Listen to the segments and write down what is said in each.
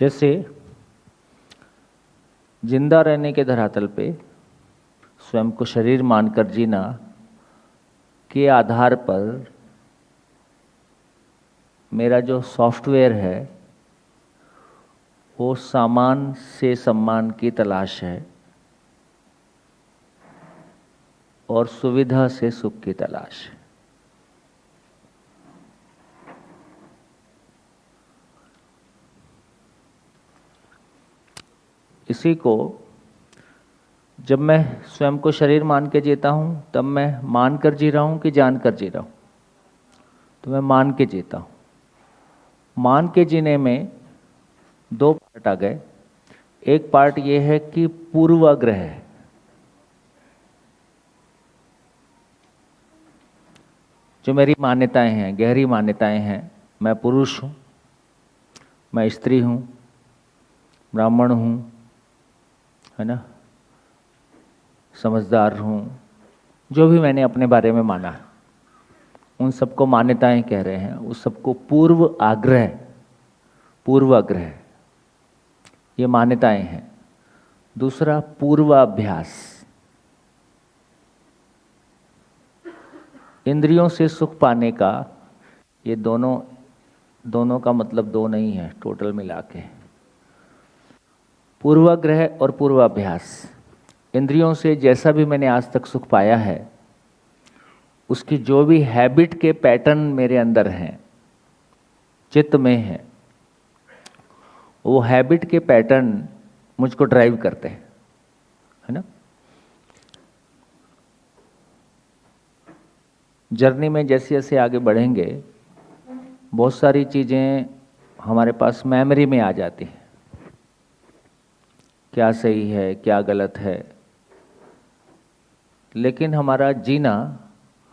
जैसे जिंदा रहने के धरातल पे स्वयं को शरीर मानकर जीना के आधार पर मेरा जो सॉफ्टवेयर है वो सामान से सम्मान की तलाश है और सुविधा से सुख की तलाश है। इसी को जब मैं स्वयं को शरीर मान के जीता हूँ तब मैं मान कर जी रहा हूँ कि जान कर जी रहा हूँ। तो मैं मान के जीता हूँ। मान के जीने में दो पार्ट आ गए। एक पार्ट ये है कि पूर्वाग्रह है। जो मेरी मान्यताएं हैं, गहरी मान्यताएं हैं, मैं पुरुष हूँ, मैं स्त्री हूँ, ब्राह्मण हूँ, है ना, समझदार हूँ, जो भी मैंने अपने बारे में माना है उन सबको मान्यताएं कह रहे हैं। उस सबको पूर्वाग्रह ये मान्यताएं हैं। दूसरा पूर्वाभ्यास। इंद्रियों से सुख पाने का ये दोनों का मतलब दो नहीं है, टोटल मिला के पूर्वाग्रह और पूर्वाभ्यास। इंद्रियों से जैसा भी मैंने आज तक सुख पाया है उसकी जो भी हैबिट के पैटर्न मेरे अंदर हैं, चित्त में हैं, वो हैबिट के पैटर्न मुझको ड्राइव करते हैं, है ना। जर्नी में जैसे जैसे आगे बढ़ेंगे बहुत सारी चीज़ें हमारे पास मेमोरी में आ जाती हैं, क्या सही है क्या गलत है। लेकिन हमारा जीना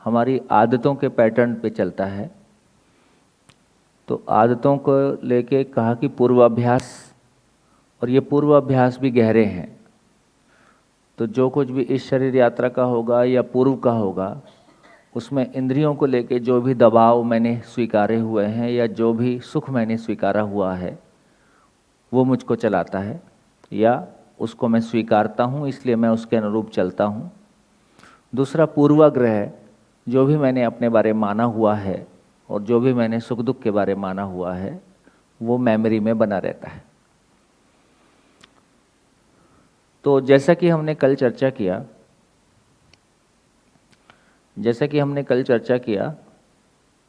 हमारी आदतों के पैटर्न पे चलता है। तो आदतों को लेके कहा कि पूर्वाभ्यास, और ये पूर्वाभ्यास भी गहरे हैं। तो जो कुछ भी इस शरीर यात्रा का होगा या पूर्व का होगा उसमें इंद्रियों को लेके जो भी दबाव मैंने स्वीकारे हुए हैं या जो भी सुख मैंने स्वीकारा हुआ है वो मुझको चलाता है, या उसको मैं स्वीकारता हूँ इसलिए मैं उसके अनुरूप चलता हूँ। दूसरा पूर्वाग्रह, जो भी मैंने अपने बारे में माना हुआ है और जो भी मैंने सुख दुख के बारे में माना हुआ है वो मेमोरी में बना रहता है। तो जैसा कि हमने कल चर्चा किया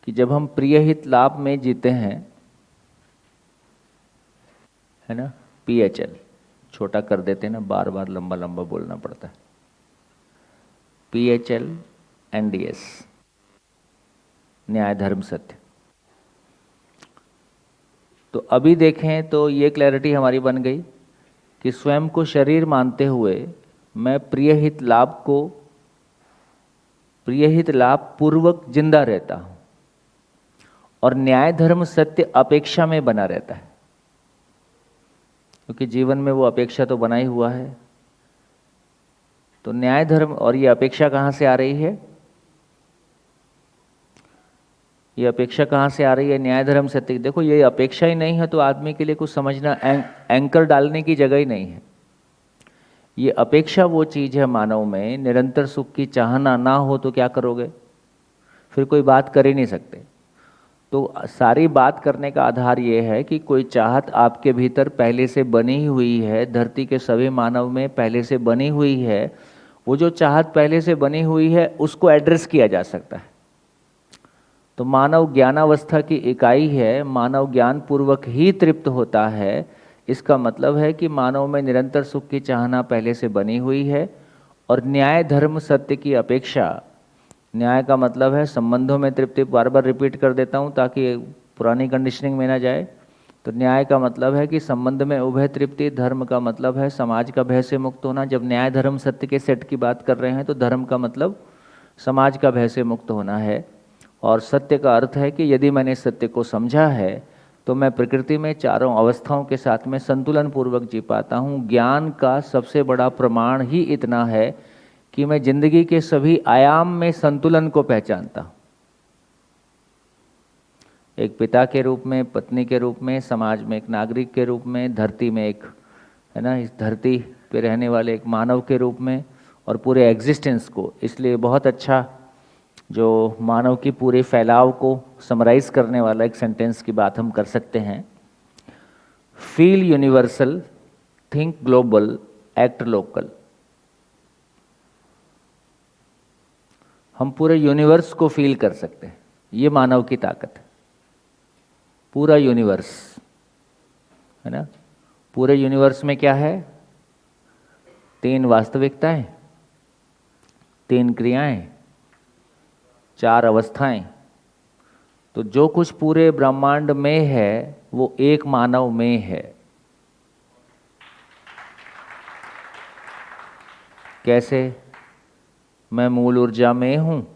कि जब हम प्रिय हित लाभ में जीते हैं, है ना, PHL छोटा कर देते हैं ना, बार बार लंबा लंबा बोलना पड़ता है, PHL NDS, न्याय धर्म सत्य। तो अभी देखें तो ये क्लैरिटी हमारी बन गई कि स्वयं को शरीर मानते हुए मैं प्रिय हित लाभ पूर्वक जिंदा रहता हूं और न्याय धर्म सत्य अपेक्षा में बना रहता है, क्योंकि जीवन में वो अपेक्षा तो बना ही हुआ है। तो न्याय धर्म, और ये अपेक्षा कहाँ से आ रही है? ये अपेक्षा कहाँ से आ रही है? न्याय धर्म सत्य। देखो ये अपेक्षा ही नहीं है तो आदमी के लिए कुछ समझना, एंकर डालने की जगह ही नहीं है। ये अपेक्षा वो चीज़ है मानव में, निरंतर सुख की चाहना ना हो तो क्या करोगे? फिर कोई बात कर ही नहीं सकते। तो सारी बात करने का आधार ये है कि कोई चाहत आपके भीतर पहले से बनी हुई है, धरती के सभी मानव में पहले से बनी हुई है। वो जो चाहत पहले से बनी हुई है उसको एड्रेस किया जा सकता है। तो मानव ज्ञानावस्था की इकाई है, मानव ज्ञान पूर्वक ही तृप्त होता है। इसका मतलब है कि मानव में निरंतर सुख की चाहना पहले से बनी हुई है और न्याय धर्म सत्य की अपेक्षा। न्याय का मतलब है संबंधों में तृप्ति, बार बार रिपीट कर देता हूँ ताकि पुरानी कंडीशनिंग में ना जाए। तो न्याय का मतलब है कि संबंध में उभय तृप्ति, धर्म का मतलब है समाज का भय से मुक्त होना। जब न्याय धर्म सत्य के सेट की बात कर रहे हैं तो धर्म का मतलब समाज का भय से मुक्त होना है, और सत्य का अर्थ है कि यदि मैंने सत्य को समझा है तो मैं प्रकृति में चारों अवस्थाओं के साथ में संतुलन पूर्वक जी पाता हूँ। ज्ञान का सबसे बड़ा प्रमाण ही इतना है कि मैं जिंदगी के सभी आयाम में संतुलन को पहचानता हूँ। एक पिता के रूप में, पत्नी के रूप में, समाज में एक नागरिक के रूप में, धरती में एक, है ना, इस धरती पे रहने वाले एक मानव के रूप में, और पूरे एग्जिस्टेंस को। इसलिए बहुत अच्छा जो मानव की पूरे फैलाव को समराइज करने वाला एक सेंटेंस की बात हम कर सकते हैं। Feel universal, think global, act local. हम पूरे यूनिवर्स को फील कर सकते हैं, ये मानव की ताकत है। पूरा यूनिवर्स, है ना। पूरे यूनिवर्स में क्या है? 3 वास्तविकताएं, 3 क्रियाएं, 4 अवस्थाएं। तो जो कुछ पूरे ब्रह्मांड में है वो एक मानव में है। कैसे? मैं मूल ऊर्जा में हूँ,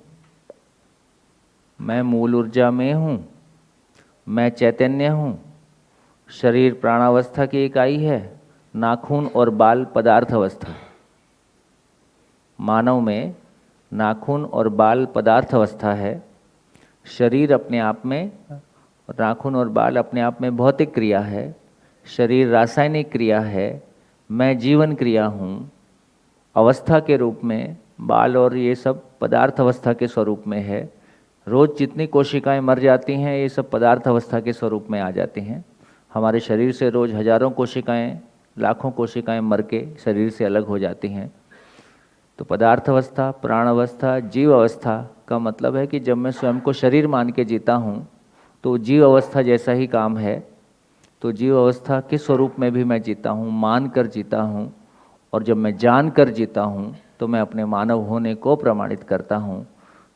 मैं मूल ऊर्जा में हूँ, मैं चैतन्य हूँ। शरीर प्राणावस्था की इकाई है, नाखून और बाल पदार्थ अवस्था। मानव में नाखून और बाल पदार्थ अवस्था है। शरीर अपने आप में, नाखून और बाल अपने आप में भौतिक क्रिया है। शरीर रासायनिक क्रिया है। मैं जीवन क्रिया हूँ अवस्था के रूप में। बाल और ये सब पदार्थ अवस्था के स्वरूप में है। रोज़ जितनी कोशिकाएं मर जाती हैं ये सब पदार्थ अवस्था के स्वरूप में आ जाती हैं। हमारे शरीर से रोज़ हजारों कोशिकाएं, लाखों कोशिकाएं मर के शरीर से अलग हो जाती हैं। तो पदार्थ अवस्था, प्राण अवस्था, जीव अवस्था का मतलब है कि जब मैं स्वयं को शरीर मान के जीता हूँ तो जीव अवस्था जैसा ही काम है। तो जीव अवस्था के स्वरूप में भी मैं जीता हूँ, मान कर जीता हूँ। और जब मैं जान कर जीता हूँ तो मैं अपने मानव होने को प्रमाणित करता हूँ।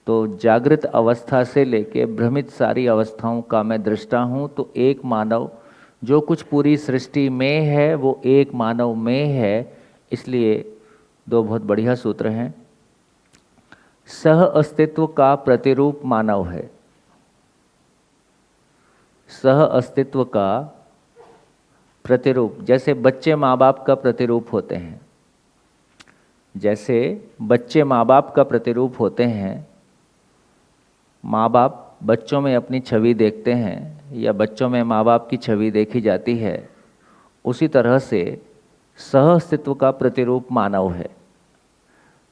तो जागृत अवस्था से लेके भ्रमित सारी अवस्थाओं का मैं दृष्टा हूँ। तो एक मानव, जो कुछ पूरी सृष्टि में है वो एक मानव में है। इसलिए 2 बहुत बढ़िया सूत्र हैं। सह अस्तित्व का प्रतिरूप मानव है। सह अस्तित्व का प्रतिरूप, जैसे बच्चे माँ बाप का प्रतिरूप होते हैं, जैसे बच्चे माँ बाप का प्रतिरूप होते हैं। माँ बाप बच्चों में अपनी छवि देखते हैं या बच्चों में माँ बाप की छवि देखी जाती है। उसी तरह से सह अस्तित्व का प्रतिरूप मानव है।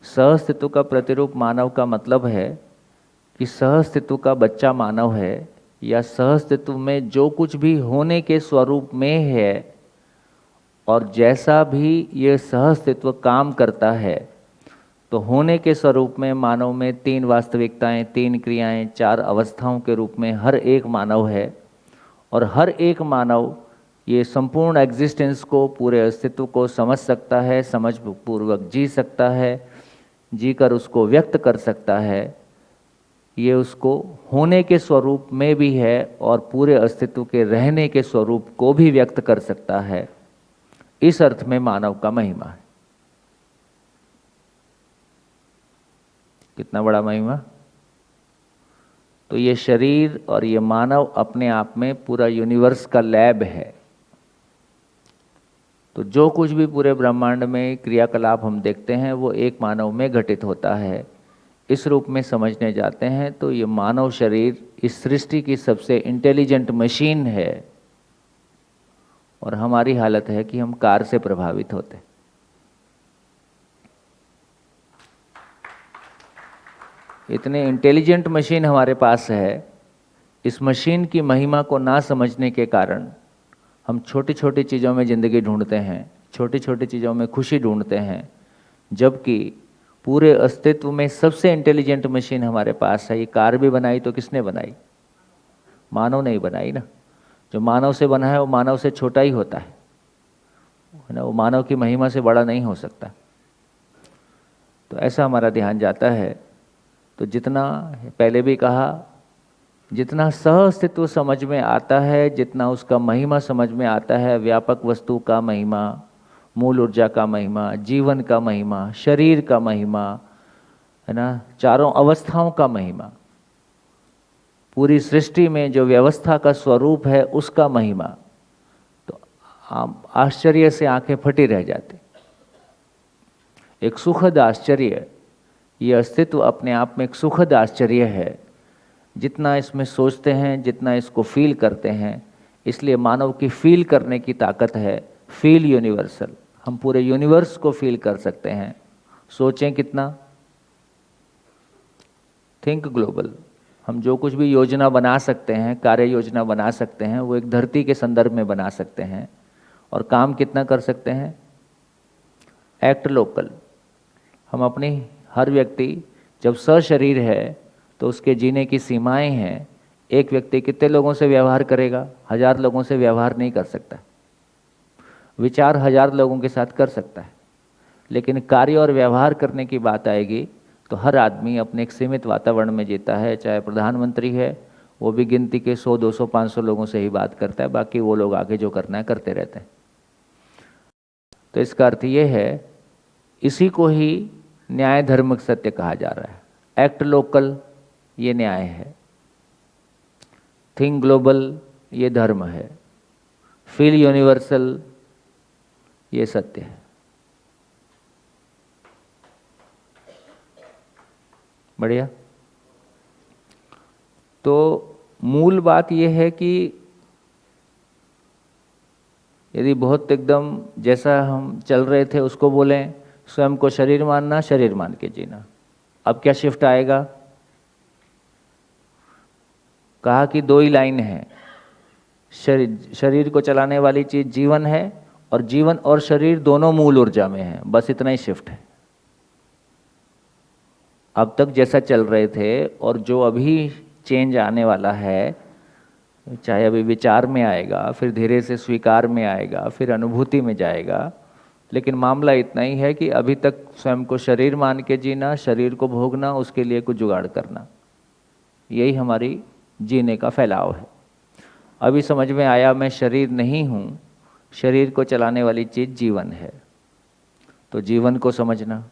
सह अस्तित्व का प्रतिरूप मानव का मतलब है कि सह अस्तित्व का बच्चा मानव है, या सह अस्तित्व में जो कुछ भी होने के स्वरूप में है और जैसा भी ये सह अस्तित्व काम करता है। तो होने के स्वरूप में मानव में 3 वास्तविकताएं, 3 क्रियाएं, 4 अवस्थाओं के रूप में हर एक मानव है। और हर एक मानव ये संपूर्ण एग्जिस्टेंस को, पूरे अस्तित्व को समझ सकता है, समझ पूर्वक जी सकता है, जीकर उसको व्यक्त कर सकता है। ये उसको होने के स्वरूप में भी है और पूरे अस्तित्व के रहने के स्वरूप को भी व्यक्त कर सकता है। इस अर्थ में मानव का महिमा है। कितना बड़ा महिमा! तो ये शरीर और ये मानव अपने आप में पूरा यूनिवर्स का लैब है। तो जो कुछ भी पूरे ब्रह्मांड में क्रियाकलाप हम देखते हैं वो एक मानव में घटित होता है। इस रूप में समझने जाते हैं तो ये मानव शरीर इस सृष्टि की सबसे इंटेलिजेंट मशीन है। और हमारी हालत है कि हम कार से प्रभावित होते हैं। इतने इंटेलिजेंट मशीन हमारे पास है, इस मशीन की महिमा को ना समझने के कारण हम छोटी छोटी चीज़ों में ज़िंदगी ढूंढते हैं, छोटी छोटी चीज़ों में खुशी ढूंढते हैं। जबकि पूरे अस्तित्व में सबसे इंटेलिजेंट मशीन हमारे पास है। ये कार भी बनाई तो किसने बनाई? मानव ने ही बनाई ना। जो मानव से बना है वो मानव से छोटा ही होता है ना, वो मानव की महिमा से बड़ा नहीं हो सकता। तो ऐसा हमारा ध्यान जाता है। तो जितना पहले भी कहा, जितना सह अस्तित्व समझ में आता है, जितना उसका महिमा समझ में आता है, व्यापक वस्तु का महिमा, मूल ऊर्जा का महिमा, जीवन का महिमा, शरीर का महिमा, है ना, चारों अवस्थाओं का महिमा, पूरी सृष्टि में जो व्यवस्था का स्वरूप है उसका महिमा, तो आश्चर्य से आंखें फटी रह जाती। एक सुखद आश्चर्य, ये अस्तित्व अपने आप में एक सुखद आश्चर्य है। जितना इसमें सोचते हैं, जितना इसको फील करते हैं, इसलिए मानव की फील करने की ताकत है। फील यूनिवर्सल, हम पूरे यूनिवर्स को फील कर सकते हैं। सोचें कितना। थिंक ग्लोबल, हम जो कुछ भी योजना बना सकते हैं, कार्य योजना बना सकते हैं, वो एक धरती के संदर्भ में बना सकते हैं। और काम कितना कर सकते हैं। एक्ट लोकल, हम अपनी हर व्यक्ति जब सशरीर है तो उसके जीने की सीमाएं हैं। एक व्यक्ति कितने लोगों से व्यवहार करेगा। 1000 लोगों से व्यवहार नहीं कर सकता। विचार 1000 लोगों के साथ कर सकता है, लेकिन कार्य और व्यवहार करने की बात आएगी तो हर आदमी अपने एक सीमित वातावरण में जीता है। चाहे प्रधानमंत्री है, वो भी गिनती के 100, 200, 500 लोगों से ही बात करता है, बाकी वो लोग आगे जो करना है करते रहते हैं। तो इसका अर्थ ये है, इसी को ही न्याय धर्म सत्य कहा जा रहा है। एक्ट लोकल ये न्याय है, थिंक ग्लोबल ये धर्म है, फील यूनिवर्सल ये सत्य है। बढ़िया। तो मूल बात यह है कि यदि बहुत एकदम जैसा हम चल रहे थे उसको बोलें, स्वयं को शरीर मानना, शरीर मान के जीना, अब क्या शिफ्ट आएगा। कहा कि 2 ही लाइन है, शरीर को चलाने वाली चीज जीवन है, और जीवन और शरीर दोनों मूल ऊर्जा में है। बस इतना ही शिफ्ट है। अब तक जैसा चल रहे थे और जो अभी चेंज आने वाला है, चाहे अभी विचार में आएगा, फिर धीरे से स्वीकार में आएगा, फिर अनुभूति में जाएगा, लेकिन मामला इतना ही है कि अभी तक स्वयं को शरीर मान के जीना, शरीर को भोगना, उसके लिए कुछ जुगाड़ करना, यही हमारी जीने का फैलाव है। अभी समझ में आया मैं शरीर नहीं हूँ, शरीर को चलाने वाली चीज़ जीवन है। तो जीवन को समझना,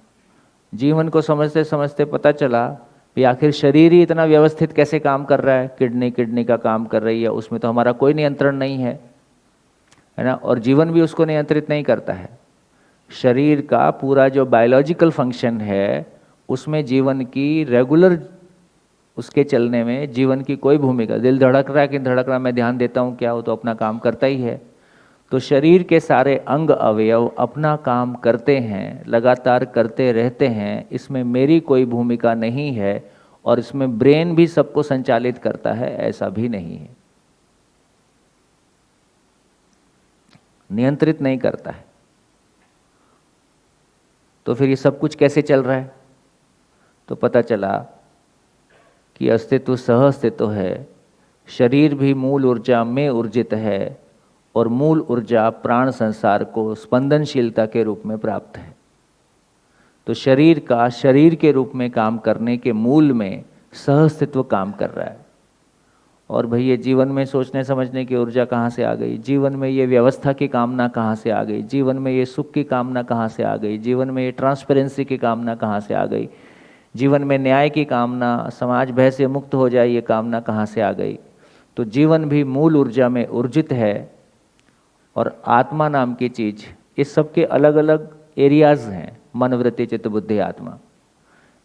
जीवन को समझते समझते पता चला कि आखिर शरीर ही इतना व्यवस्थित कैसे काम कर रहा है। किडनी का काम कर रही है, उसमें तो हमारा कोई नियंत्रण नहीं है ना, और जीवन भी उसको नियंत्रित नहीं करता है। शरीर का पूरा जो बायोलॉजिकल फंक्शन है उसमें जीवन की रेगुलर, उसके चलने में जीवन की कोई भूमिका। दिल धड़क रहा है कि धड़क रहा, मैं ध्यान देता हूँ क्या, वो तो अपना काम करता ही है। तो शरीर के सारे अंग अवयव अपना काम करते हैं, लगातार करते रहते हैं, इसमें मेरी कोई भूमिका नहीं है। और इसमें ब्रेन भी सबको संचालित करता है, ऐसा भी नहीं है, नियंत्रित नहीं करता है। तो फिर ये सब कुछ कैसे चल रहा है। तो पता चला कि अस्तित्व सह अस्तित्व है, शरीर भी मूल ऊर्जा में ऊर्जित है, और मूल ऊर्जा प्राण संसार को स्पंदनशीलता के रूप में प्राप्त है। तो शरीर का शरीर के रूप में काम करने के मूल में सह अस्तित्व काम कर रहा है। और भाई ये जीवन में सोचने समझने की ऊर्जा कहाँ से आ गई, जीवन में ये व्यवस्था की कामना कहाँ से आ गई, जीवन में ये सुख की कामना कहाँ से आ गई, जीवन में ये ट्रांसपेरेंसी की कामना कहाँ से आ गई, जीवन में न्याय की कामना, समाज भय से मुक्त हो जाए ये कामना कहाँ से आ गई। तो जीवन भी मूल ऊर्जा में ऊर्जित है। और आत्मा नाम की चीज, इस सब के अलग अलग एरियाज हैं, मन, वृत्ति, चित्त, बुद्धि, आत्मा।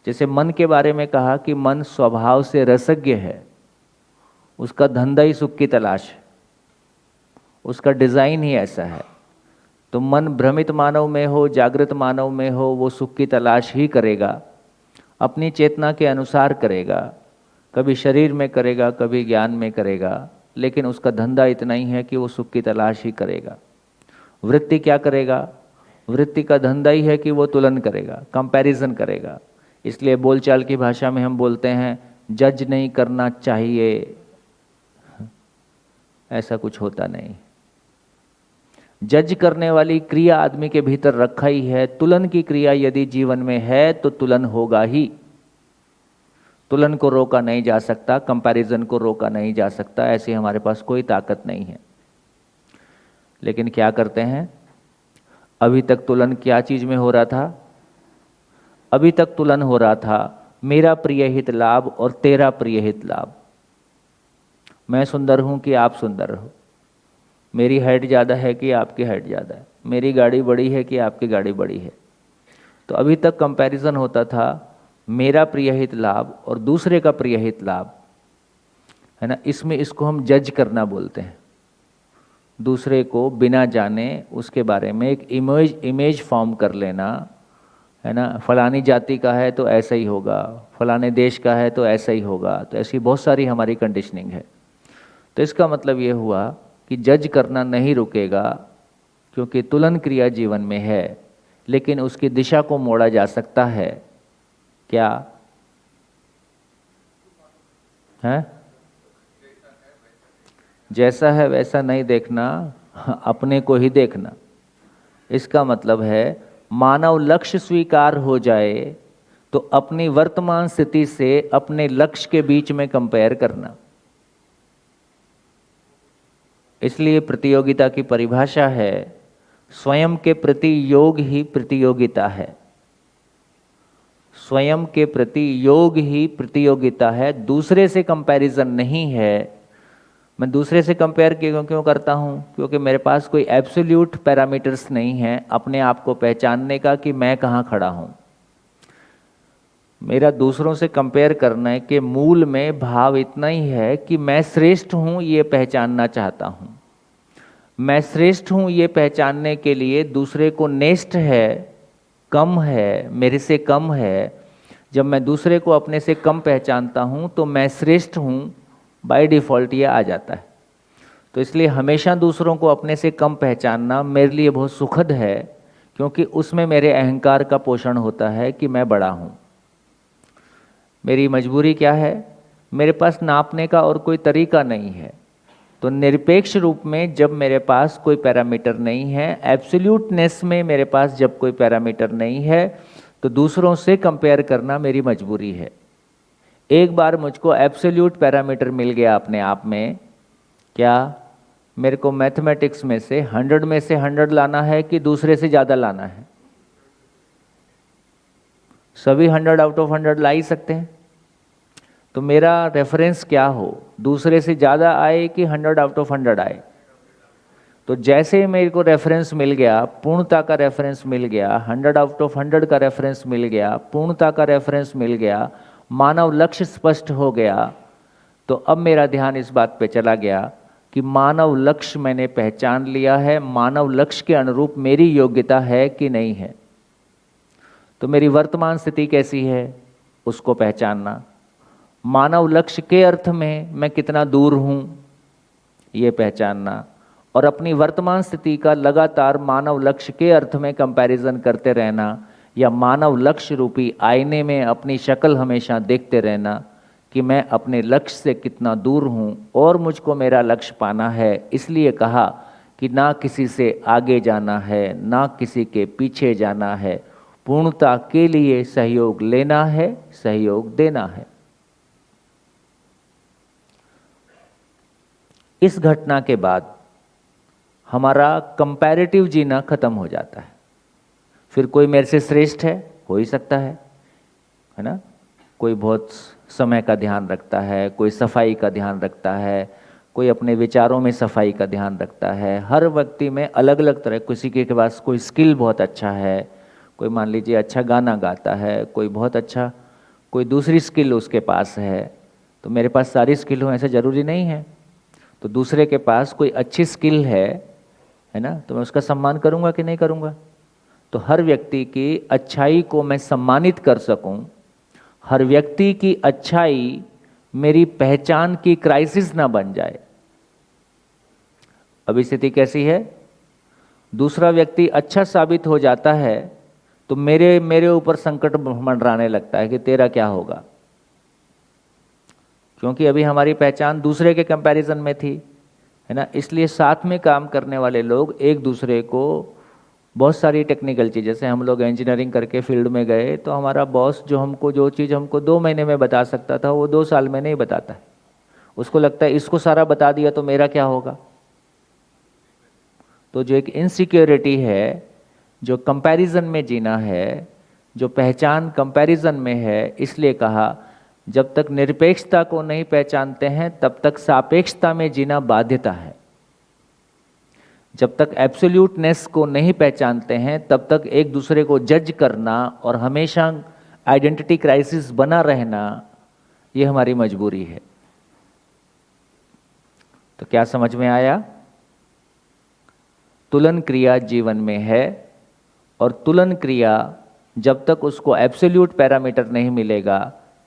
जैसे मन के बारे में कहा कि मन स्वभाव से रसज्ञ है, उसका धंधा ही सुख की तलाश है, उसका डिजाइन ही ऐसा है। तो मन भ्रमित मानव में हो, जागृत मानव में हो, वो सुख की तलाश ही करेगा, अपनी चेतना के अनुसार करेगा, कभी शरीर में करेगा, कभी ज्ञान में करेगा, लेकिन उसका धंधा इतना ही है कि वो सुख की तलाश ही करेगा। वृत्ति क्या करेगा, वृत्ति का धंधा ही है कि वो तुलन करेगा, कंपैरिजन करेगा। इसलिए बोलचाल की भाषा में हम बोलते हैं जज नहीं करना चाहिए, ऐसा कुछ होता नहीं। जज करने वाली क्रिया आदमी के भीतर रखा ही है। तुलन की क्रिया यदि जीवन में है तो तुलन होगा ही। तुलन को रोका नहीं जा सकता, कंपैरिजन को रोका नहीं जा सकता, ऐसी हमारे पास कोई ताकत नहीं है। लेकिन क्या करते हैं, अभी तक तुलन क्या चीज में हो रहा था, अभी तक तुलन हो रहा था मेरा प्रिय हित लाभ और तेरा प्रिय हित लाभ। मैं सुंदर हूं कि आप सुंदर हो, मेरी हाइट ज़्यादा है कि आपकी हाइट ज़्यादा है, मेरी गाड़ी बड़ी है कि आपकी गाड़ी बड़ी है। तो अभी तक कंपैरिजन होता था मेरा प्रिय हित लाभ और दूसरे का प्रिय हित लाभ। है ना, इसमें इसको हम जज करना बोलते हैं। दूसरे को बिना जाने उसके बारे में एक इमेज फॉर्म कर लेना, है ना, फलानी जाति का है तो ऐसा ही होगा, फलाने देश का है तो ऐसा ही होगा। तो ऐसी बहुत सारी हमारी कंडीशनिंग है। तो इसका मतलब ये हुआ कि जज करना नहीं रुकेगा, क्योंकि तुलन क्रिया जीवन में है, लेकिन उसकी दिशा को मोड़ा जा सकता है। क्या है? जैसा है वैसा नहीं देखना, अपने को ही देखना। इसका मतलब है मानव लक्ष्य स्वीकार हो जाए तो अपनी वर्तमान स्थिति से अपने लक्ष्य के बीच में कंपेयर करना। इसलिए प्रतियोगिता की परिभाषा है, स्वयं के प्रति योग ही प्रतियोगिता है। स्वयं के प्रति योग ही प्रतियोगिता है, दूसरे से कंपैरिजन नहीं है। मैं दूसरे से कंपेयर क्यों करता हूं? क्योंकि मेरे पास कोई एब्सोल्यूट पैरामीटर्स नहीं है अपने आप को पहचानने का कि मैं कहां खड़ा हूं। मेरा दूसरों से कंपेयर करने के मूल में भाव इतना ही है कि मैं श्रेष्ठ हूं, ये पहचानना चाहता हूं। मैं श्रेष्ठ हूं ये पहचानने के लिए दूसरे को नेस्ट है, कम है, मेरे से कम है। जब मैं दूसरे को अपने से कम पहचानता हूं तो मैं श्रेष्ठ हूं, बाय डिफ़ॉल्ट ये आ जाता है। तो इसलिए हमेशा दूसरों को अपने से कम पहचानना मेरे लिए बहुत सुखद है, क्योंकि उसमें मेरे अहंकार का पोषण होता है कि मैं बड़ा हूं। मेरी मजबूरी क्या है? मेरे पास नापने का और कोई तरीका नहीं है। तो निरपेक्ष रूप में जब मेरे पास कोई पैरामीटर नहीं है, एब्सोल्यूटनेस में मेरे पास जब कोई पैरामीटर नहीं है, तो दूसरों से कंपेयर करना मेरी मजबूरी है। एक बार मुझको एब्सोल्यूट पैरामीटर मिल गया अपने आप में, क्या मेरे को मैथमेटिक्स में से 100 में से 100 लाना है कि दूसरे से ज़्यादा लाना है? सभी 100 आउट ऑफ 100 ला ही सकते हैं। तो मेरा रेफरेंस क्या हो, दूसरे से ज़्यादा आए कि 100 आउट ऑफ 100 आए? तो जैसे मेरे को रेफरेंस मिल गया, पूर्णता का रेफरेंस मिल गया, 100 आउट ऑफ 100 का रेफरेंस मिल गया, पूर्णता का रेफरेंस मिल गया, मानव लक्ष्य स्पष्ट हो गया, तो अब मेरा ध्यान इस बात पे चला गया कि मानव लक्ष्य मैंने पहचान लिया है, मानव लक्ष्य के अनुरूप मेरी योग्यता है कि नहीं है। तो मेरी वर्तमान स्थिति कैसी है उसको पहचानना, मानव लक्ष्य के अर्थ में मैं कितना दूर हूँ ये पहचानना, और अपनी वर्तमान स्थिति का लगातार मानव लक्ष्य के अर्थ में कंपैरिजन करते रहना, या मानव लक्ष्य रूपी आईने में अपनी शक्ल हमेशा देखते रहना कि मैं अपने लक्ष्य से कितना दूर हूँ और मुझको मेरा लक्ष्य पाना है। इसलिए कहा कि ना किसी से आगे जाना है, ना किसी के पीछे जाना है, पूर्णता के लिए सहयोग लेना है, सहयोग देना है। इस घटना के बाद हमारा कंपैरेटिव जीना खत्म हो जाता है। फिर कोई मेरे से श्रेष्ठ है, हो ही सकता है ना, कोई बहुत समय का ध्यान रखता है, कोई सफाई का ध्यान रखता है, कोई अपने विचारों में सफाई का ध्यान रखता है। हर व्यक्ति में अलग अलग तरह, किसी के पास कोई स्किल बहुत अच्छा है, कोई मान लीजिए अच्छा गाना गाता है, कोई बहुत अच्छा कोई दूसरी स्किल उसके पास है। तो मेरे पास सारी स्किल हो ऐसा ज़रूरी नहीं है। तो दूसरे के पास कोई अच्छी स्किल है ना, तो मैं उसका सम्मान करूँगा कि नहीं करूँगा? तो हर व्यक्ति की अच्छाई को मैं सम्मानित कर सकूं, हर व्यक्ति की अच्छाई मेरी पहचान की क्राइसिस ना बन जाए। अभी स्थिति कैसी है? दूसरा व्यक्ति अच्छा साबित हो जाता है तो मेरे ऊपर संकट मंडराने लगता है कि तेरा क्या होगा, क्योंकि अभी हमारी पहचान दूसरे के कंपैरिजन में थी, है ना। इसलिए साथ में काम करने वाले लोग एक दूसरे को बहुत सारी टेक्निकल चीज़, जैसे हम लोग इंजीनियरिंग करके फील्ड में गए तो हमारा बॉस जो चीज़ हमको 2 महीने में बता सकता था वो 2 साल में नहीं बताता है। उसको लगता है इसको सारा बता दिया तो मेरा क्या होगा। तो जो एक इनसिक्योरिटी है, जो कंपैरिजन में जीना है, जो पहचान कंपैरिजन में है, इसलिए कहा जब तक निरपेक्षता को नहीं पहचानते हैं तब तक सापेक्षता में जीना बाध्यता है। जब तक एब्सोल्यूटनेस को नहीं पहचानते हैं तब तक एक दूसरे को जज करना और हमेशा आइडेंटिटी क्राइसिस बना रहना, ये हमारी मजबूरी है। तो क्या समझ में आया? तुलन क्रिया जीवन में है, और तुलन क्रिया जब तक उसको एब्सोल्यूट पैरामीटर नहीं मिलेगा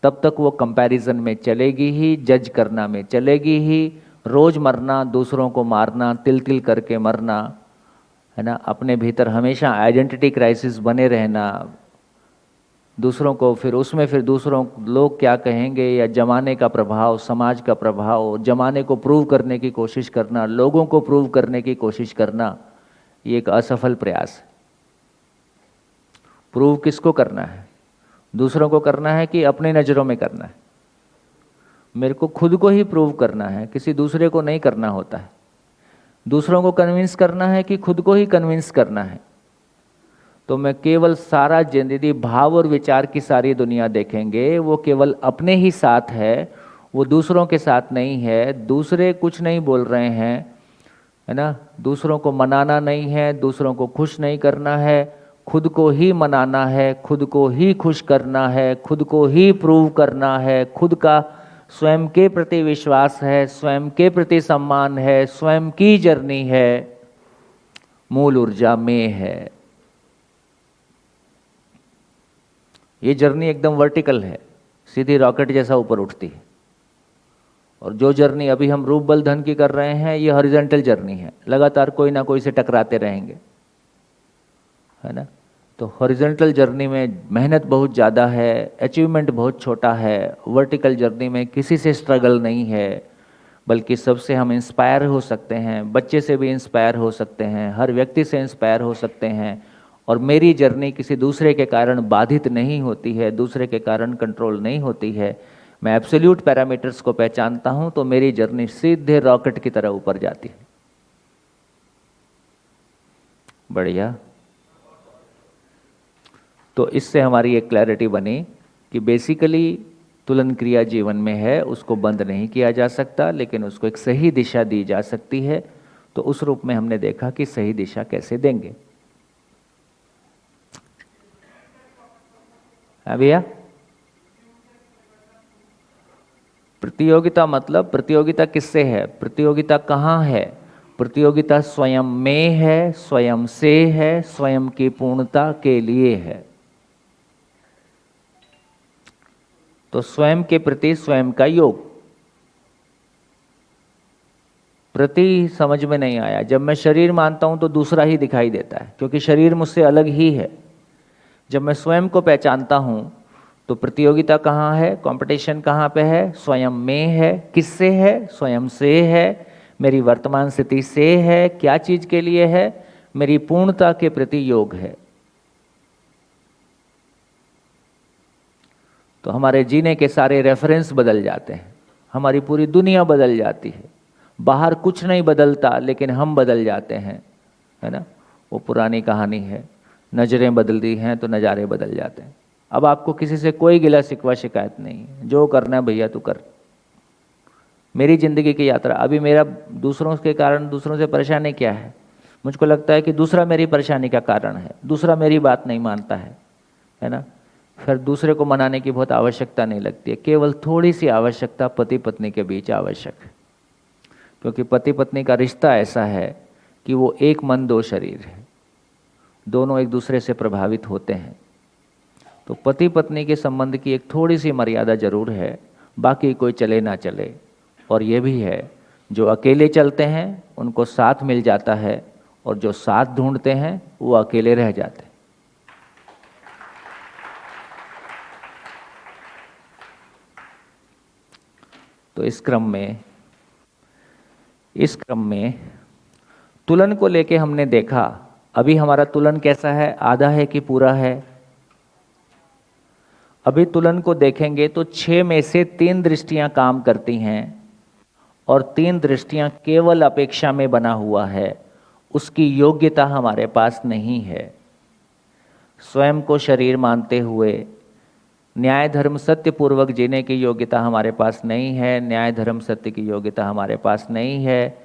तब तक वो कंपैरिजन में चलेगी ही, जज करना में चलेगी ही। रोज मरना, दूसरों को मारना, तिल तिल करके मरना, है ना, अपने भीतर हमेशा आइडेंटिटी क्राइसिस बने रहना, दूसरों को फिर दूसरों लोग क्या कहेंगे, या जमाने का प्रभाव, समाज का प्रभाव, जमाने को प्रूव करने की कोशिश करना, लोगों को प्रूव करने की कोशिश करना, ये एक असफल प्रयास है। प्रूव किसको करना है? दूसरों को करना है कि अपनी नज़रों में करना है? मेरे को खुद को ही प्रूव करना है, किसी दूसरे को नहीं करना होता है। दूसरों को कन्विंस करना है कि खुद को ही कन्विंस करना है। तो मैं केवल सारा जिंदगी भाव और विचार की सारी दुनिया देखेंगे, वो केवल अपने ही साथ है, वो दूसरों के साथ नहीं है। दूसरे कुछ नहीं बोल रहे हैं, है ना, दूसरों को मनाना नहीं है, दूसरों को खुश नहीं करना है, खुद को ही मनाना है, खुद को ही खुश करना है, खुद को ही प्रूव करना है। खुद का स्वयं के प्रति विश्वास है, स्वयं के प्रति सम्मान है, स्वयं की जर्नी है, मूल ऊर्जा में है। ये जर्नी एकदम वर्टिकल है, सीधी रॉकेट जैसा ऊपर उठती है। और जो जर्नी अभी हम रूप बल धन की कर रहे हैं, ये हॉरिजॉन्टल जर्नी है, लगातार कोई ना कोई से टकराते रहेंगे, है ना। तो हॉरिजॉन्टल जर्नी में मेहनत बहुत ज़्यादा है, अचीवमेंट बहुत छोटा है। वर्टिकल जर्नी में किसी से स्ट्रगल नहीं है, बल्कि सबसे हम इंस्पायर हो सकते हैं, बच्चे से भी इंस्पायर हो सकते हैं, हर व्यक्ति से इंस्पायर हो सकते हैं। और मेरी जर्नी किसी दूसरे के कारण बाधित नहीं होती है, दूसरे के कारण कंट्रोल नहीं होती है। मैं एब्सोल्यूट पैरामीटर्स को पहचानता हूं तो मेरी जर्नी सीधे रॉकेट की तरह ऊपर जाती है। बढ़िया। तो इससे हमारी एक क्लैरिटी बनी कि बेसिकली तुलन क्रिया जीवन में है, उसको बंद नहीं किया जा सकता, लेकिन उसको एक सही दिशा दी जा सकती है। तो उस रूप में हमने देखा कि सही दिशा कैसे देंगे। भैया, प्रतियोगिता मतलब प्रतियोगिता किससे है? प्रतियोगिता कहाँ है? प्रतियोगिता स्वयं में है, स्वयं से है, स्वयं की पूर्णता के लिए है। तो स्वयं के प्रति स्वयं का योग। प्रति समझ में नहीं आया। जब मैं शरीर मानता हूं तो दूसरा ही दिखाई देता है, क्योंकि शरीर मुझसे अलग ही है। जब मैं स्वयं को पहचानता हूं तो प्रतियोगिता कहाँ है, कंपटीशन कहाँ पे है? स्वयं में है। किससे है? स्वयं से है। मेरी वर्तमान स्थिति से है। क्या चीज के लिए है? मेरी पूर्णता के प्रति योग है। तो हमारे जीने के सारे रेफरेंस बदल जाते हैं, हमारी पूरी दुनिया बदल जाती है। बाहर कुछ नहीं बदलता, लेकिन हम बदल जाते हैं, है ना। वो पुरानी कहानी है, नजरें बदलती हैं तो नज़ारे बदल जाते हैं। अब आपको किसी से कोई गिला शिकवा शिकायत नहीं है, जो करना है भैया तू कर। मेरी ज़िंदगी की यात्रा, अभी मेरा दूसरों के कारण दूसरों से परेशानी क्या है? मुझको लगता है कि दूसरा मेरी परेशानी का कारण है, दूसरा मेरी बात नहीं मानता है ना। फिर दूसरे को मनाने की बहुत आवश्यकता नहीं लगती है, केवल थोड़ी सी आवश्यकता पति पत्नी के बीच आवश्यक है। क्योंकि पति पत्नी का रिश्ता ऐसा है कि वो एक मन दो शरीर है, दोनों एक दूसरे से प्रभावित होते हैं। तो पति पत्नी के संबंध की एक थोड़ी सी मर्यादा जरूर है, बाकी कोई चले ना चले। और ये भी है, जो अकेले चलते हैं उनको साथ मिल जाता है, और जो साथ ढूंढते हैं वो अकेले रह जाते हैं। तो इस क्रम में तुलन को लेके हमने देखा, अभी हमारा तुलन कैसा है? आधा है कि पूरा है? अभी तुलन को देखेंगे तो 6 में से 3 दृष्टियां काम करती हैं, और 3 दृष्टियां केवल अपेक्षा में बना हुआ है, उसकी योग्यता हमारे पास नहीं है। स्वयं को शरीर मानते हुए न्याय धर्म सत्य पूर्वक जीने की योग्यता हमारे पास नहीं है, न्याय धर्म सत्य की योग्यता हमारे पास नहीं है।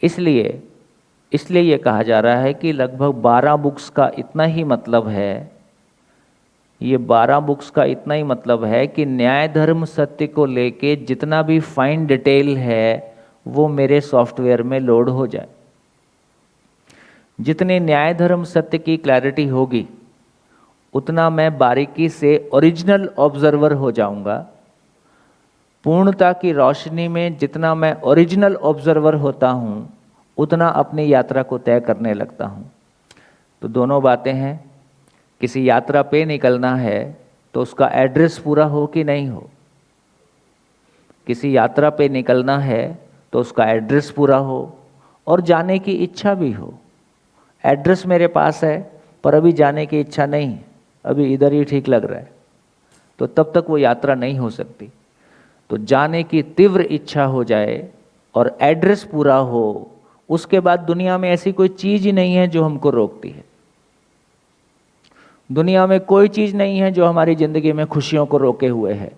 इसलिए ये कहा जा रहा है कि लगभग 12 बुक्स का इतना ही मतलब है, ये 12 बुक्स का इतना ही मतलब है कि न्याय धर्म सत्य को लेके जितना भी फाइन डिटेल है वो मेरे सॉफ्टवेयर में लोड हो जाए। जितनी न्याय धर्म सत्य की क्लैरिटी होगी उतना मैं बारीकी से ओरिजिनल ऑब्जर्वर हो जाऊंगा। पूर्णता की रोशनी में जितना मैं ओरिजिनल ऑब्जर्वर होता हूं उतना अपनी यात्रा को तय करने लगता हूं। तो दोनों बातें हैं। किसी यात्रा पे निकलना है तो उसका एड्रेस पूरा हो कि नहीं हो। किसी यात्रा पे निकलना है तो उसका एड्रेस पूरा हो और जाने की इच्छा भी हो। एड्रेस मेरे पास है पर अभी जाने की इच्छा नहीं है, अभी इधर ही ठीक लग रहा है, तो तब तक वो यात्रा नहीं हो सकती। तो जाने की तीव्र इच्छा हो जाए और एड्रेस पूरा हो, उसके बाद दुनिया में ऐसी कोई चीज ही नहीं है जो हमको रोकती है। दुनिया में कोई चीज नहीं है जो हमारी जिंदगी में खुशियों को रोके हुए है।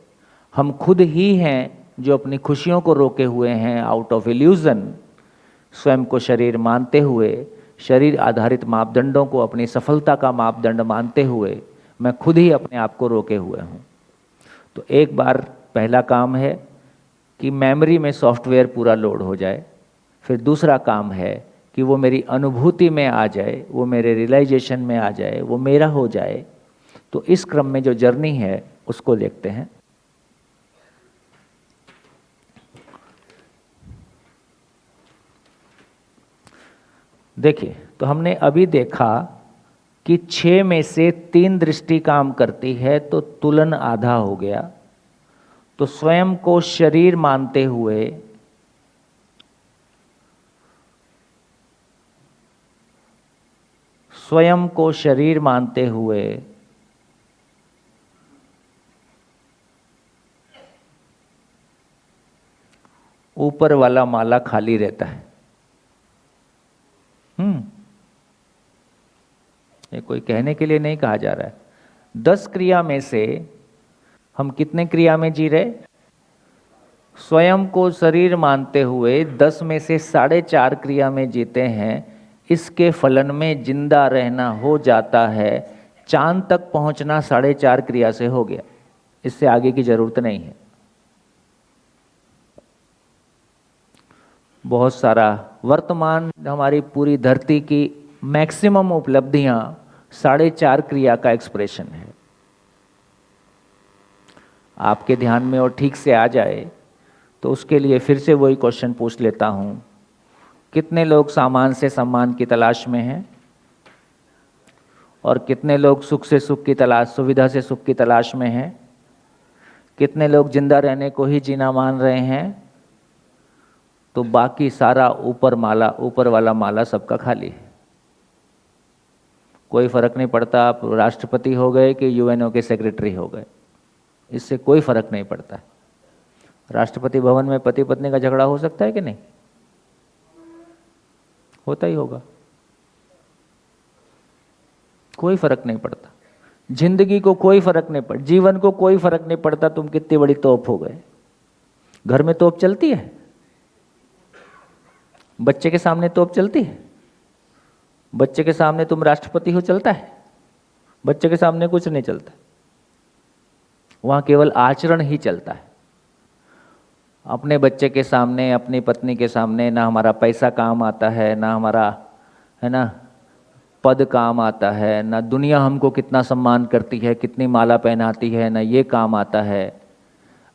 हम खुद ही हैं जो अपनी खुशियों को रोके हुए हैं। आउट ऑफ इल्यूजन, स्वयं को शरीर मानते हुए, शरीर आधारित मापदंडों को अपनी सफलता का मापदंड मानते हुए मैं खुद ही अपने आप को रोके हुए हूँ। तो एक बार पहला काम है कि मेमोरी में सॉफ्टवेयर पूरा लोड हो जाए। फिर दूसरा काम है कि वो मेरी अनुभूति में आ जाए, वो मेरे रियलाइजेशन में आ जाए, वो मेरा हो जाए। तो इस क्रम में जो जर्नी है उसको देखते हैं। देखिए, तो हमने अभी देखा कि 6 में से 3 दृष्टि काम करती है तो तुलन आधा हो गया। तो स्वयं को शरीर मानते हुए ऊपर वाला माला खाली रहता है। ये कोई कहने के लिए नहीं कहा जा रहा है। 10 क्रिया में से हम कितने क्रिया में जी रहे? स्वयं को शरीर मानते हुए 10 में से 4.5 क्रिया में जीते हैं। इसके फलन में जिंदा रहना हो जाता है। चांद तक पहुंचना 4.5 क्रिया से हो गया, इससे आगे की जरूरत नहीं है। बहुत सारा वर्तमान हमारी पूरी धरती की मैक्सिमम उपलब्धियां 4.5 क्रिया का एक्सप्रेशन है। आपके ध्यान में और ठीक से आ जाए तो उसके लिए फिर से वही क्वेश्चन पूछ लेता हूं। कितने लोग सामान से सम्मान की तलाश में हैं और कितने लोग सुख से सुख की तलाश, सुविधा से सुख की तलाश में हैं? कितने लोग जिंदा रहने को ही जीना मान रहे हैं? तो बाकी सारा ऊपर वाला माला सबका खाली है। कोई फर्क नहीं पड़ता आप राष्ट्रपति हो गए कि यूएनओ के सेक्रेटरी हो गए, इससे कोई फर्क नहीं पड़ता। राष्ट्रपति भवन में पति पत्नी का झगड़ा हो सकता है कि नहीं? होता ही होगा। कोई फर्क नहीं पड़ता। जिंदगी को कोई फर्क नहीं पड़ता, जीवन को कोई फर्क नहीं पड़ता तुम कितनी बड़ी तोप हो गए। घर में तोप चलती है? बच्चे के सामने तोप चलती है? बच्चे के सामने तुम राष्ट्रपति हो चलता है? बच्चे के सामने कुछ नहीं चलता, वहां केवल आचरण ही चलता है। अपने बच्चे के सामने, अपनी पत्नी के सामने ना हमारा पैसा काम आता है, ना हमारा है ना पद काम आता है, ना दुनिया हमको कितना सम्मान करती है, कितनी माला पहनाती है, ना ये काम आता है।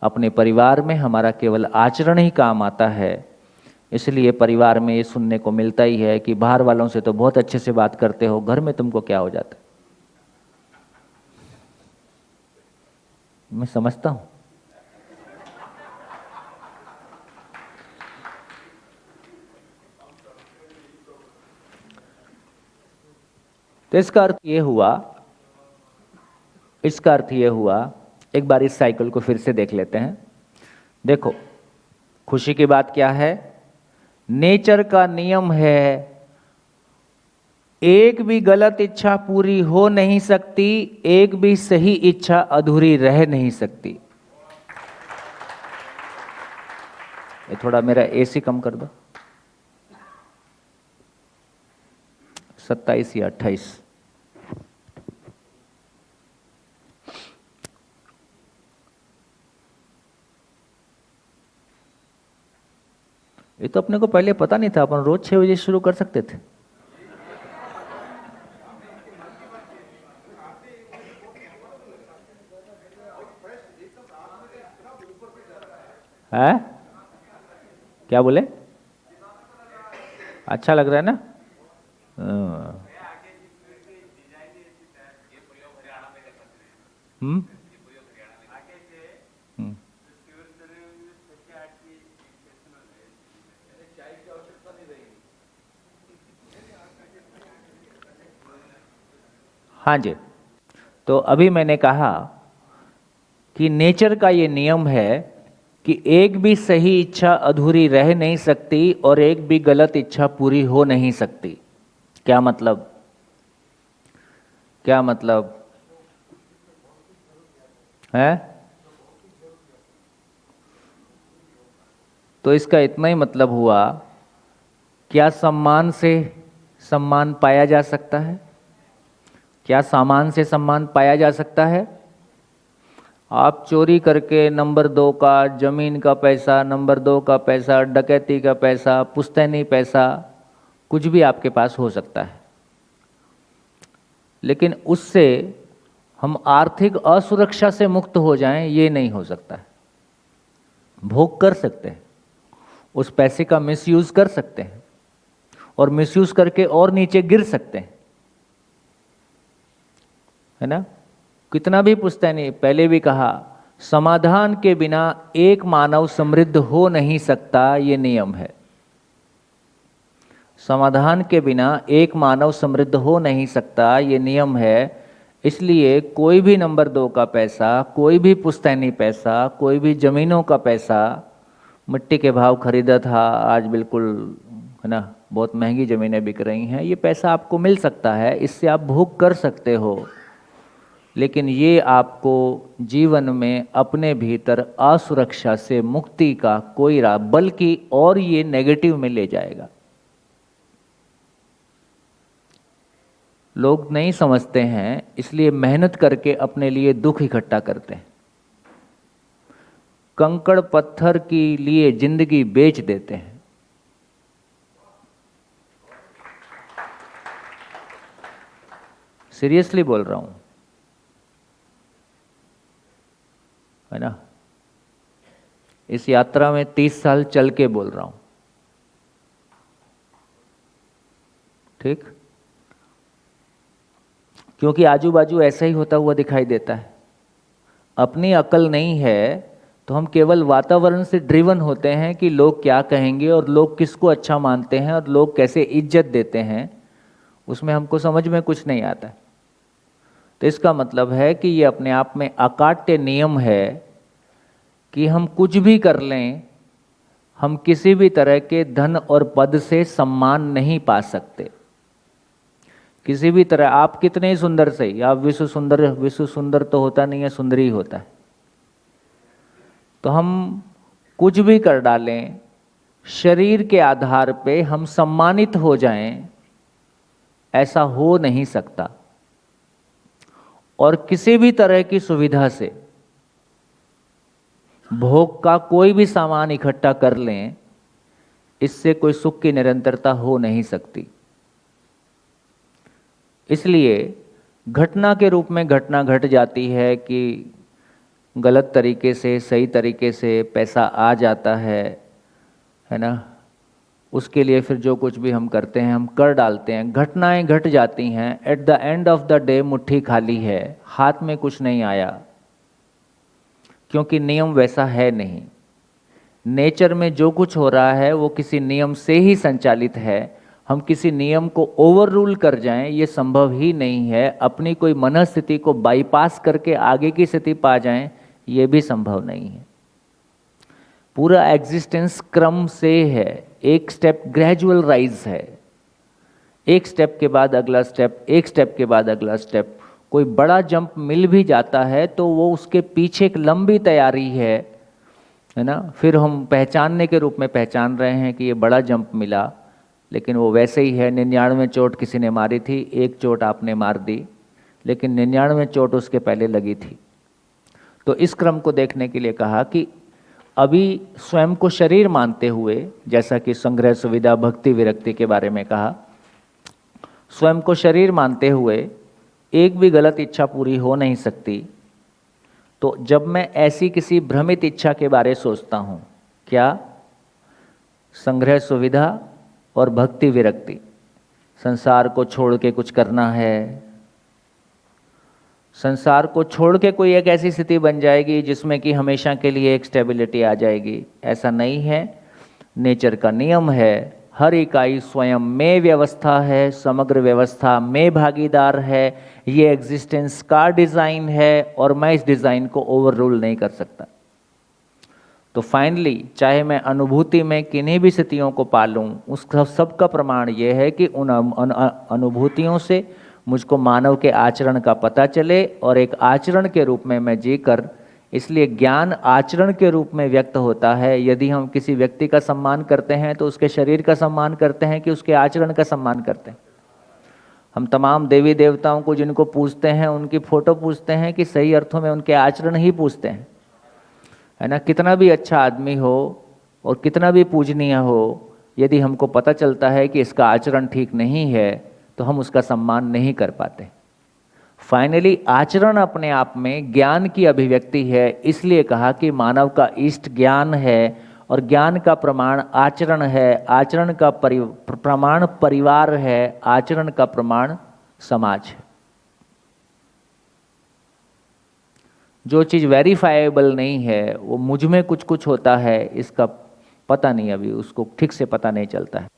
अपने परिवार में हमारा केवल आचरण ही काम आता है। इसलिए परिवार में ये सुनने को मिलता ही है कि बाहर वालों से तो बहुत अच्छे से बात करते हो, घर में तुमको क्या हो जाता है। मैं समझता हूं। तो इसका अर्थ ये हुआ, एक बार इस साइकिल को फिर से देख लेते हैं। देखो, खुशी की बात क्या है? नेचर का नियम है, एक भी गलत इच्छा पूरी हो नहीं सकती, एक भी सही इच्छा अधूरी रह नहीं सकती। ये थोड़ा मेरा एसी कम कर दो, 27 या 28। ये तो अपने को पहले पता नहीं था, अपन रोज 6 बजे शुरू कर सकते थे। है क्या बोले? अच्छा लग रहा है ना? हम्म हम्म। हाँ जी, तो अभी मैंने कहा कि नेचर का ये नियम है कि एक भी सही इच्छा अधूरी रह नहीं सकती और एक भी गलत इच्छा पूरी हो नहीं सकती। क्या मतलब? क्या मतलब है? तो इसका इतना ही मतलब हुआ, क्या सम्मान से सम्मान पाया जा सकता है? क्या सामान से सम्मान पाया जा सकता है? आप चोरी करके नंबर 2 का जमीन का पैसा, नंबर 2 का पैसा, डकैती का पैसा, पुश्तैनी पैसा, कुछ भी आपके पास हो सकता है, लेकिन उससे हम आर्थिक असुरक्षा से मुक्त हो जाएं, ये नहीं हो सकता है। भोग कर सकते हैं, उस पैसे का मिसयूज कर सकते हैं और मिसयूज करके और नीचे गिर सकते हैं, है ना? कितना भी पुश्तैनी, पहले भी कहा, समाधान के बिना एक मानव समृद्ध हो नहीं सकता, ये नियम है। समाधान के बिना एक मानव समृद्ध हो नहीं सकता, ये नियम है। इसलिए कोई भी नंबर 2 का पैसा, कोई भी पुश्तैनी पैसा, कोई भी जमीनों का पैसा, मिट्टी के भाव खरीदा था, आज बिल्कुल, है ना, बहुत महंगी ज़मीनें बिक रही हैं, ये पैसा आपको मिल सकता है, इससे आप भोग कर सकते हो, लेकिन ये आपको जीवन में अपने भीतर असुरक्षा से मुक्ति का कोई राह, बल्कि और ये नेगेटिव में ले जाएगा। लोग नहीं समझते हैं, इसलिए मेहनत करके अपने लिए दुख इकट्ठा करते हैं, कंकड़ पत्थर के लिए जिंदगी बेच देते हैं। सीरियसली बोल रहा हूं, है ना? इस यात्रा में 30 साल चल के बोल रहा हूं, ठीक? क्योंकि आजू बाजू ऐसा ही होता हुआ दिखाई देता है। अपनी अकल नहीं है तो हम केवल वातावरण से ड्रिवन होते हैं कि लोग क्या कहेंगे और लोग किसको अच्छा मानते हैं और लोग कैसे इज्जत देते हैं, उसमें हमको समझ में कुछ नहीं आता। तो इसका मतलब है कि ये अपने आप में अकाट्य नियम है कि हम कुछ भी कर लें, हम किसी भी तरह के धन और पद से सम्मान नहीं पा सकते। किसी भी तरह आप कितने ही सुंदर से, आप विश्व सुंदर तो होता नहीं है, सुंदरी होता है। तो हम कुछ भी कर डालें, शरीर के आधार पे हम सम्मानित हो जाएं, ऐसा हो नहीं सकता। और किसी भी तरह की सुविधा से भोग का कोई भी सामान इकट्ठा कर लें, इससे कोई सुख की निरंतरता हो नहीं सकती। इसलिए घटना के रूप में घटना घट जाती है कि गलत तरीके से सही तरीके से पैसा आ जाता है ना? उसके लिए फिर जो कुछ भी हम करते हैं, हम कर डालते हैं, घटनाएं घट जाती हैं। At the end of the day मुट्ठी खाली है, हाथ में कुछ नहीं आया, क्योंकि नियम वैसा है नहीं। नेचर में जो कुछ हो रहा है वो किसी नियम से ही संचालित है। हम किसी नियम को ओवर रूल कर जाएं, ये संभव ही नहीं है। अपनी कोई मनस्थिति को बाईपास करके आगे की स्थिति पा जाएं, ये भी संभव नहीं है। पूरा एग्जिस्टेंस क्रम से है, एक स्टेप ग्रेजुअल राइज है, एक स्टेप के बाद अगला स्टेप, एक स्टेप के बाद अगला स्टेप। कोई बड़ा जंप मिल भी जाता है तो वो उसके पीछे एक लंबी तैयारी है ना? फिर हम पहचानने के रूप में पहचान रहे हैं कि ये बड़ा जंप मिला, लेकिन वो वैसे ही है। 99 चोट किसी ने मारी थी, एक चोट आपने मार दी, लेकिन 99 चोट उसके पहले लगी थी। तो इस क्रम को देखने के लिए कहा कि अभी स्वयं को शरीर मानते हुए, जैसा कि संग्रह सुविधा भक्ति विरक्ति के बारे में कहा, स्वयं को शरीर मानते हुए एक भी गलत इच्छा पूरी हो नहीं सकती। तो जब मैं ऐसी किसी भ्रमित इच्छा के बारे सोचता हूँ, क्या संग्रह सुविधा और भक्ति विरक्ति, संसार को छोड़ के कुछ करना है, संसार को छोड़ के कोई एक ऐसी स्थिति बन जाएगी जिसमें कि हमेशा के लिए एक स्टेबिलिटी आ जाएगी, ऐसा नहीं है। नेचर का नियम है, हर इकाई स्वयं में व्यवस्था है, समग्र व्यवस्था में भागीदार है, ये एग्जिस्टेंस का डिज़ाइन है और मैं इस डिज़ाइन को ओवर रूल नहीं कर सकता। तो फाइनली चाहे मैं अनुभूति में किन्हीं भी स्थितियों को पालूं, उसका सबका प्रमाण ये है कि उन अनुभूतियों से मुझको मानव के आचरण का पता चले और एक आचरण के रूप में मैं जीकर, इसलिए ज्ञान आचरण के रूप में व्यक्त होता है। यदि हम किसी व्यक्ति का सम्मान करते हैं तो उसके शरीर का सम्मान करते हैं कि उसके आचरण का सम्मान करते हैं। हम तमाम देवी देवताओं को जिनको पूजते हैं उनकी फोटो पूजते हैं कि सही अर्थों में उनके आचरण ही पूजते हैं, है ना। कितना भी अच्छा आदमी हो और कितना भी पूजनीय हो, यदि हमको पता चलता है कि इसका आचरण ठीक नहीं है तो हम उसका सम्मान नहीं कर पाते। फाइनली आचरण अपने आप में ज्ञान की अभिव्यक्ति है, इसलिए कहा कि मानव का इष्ट ज्ञान है और ज्ञान का प्रमाण आचरण है, आचरण का प्रमाण परिवार है, आचरण का प्रमाण समाज है। जो चीज़ वेरीफाइबल नहीं है वो मुझ में कुछ कुछ होता है, इसका पता नहीं, अभी उसको ठीक से पता नहीं चलता है।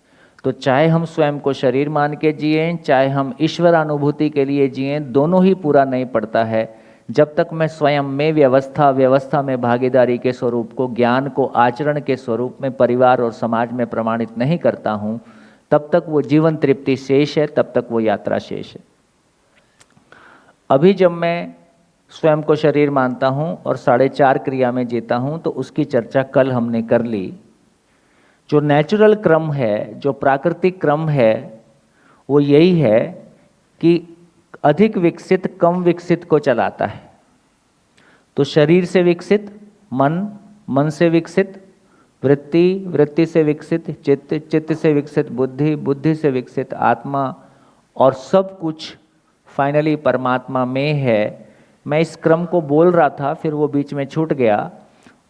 तो चाहे हम स्वयं को शरीर मान के जिएं, चाहे हम ईश्वर अनुभूति के लिए जिएं, दोनों ही पूरा नहीं पड़ता है। जब तक मैं स्वयं में व्यवस्था में भागीदारी के स्वरूप को, ज्ञान को आचरण के स्वरूप में परिवार और समाज में प्रमाणित नहीं करता हूँ, तब तक वो जीवन तृप्ति शेष है, तब तक वो यात्रा शेष है। अभी जब मैं स्वयं को शरीर मानता हूँ और 4.5 क्रिया में जीता हूँ, तो उसकी चर्चा कल हमने कर ली। जो नेचुरल क्रम है, जो प्राकृतिक क्रम है, वो यही है कि अधिक विकसित कम विकसित को चलाता है। तो शरीर से विकसित मन, मन से विकसित वृत्ति, वृत्ति से विकसित चित्त, चित्त से विकसित बुद्धि, बुद्धि से विकसित आत्मा, और सब कुछ फाइनली परमात्मा में है। मैं इस क्रम को बोल रहा था, फिर वो बीच में छूट गया।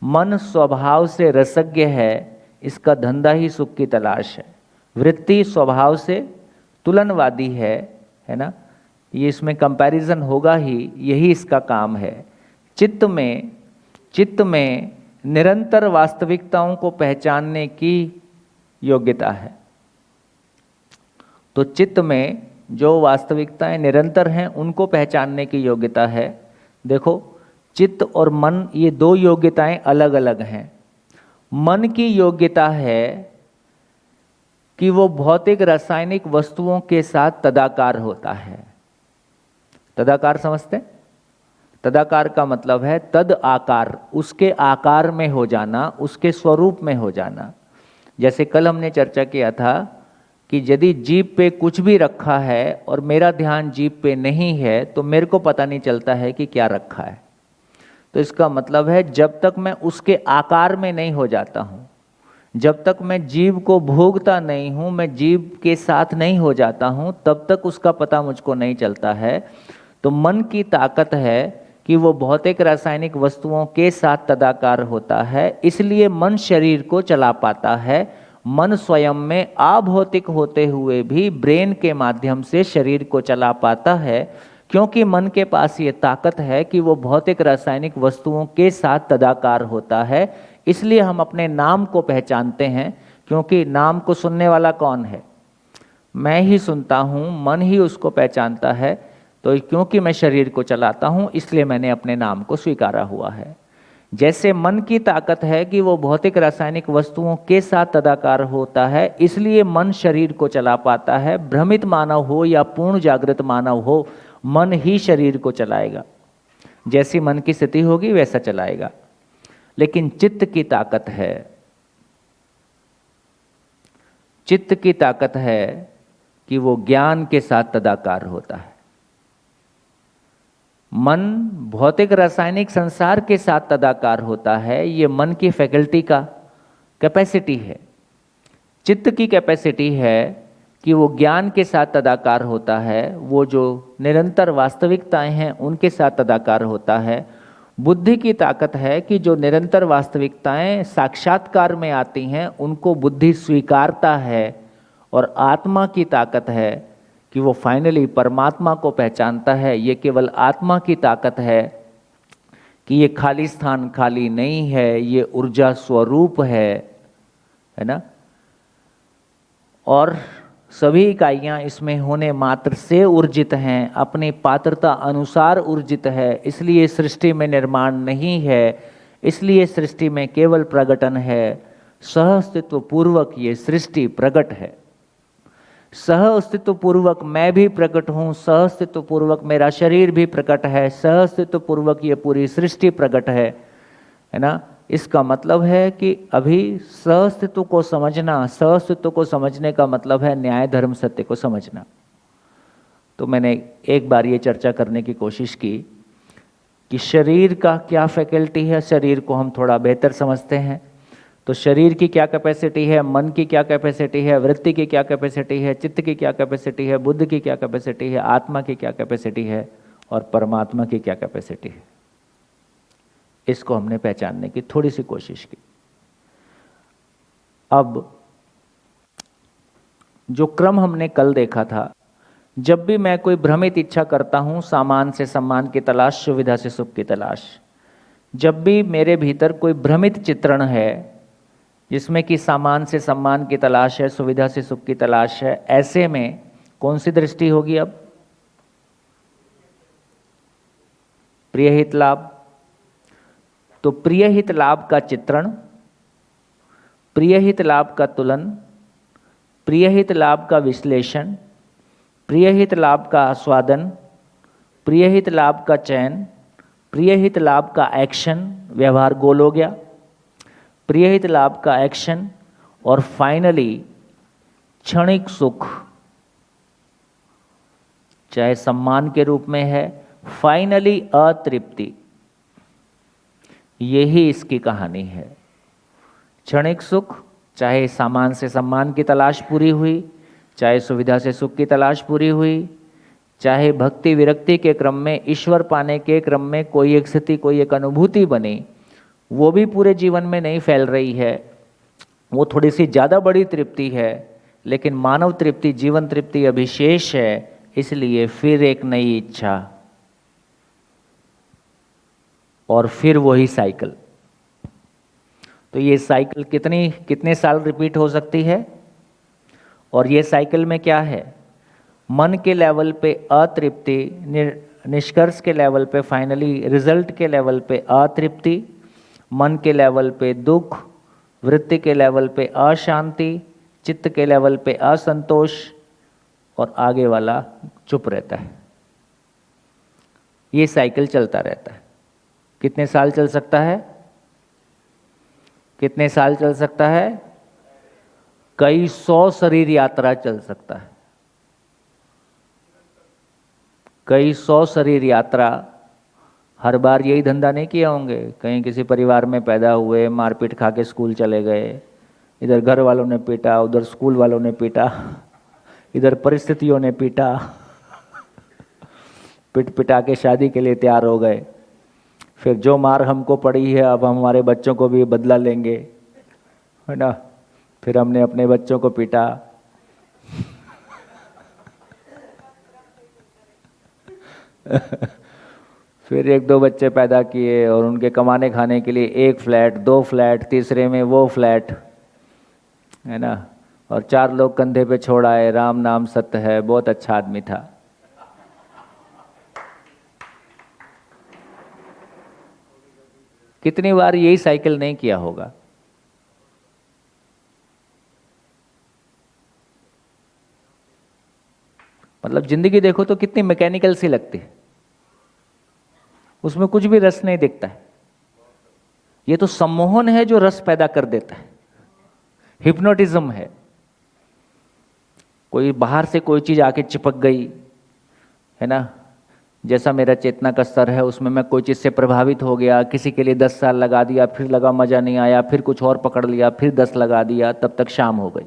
मन स्वभाव से रसज्ञ है, इसका धंधा ही सुख की तलाश है। वृत्ति स्वभाव से तुलनवादी है ना, ये इसमें कंपैरिजन होगा ही, यही इसका काम है। चित्त में निरंतर वास्तविकताओं को पहचानने की योग्यता है। तो चित्त में जो वास्तविकताएं निरंतर हैं उनको पहचानने की योग्यता है। देखो, चित्त और मन, ये दो योग्यताएं अलग अलग हैं। मन की योग्यता है कि वो भौतिक रासायनिक वस्तुओं के साथ तदाकार होता है। तदाकार समझते? तदाकार का मतलब है तद आकार, उसके आकार में हो जाना, उसके स्वरूप में हो जाना। जैसे कल हमने चर्चा किया था कि यदि जीभ पे कुछ भी रखा है और मेरा ध्यान जीभ पे नहीं है तो मेरे को पता नहीं चलता है कि क्या रखा है। तो इसका मतलब है जब तक मैं उसके आकार में नहीं हो जाता हूँ, जब तक मैं जीभ को भोगता नहीं हूँ, मैं जीभ के साथ नहीं हो जाता हूँ, तब तक उसका पता मुझको नहीं चलता है। तो मन की ताकत है कि वो भौतिक रासायनिक वस्तुओं के साथ तदाकार होता है, इसलिए मन शरीर को चला पाता है। मन स्वयं में अभौतिक होते हुए भी ब्रेन के माध्यम से शरीर को चला पाता है, क्योंकि मन के पास ये ताकत है कि वो भौतिक रासायनिक वस्तुओं के साथ तदाकार होता है। इसलिए हम अपने नाम को पहचानते हैं, क्योंकि नाम को सुनने वाला कौन है? मैं ही सुनता हूँ, मन ही उसको पहचानता है। तो क्योंकि मैं शरीर को चलाता हूँ, इसलिए मैंने अपने नाम को स्वीकारा हुआ है। जैसे मन की ताकत है कि वो भौतिक रासायनिक वस्तुओं के साथ तदाकार होता है, इसलिए मन शरीर को चला पाता है। भ्रमित मानव हो या पूर्ण जागृत मानव हो, मन ही शरीर को चलाएगा। जैसी मन की स्थिति होगी वैसा चलाएगा। लेकिन चित्त की ताकत है, चित्त की ताकत है कि वो ज्ञान के साथ तदाकार होता है। मन भौतिक रासायनिक संसार के साथ तदाकार होता है, ये मन की फैकल्टी का कैपेसिटी है। चित्त की कैपेसिटी है कि वो ज्ञान के साथ तदाकार होता है, वो जो निरंतर वास्तविकताएं हैं उनके साथ तदाकार होता है। बुद्धि की ताकत है कि जो निरंतर वास्तविकताएं साक्षात्कार में आती हैं उनको बुद्धि स्वीकारता है। और आत्मा की ताकत है कि वो फाइनली परमात्मा को पहचानता है। ये केवल आत्मा की ताकत है कि ये खाली स्थान खाली नहीं है, ये ऊर्जा स्वरूप है ना। और सभी इकाइयाँ इसमें होने मात्र से ऊर्जित हैं, अपनी पात्रता अनुसार ऊर्जित है। इसलिए सृष्टि में निर्माण नहीं है, इसलिए सृष्टि में केवल प्रकटन है। सह अस्तित्व पूर्वक ये सृष्टि प्रकट है। सह अस्तित्व पूर्वक मैं भी प्रकट हूँ, सह अस्तित्व पूर्वक मेरा शरीर भी प्रकट है, सह अस्तित्व पूर्वक ये पूरी सृष्टि प्रकट है ना। इसका मतलब है कि अभी सहअस्तित्व को समझना, सहअस्तित्व को समझने का मतलब है न्याय धर्म सत्य को समझना। तो मैंने एक बार ये चर्चा करने की कोशिश की कि शरीर का क्या फैकल्टी है, शरीर को हम थोड़ा बेहतर समझते हैं। तो शरीर की क्या कैपेसिटी है, मन की क्या कैपेसिटी है, वृत्ति की क्या कैपेसिटी है, चित्त की क्या कैपेसिटी है, बुद्धि की क्या कैपेसिटी है, आत्मा की क्या कैपेसिटी है और परमात्मा की क्या कैपेसिटी है। इसको हमने पहचानने की थोड़ी सी कोशिश की। अब जो क्रम हमने कल देखा था, जब भी मैं कोई भ्रमित इच्छा करता हूं, सामान से सम्मान की तलाश, सुविधा से सुख की तलाश, जब भी मेरे भीतर कोई भ्रमित चित्रण है जिसमें कि सामान से सम्मान की तलाश है, सुविधा से सुख की तलाश है, ऐसे में कौन सी दृष्टि होगी? अब प्रिय हित लाभ। तो प्रिय हित लाभ का चित्रण, प्रिय हित लाभ का तुलन, प्रिय हित लाभ का विश्लेषण, प्रिय हित लाभ का आस्वादन, प्रिय हित लाभ का चयन, प्रिय हित लाभ का एक्शन, व्यवहार गोल हो गया, प्रिय हित लाभ का एक्शन, और फाइनली क्षणिक सुख, चाहे सम्मान के रूप में है, फाइनली अतृप्ति। यही इसकी कहानी है। क्षणिक सुख, चाहे सामान से सम्मान की तलाश पूरी हुई, चाहे सुविधा से सुख की तलाश पूरी हुई, चाहे भक्ति विरक्ति के क्रम में, ईश्वर पाने के क्रम में कोई एक स्थिति, कोई एक अनुभूति बनी, वो भी पूरे जीवन में नहीं फैल रही है, वो थोड़ी सी ज़्यादा बड़ी तृप्ति है, लेकिन मानव तृप्ति, जीवन तृप्ति अभी शेष है। इसलिए फिर एक नई इच्छा और फिर वही साइकिल। तो ये साइकिल कितने साल रिपीट हो सकती है? और ये साइकिल में क्या है? मन के लेवल पे अतृप्ति, निष्कर्ष के लेवल पे, फाइनली रिजल्ट के लेवल पे अतृप्ति, मन के लेवल पे दुख, वृत्ति के लेवल पे अशांति, चित्त के लेवल पे असंतोष, और आगे वाला चुप रहता है। ये साइकिल चलता रहता है। कितने साल चल सकता है? कितने साल चल सकता है? कई 100 शरीर यात्रा चल सकता है। कई 100 शरीर यात्रा। हर बार यही धंधा नहीं किया होंगे। कहीं किसी परिवार में पैदा हुए, मारपीट खा के स्कूल चले गए, इधर घर वालों ने पीटा, उधर स्कूल वालों ने पीटा, इधर परिस्थितियों ने पीटा, पिट पिटा के शादी के लिए तैयार हो गए। फिर जो मार हमको पड़ी है अब हम हमारे बच्चों को भी बदला लेंगे, है ना। फिर हमने अपने बच्चों को पीटा, फिर 1-2 बच्चे पैदा किए और उनके कमाने खाने के लिए 1 फ्लैट, 2 फ्लैट, तीसरे में वो फ्लैट, है ना। और 4 लोग कंधे पे छोड़ आए, राम नाम सत्य है, बहुत अच्छा आदमी था। कितनी बार यही साइकिल नहीं किया होगा? मतलब जिंदगी देखो तो कितनी मैकेनिकल सी लगती है, उसमें कुछ भी रस नहीं दिखता है। ये तो सम्मोहन है जो रस पैदा कर देता है, हिप्नोटिज्म है। कोई बाहर से कोई चीज आके चिपक गई, है ना, जैसा मेरा चेतना का स्तर है उसमें मैं कोई चीज़ से प्रभावित हो गया, किसी के लिए 10 साल लगा दिया, फिर लगा मज़ा नहीं आया, फिर कुछ और पकड़ लिया, फिर 10 लगा दिया, तब तक शाम हो गई।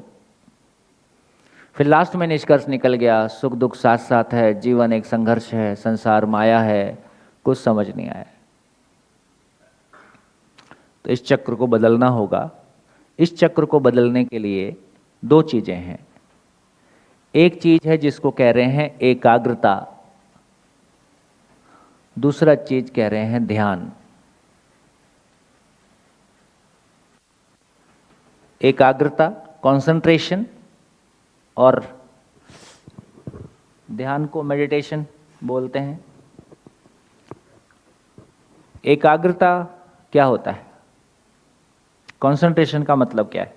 फिर लास्ट में निष्कर्ष निकल गया, सुख दुख साथ साथ है, जीवन एक संघर्ष है, संसार माया है, कुछ समझ नहीं आया। तो इस चक्र को बदलना होगा। इस चक्र को बदलने के लिए दो चीज़ें हैं। एक चीज़ है जिसको कह रहे हैं एकाग्रता, दूसरा चीज कह रहे हैं ध्यान। एकाग्रता, कंसंट्रेशन, और ध्यान को मेडिटेशन बोलते हैं। एकाग्रता क्या होता है? कंसंट्रेशन का मतलब क्या है?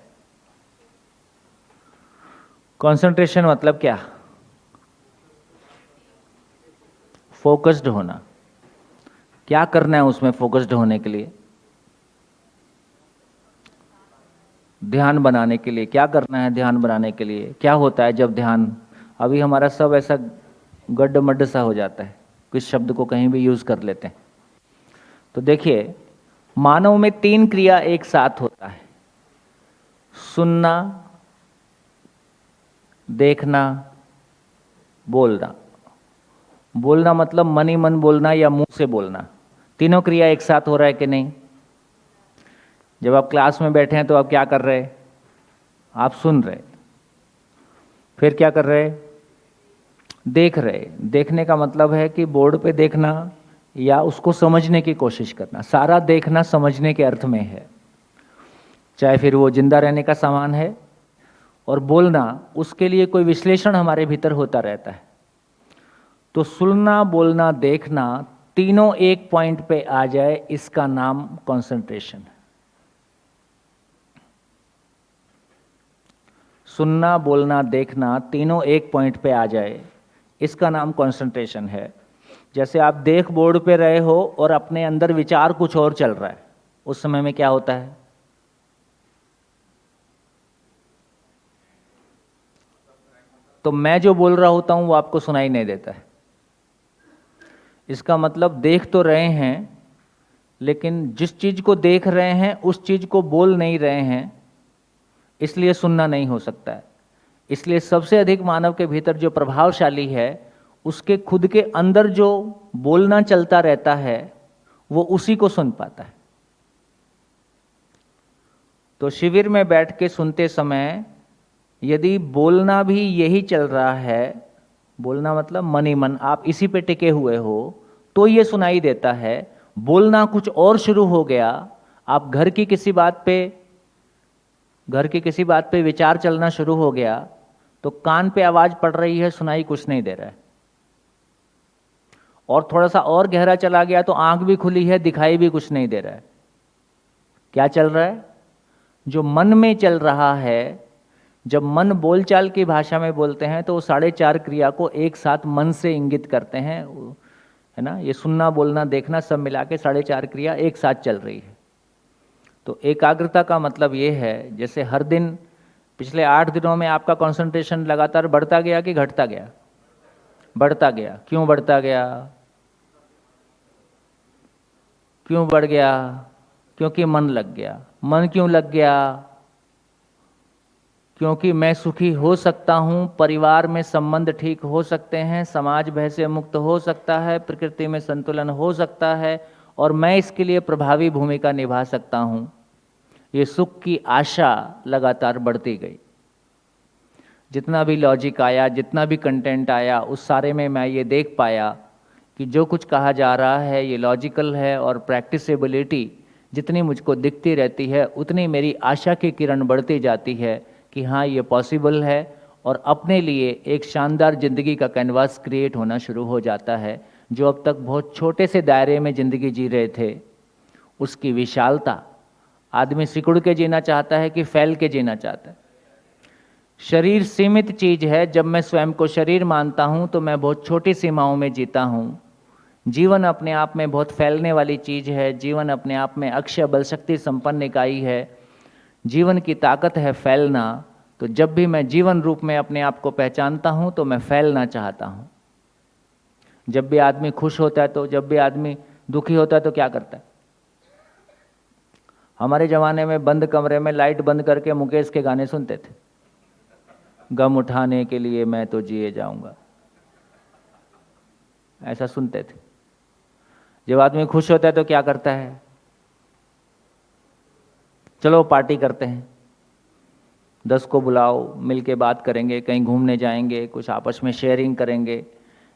कंसंट्रेशन मतलब क्या? फोकस्ड होना। क्या करना है उसमें फोकस्ड होने के लिए? ध्यान बनाने के लिए क्या करना है? ध्यान बनाने के लिए क्या होता है जब ध्यान, अभी हमारा सब ऐसा गड्ढ मड्ढ सा हो जाता है, किस शब्द को कहीं भी यूज कर लेते हैं। तो देखिए, मानव में 3 क्रिया एक साथ होता है: सुनना, देखना, बोलना। बोलना मतलब मन ही मन बोलना या मुंह से बोलना। तीनों क्रिया एक साथ हो रहा है कि नहीं? जब आप क्लास में बैठे हैं तो आप क्या कर रहे? आप सुन रहे। फिर क्या कर रहे? देख रहे। देखने का मतलब है कि बोर्ड पे देखना या उसको समझने की कोशिश करना। सारा देखना समझने के अर्थ में है, चाहे फिर वो जिंदा रहने का सामान है। और बोलना, उसके लिए कोई विश्लेषण हमारे भीतर होता रहता है। तो सुनना, बोलना, देखना तीनों एक पॉइंट पे आ जाए, इसका नाम कंसंट्रेशन है। सुनना, बोलना, देखना तीनों एक पॉइंट पे आ जाए, इसका नाम कंसंट्रेशन है। जैसे आप देख बोर्ड पे रहे हो और अपने अंदर विचार कुछ और चल रहा है, उस समय में क्या होता है? तो मैं जो बोल रहा होता हूं वो आपको सुनाई नहीं देता है। इसका मतलब देख तो रहे हैं, लेकिन जिस चीज को देख रहे हैं उस चीज को बोल नहीं रहे हैं, इसलिए सुनना नहीं हो सकता है। इसलिए सबसे अधिक मानव के भीतर जो प्रभावशाली है, उसके खुद के अंदर जो बोलना चलता रहता है, वो उसी को सुन पाता है। तो शिविर में बैठ के सुनते समय यदि बोलना भी यही चल रहा है, बोलना मतलब मन ही मन आप इसी पे टिके हुए हो, तो ये सुनाई देता है। बोलना कुछ और शुरू हो गया, आप घर की किसी बात पे विचार चलना शुरू हो गया, तो कान पे आवाज पड़ रही है, सुनाई कुछ नहीं दे रहा है। और थोड़ा सा और गहरा चला गया तो आंख भी खुली है, दिखाई भी कुछ नहीं दे रहा है। क्या चल रहा है? जो मन में चल रहा है। जब मन बोलचाल की भाषा में बोलते हैं तो वो 4.5 क्रिया को एक साथ मन से इंगित करते हैं, है ना। ये सुनना, बोलना, देखना सब मिला के 4.5 क्रिया एक साथ चल रही है। तो एकाग्रता का मतलब ये है, जैसे हर दिन पिछले 8 दिनों में आपका कंसंट्रेशन लगातार बढ़ता गया कि घटता गया? बढ़ता गया। क्यों बढ़ता गया? क्यों बढ़ गया? क्योंकि मन लग गया। मन क्यों लग गया? क्योंकि मैं सुखी हो सकता हूं, परिवार में संबंध ठीक हो सकते हैं, समाज भय से मुक्त हो सकता है, प्रकृति में संतुलन हो सकता है, और मैं इसके लिए प्रभावी भूमिका निभा सकता हूं। ये सुख की आशा लगातार बढ़ती गई। जितना भी लॉजिक आया, जितना भी कंटेंट आया, उस सारे में मैं ये देख पाया कि जो कुछ कहा जा रहा है ये लॉजिकल है, और प्रैक्टिसेबिलिटी जितनी मुझको दिखती रहती है, उतनी मेरी आशा की किरण बढ़ती जाती है कि हाँ, ये पॉसिबल है। और अपने लिए एक शानदार ज़िंदगी का कैनवास क्रिएट होना शुरू हो जाता है। जो अब तक बहुत छोटे से दायरे में ज़िंदगी जी रहे थे, उसकी विशालता। आदमी सिकुड़ के जीना चाहता है कि फैल के जीना चाहता है? शरीर सीमित चीज़ है। जब मैं स्वयं को शरीर मानता हूँ तो मैं बहुत छोटी सीमाओं में जीता हूँ। जीवन अपने आप में बहुत फैलने वाली चीज़ है। जीवन अपने आप में अक्षय बल शक्ति संपन्न इकाई है। जीवन की ताकत है फैलना। तो जब भी मैं जीवन रूप में अपने आप को पहचानता हूं तो मैं फैलना चाहता हूं। जब भी आदमी खुश होता है तो, जब भी आदमी दुखी होता है तो क्या करता है? हमारे जमाने में बंद कमरे में लाइट बंद करके मुकेश के गाने सुनते थे, गम उठाने के लिए मैं तो जिए जाऊंगा, ऐसा सुनते थे। जब आदमी खुश होता है तो क्या करता है? चलो पार्टी करते हैं, 10 को बुलाओ, मिल के बात करेंगे, कहीं घूमने जाएंगे, कुछ आपस में शेयरिंग करेंगे।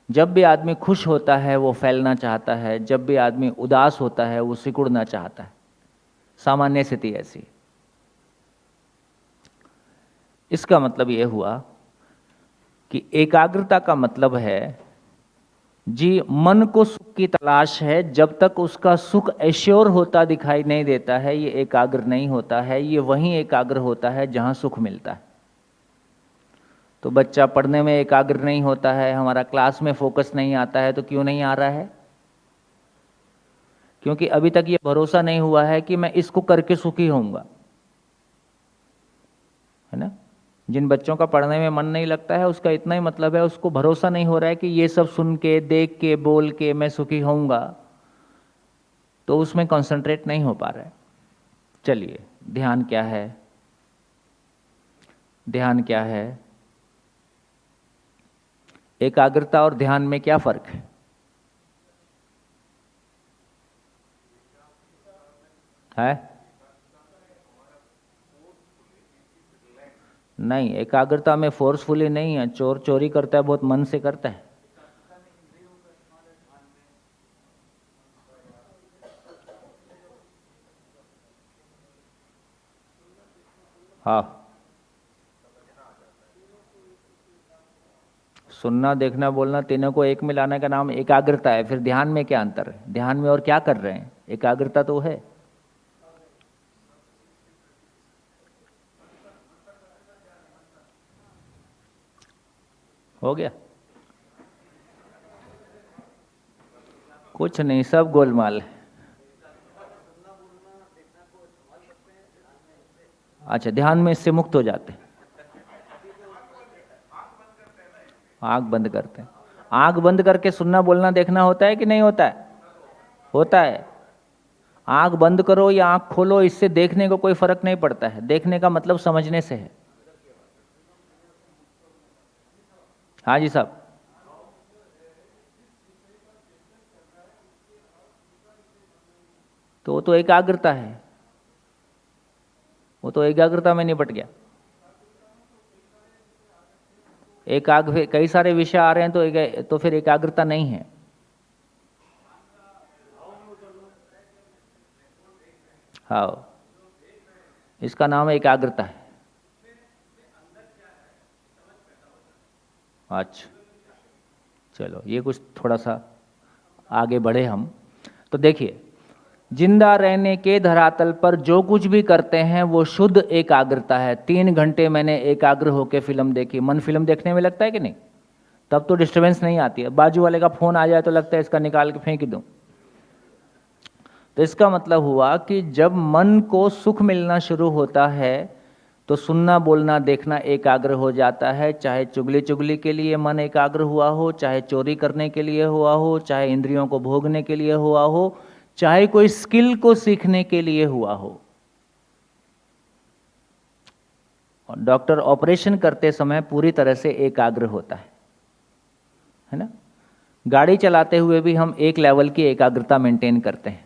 जब भी आदमी खुश होता है वो फैलना चाहता है, जब भी आदमी उदास होता है वो सिकुड़ना चाहता है। सामान्य स्थिति ऐसी। इसका मतलब ये हुआ कि एकाग्रता का मतलब है जी, मन को सुख की तलाश है, जब तक उसका सुख एश्योर होता दिखाई नहीं देता है ये एकाग्र नहीं होता है। ये वहीं एकाग्र होता है जहां सुख मिलता है। तो बच्चा पढ़ने में एकाग्र नहीं होता है, हमारा क्लास में फोकस नहीं आता है, तो क्यों नहीं आ रहा है? क्योंकि अभी तक ये भरोसा नहीं हुआ है कि मैं इसको करके सुखी होऊंगा, है ना। जिन बच्चों का पढ़ने में मन नहीं लगता है उसका इतना ही मतलब है उसको भरोसा नहीं हो रहा है कि ये सब सुन के, देख के, बोल के मैं सुखी होऊंगा, तो उसमें कंसंट्रेट नहीं हो पा रहा है। चलिए, ध्यान क्या है? ध्यान क्या है? एकाग्रता और ध्यान में क्या फर्क है? नहीं, एकाग्रता में फोर्सफुली नहीं है। चोर चोरी करता है बहुत मन से करता है। हाँ, सुनना, देखना, बोलना, तीनों को एक में लाने का नाम एकाग्रता है। फिर ध्यान में क्या अंतर है? ध्यान में और क्या कर रहे हैं? एकाग्रता तो है। हो गया? कुछ नहीं, सब गोलमाल है। अच्छा, ध्यान में इससे मुक्त हो जाते हैं। आंख बंद करते हैं। आंख बंद करके सुनना, बोलना, देखना होता है कि नहीं होता है? होता है। आंख बंद करो या आंख खोलो, इससे देखने को कोई फर्क नहीं पड़ता है। देखने का मतलब समझने से है। हाँ जी साहब। तो वो तो एकाग्रता है, वो तो एकाग्रता में निपट गया। एकाग्र, कई सारे विषय आ रहे हैं तो फिर एकाग्रता नहीं है। हाँ, इसका नाम एकाग्रता है। अच्छा, चलो ये कुछ थोड़ा सा आगे बढ़े हम। तो देखिए, जिंदा रहने के धरातल पर जो कुछ भी करते हैं वो शुद्ध एकाग्रता है। 3 घंटे मैंने एकाग्र होकर फिल्म देखी। मन फिल्म देखने में लगता है कि नहीं? तब तो डिस्टर्बेंस नहीं आती है। बाजू वाले का फोन आ जाए तो लगता है इसका निकाल के फेंक दूं। तो इसका मतलब हुआ कि जब मन को सुख मिलना शुरू होता है तो सुनना, बोलना, देखना एकाग्र हो जाता है। चाहे चुगली चुगली के लिए मन एकाग्र हुआ हो, चाहे चोरी करने के लिए हुआ हो, चाहे इंद्रियों को भोगने के लिए हुआ हो, चाहे कोई स्किल को सीखने के लिए हुआ हो। और डॉक्टर ऑपरेशन करते समय पूरी तरह से एकाग्र होता है ना। गाड़ी चलाते हुए भी हम एक लेवल की एकाग्रता मेंटेन करते हैं।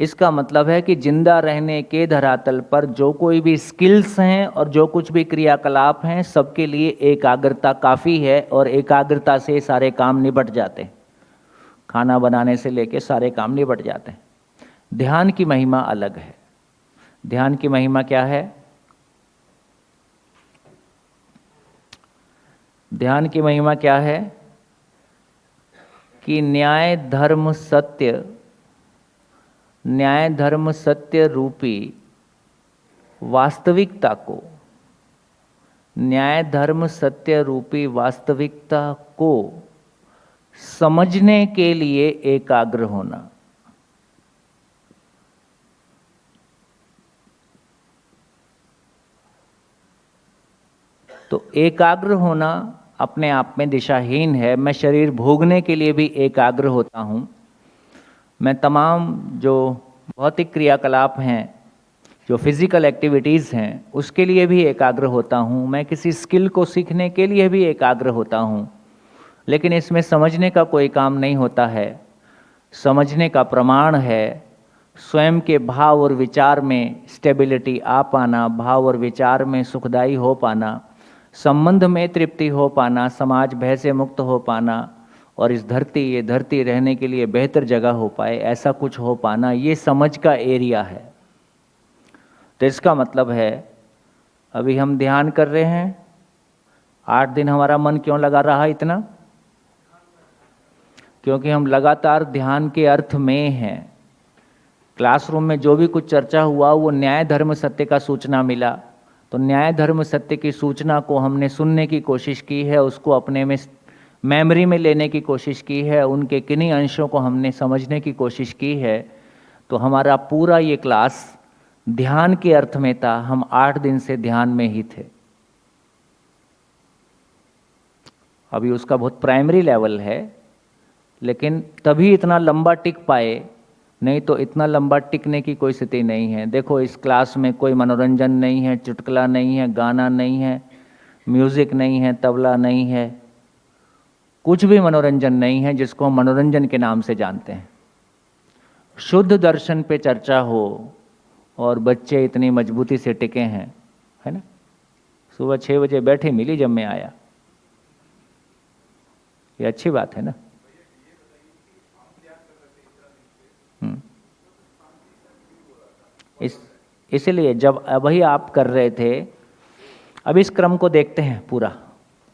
इसका मतलब है कि जिंदा रहने के धरातल पर जो कोई भी स्किल्स हैं और जो कुछ भी क्रियाकलाप हैं, सबके लिए एकाग्रता काफ़ी है और एकाग्रता से सारे काम निपट जाते हैं। खाना बनाने से लेके सारे काम निपट जाते हैं। ध्यान की महिमा अलग है। ध्यान की महिमा क्या है? ध्यान की महिमा क्या है? कि न्याय धर्म सत्य रूपी वास्तविकता को, न्याय धर्म सत्य रूपी वास्तविकता को समझने के लिए एकाग्र होना। तो एकाग्र होना अपने आप में दिशाहीन है। मैं शरीर भोगने के लिए भी एकाग्र होता हूँ। मैं तमाम जो भौतिक क्रियाकलाप हैं, जो फिजिकल एक्टिविटीज़ हैं, उसके लिए भी एकाग्र होता हूँ। मैं किसी स्किल को सीखने के लिए भी एकाग्र होता हूँ। लेकिन इसमें समझने का कोई काम नहीं होता है। समझने का प्रमाण है स्वयं के भाव और विचार में स्टेबिलिटी आ पाना, भाव और विचार में सुखदायी हो पाना, संबंध में तृप्ति हो पाना, समाज भय से मुक्त हो पाना, और इस ये धरती रहने के लिए बेहतर जगह हो पाए, ऐसा कुछ हो पाना, ये समझ का एरिया है। तो इसका मतलब है अभी हम ध्यान कर रहे हैं, 8 दिन हमारा मन क्यों लगा रहा इतना? क्योंकि हम लगातार ध्यान के अर्थ में हैं। क्लासरूम में जो भी कुछ चर्चा हुआ वो न्याय धर्म सत्य का सूचना मिला, तो न्याय धर्म सत्य की सूचना को हमने सुनने की कोशिश की है, उसको अपने में मेमोरी में लेने की कोशिश की है, उनके किन्हीं अंशों को हमने समझने की कोशिश की है। तो हमारा पूरा ये क्लास ध्यान के अर्थ में था। हम 8 दिन से ध्यान में ही थे। अभी उसका बहुत प्राइमरी लेवल है, लेकिन तभी इतना लंबा टिक पाए, नहीं तो इतना लंबा टिकने की कोई स्थिति नहीं है। देखो इस क्लास में कोई मनोरंजन नहीं है, चुटकुला नहीं है, गाना नहीं है, म्यूज़िक नहीं है, तबला नहीं है, कुछ भी मनोरंजन नहीं है जिसको हम मनोरंजन के नाम से जानते हैं। शुद्ध दर्शन पे चर्चा हो और बच्चे इतनी मजबूती से टिके हैं, है ना। सुबह 6 बजे बैठे मिली जब मैं आया, ये अच्छी बात है ना। इसलिए जब अभी आप कर रहे थे, अब इस क्रम को देखते हैं पूरा।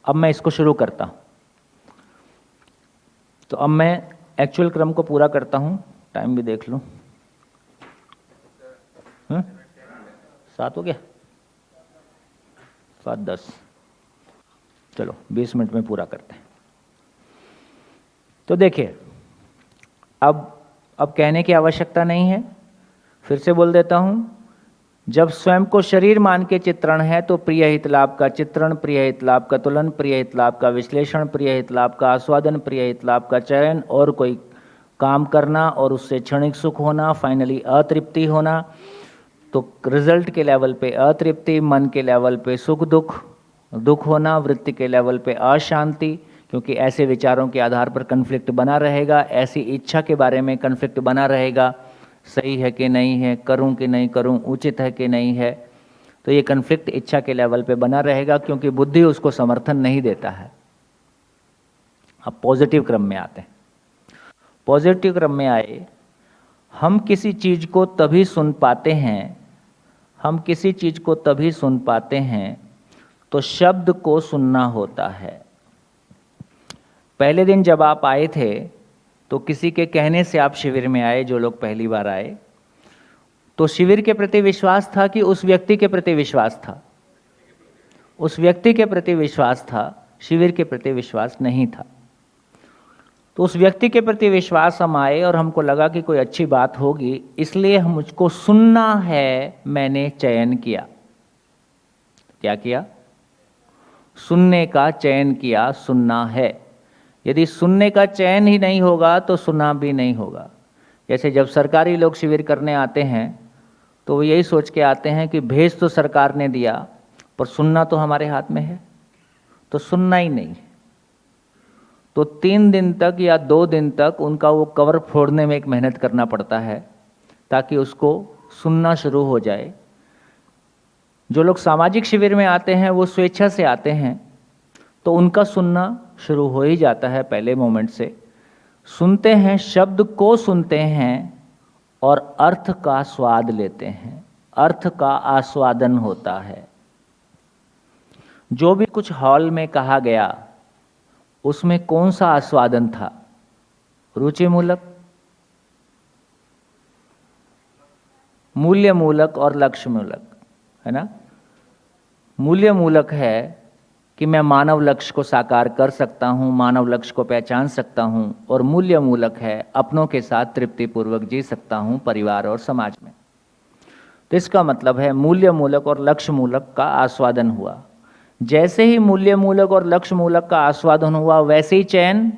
अब मैं इसको शुरू करता हूँ, तो अब मैं एक्चुअल क्रम को पूरा करता हूँ। टाइम भी देख लूँ, 7 हो गया, 7:10, चलो 20 मिनट में पूरा करते हैं। तो देखिए, अब कहने की आवश्यकता नहीं है, फिर से बोल देता हूँ। जब स्वयं को शरीर मान के चित्रण है तो प्रिय हित लाभ का चित्रण, प्रिय हित लाभ का तुलन, प्रिय हित लाभ का विश्लेषण, प्रिय हित लाभ का आस्वादन, प्रिय हित लाभ का चयन, और कोई काम करना और उससे क्षणिक सुख होना, फाइनली अतृप्ति होना। तो रिजल्ट के लेवल पे अतृप्ति, मन के लेवल पे सुख दुख होना, वृत्ति के लेवल पे अशांति, क्योंकि ऐसे विचारों के आधार पर कन्फ्लिक्ट बना रहेगा, ऐसी इच्छा के बारे में कन्फ्लिक्ट बना रहेगा, सही है कि नहीं है, करूं कि नहीं करूं, उचित है कि नहीं है। तो ये कन्फ्लिक्ट इच्छा के लेवल पे बना रहेगा, क्योंकि बुद्धि उसको समर्थन नहीं देता है। अब पॉजिटिव क्रम में आते हैं। पॉजिटिव क्रम में आए, हम किसी चीज को तभी सुन पाते हैं, हम किसी चीज को तभी सुन पाते हैं तो शब्द को सुनना होता है। पहले दिन जब आप आए थे तो किसी के कहने से आप शिविर में आए, जो लोग पहली बार आए, तो शिविर के प्रति विश्वास था कि उस व्यक्ति के प्रति विश्वास था? उस व्यक्ति के प्रति विश्वास था, शिविर के प्रति विश्वास नहीं था। तो उस व्यक्ति के प्रति विश्वास हम आए और हमको लगा कि कोई अच्छी बात होगी, इसलिए हम मुझको सुनना है, मैंने चयन किया। क्या किया? सुनने का चयन किया, सुनना है। यदि सुनने का चयन ही नहीं होगा तो सुना भी नहीं होगा। जैसे जब सरकारी लोग शिविर करने आते हैं तो वो यही सोच के आते हैं कि भेज तो सरकार ने दिया, पर सुनना तो हमारे हाथ में है, तो सुनना ही नहीं। तो 3 दिन तक या 2 दिन तक उनका वो कवर फोड़ने में एक मेहनत करना पड़ता है ताकि उसको सुनना शुरू हो जाए। जो लोग सामाजिक शिविर में आते हैं वो स्वेच्छा से आते हैं, तो उनका सुनना शुरू हो ही जाता है पहले मोमेंट से। सुनते हैं, शब्द को सुनते हैं और अर्थ का स्वाद लेते हैं, अर्थ का आस्वादन होता है। जो भी कुछ हॉल में कहा गया उसमें कौन सा आस्वादन था? रुचि मूलक, मूल्य मूलक और लक्ष्य मूलक, है ना। मूल्य मूलक है कि मैं मानव लक्ष्य को साकार कर सकता हूँ, मानव लक्ष्य को पहचान सकता हूँ, और मूल्य मूलक है अपनों के साथ तृप्तिपूर्वक जी सकता हूँ परिवार और समाज में। तो इसका मतलब है मूल्य मूलक और लक्ष्य मूलक का आस्वादन हुआ। जैसे ही मूल्य मूलक और लक्ष्य मूलक का आस्वादन हुआ, वैसे ही चैन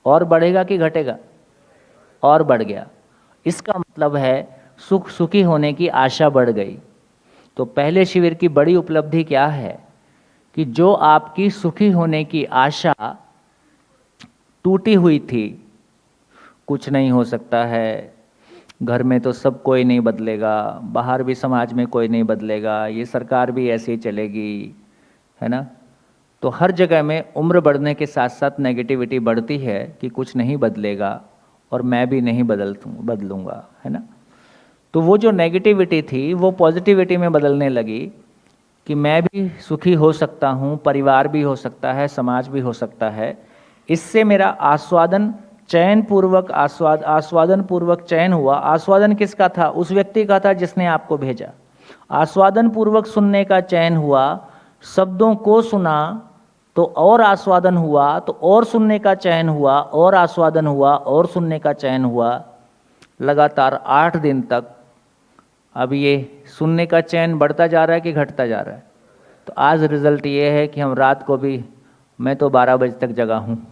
और बढ़ेगा कि घटेगा? और बढ़ गया। इसका मतलब है सुखी होने की आशा बढ़ गई। तो पहले शिविर की बड़ी उपलब्धि क्या है कि जो आपकी सुखी होने की आशा टूटी हुई थी, कुछ नहीं हो सकता है, घर में तो सब कोई नहीं बदलेगा, बाहर भी समाज में कोई नहीं बदलेगा, ये सरकार भी ऐसे ही चलेगी, है ना। तो हर जगह में उम्र बढ़ने के साथ साथ नेगेटिविटी बढ़ती है कि कुछ नहीं बदलेगा और मैं भी नहीं बदलूंगा, है ना। तो वो जो नेगेटिविटी थी वो पॉजिटिविटी में बदलने लगी कि मैं भी सुखी हो सकता हूँ, परिवार भी हो सकता है, समाज भी हो सकता है। इससे मेरा आस्वादन आस्वादन पूर्वक चयन हुआ। आस्वादन किसका था? उस व्यक्ति का था जिसने आपको भेजा। आस्वादन पूर्वक सुनने का चयन हुआ, शब्दों को सुना तो और आस्वादन हुआ, तो और सुनने का चयन हुआ, और आस्वादन हुआ, और सुनने का चयन हुआ, लगातार 8 दिन तक। अब ये सुनने का चयन बढ़ता जा रहा है कि घटता जा रहा है? तो आज रिजल्ट ये है कि हम रात को भी, मैं तो 12 बजे तक जगा हूँ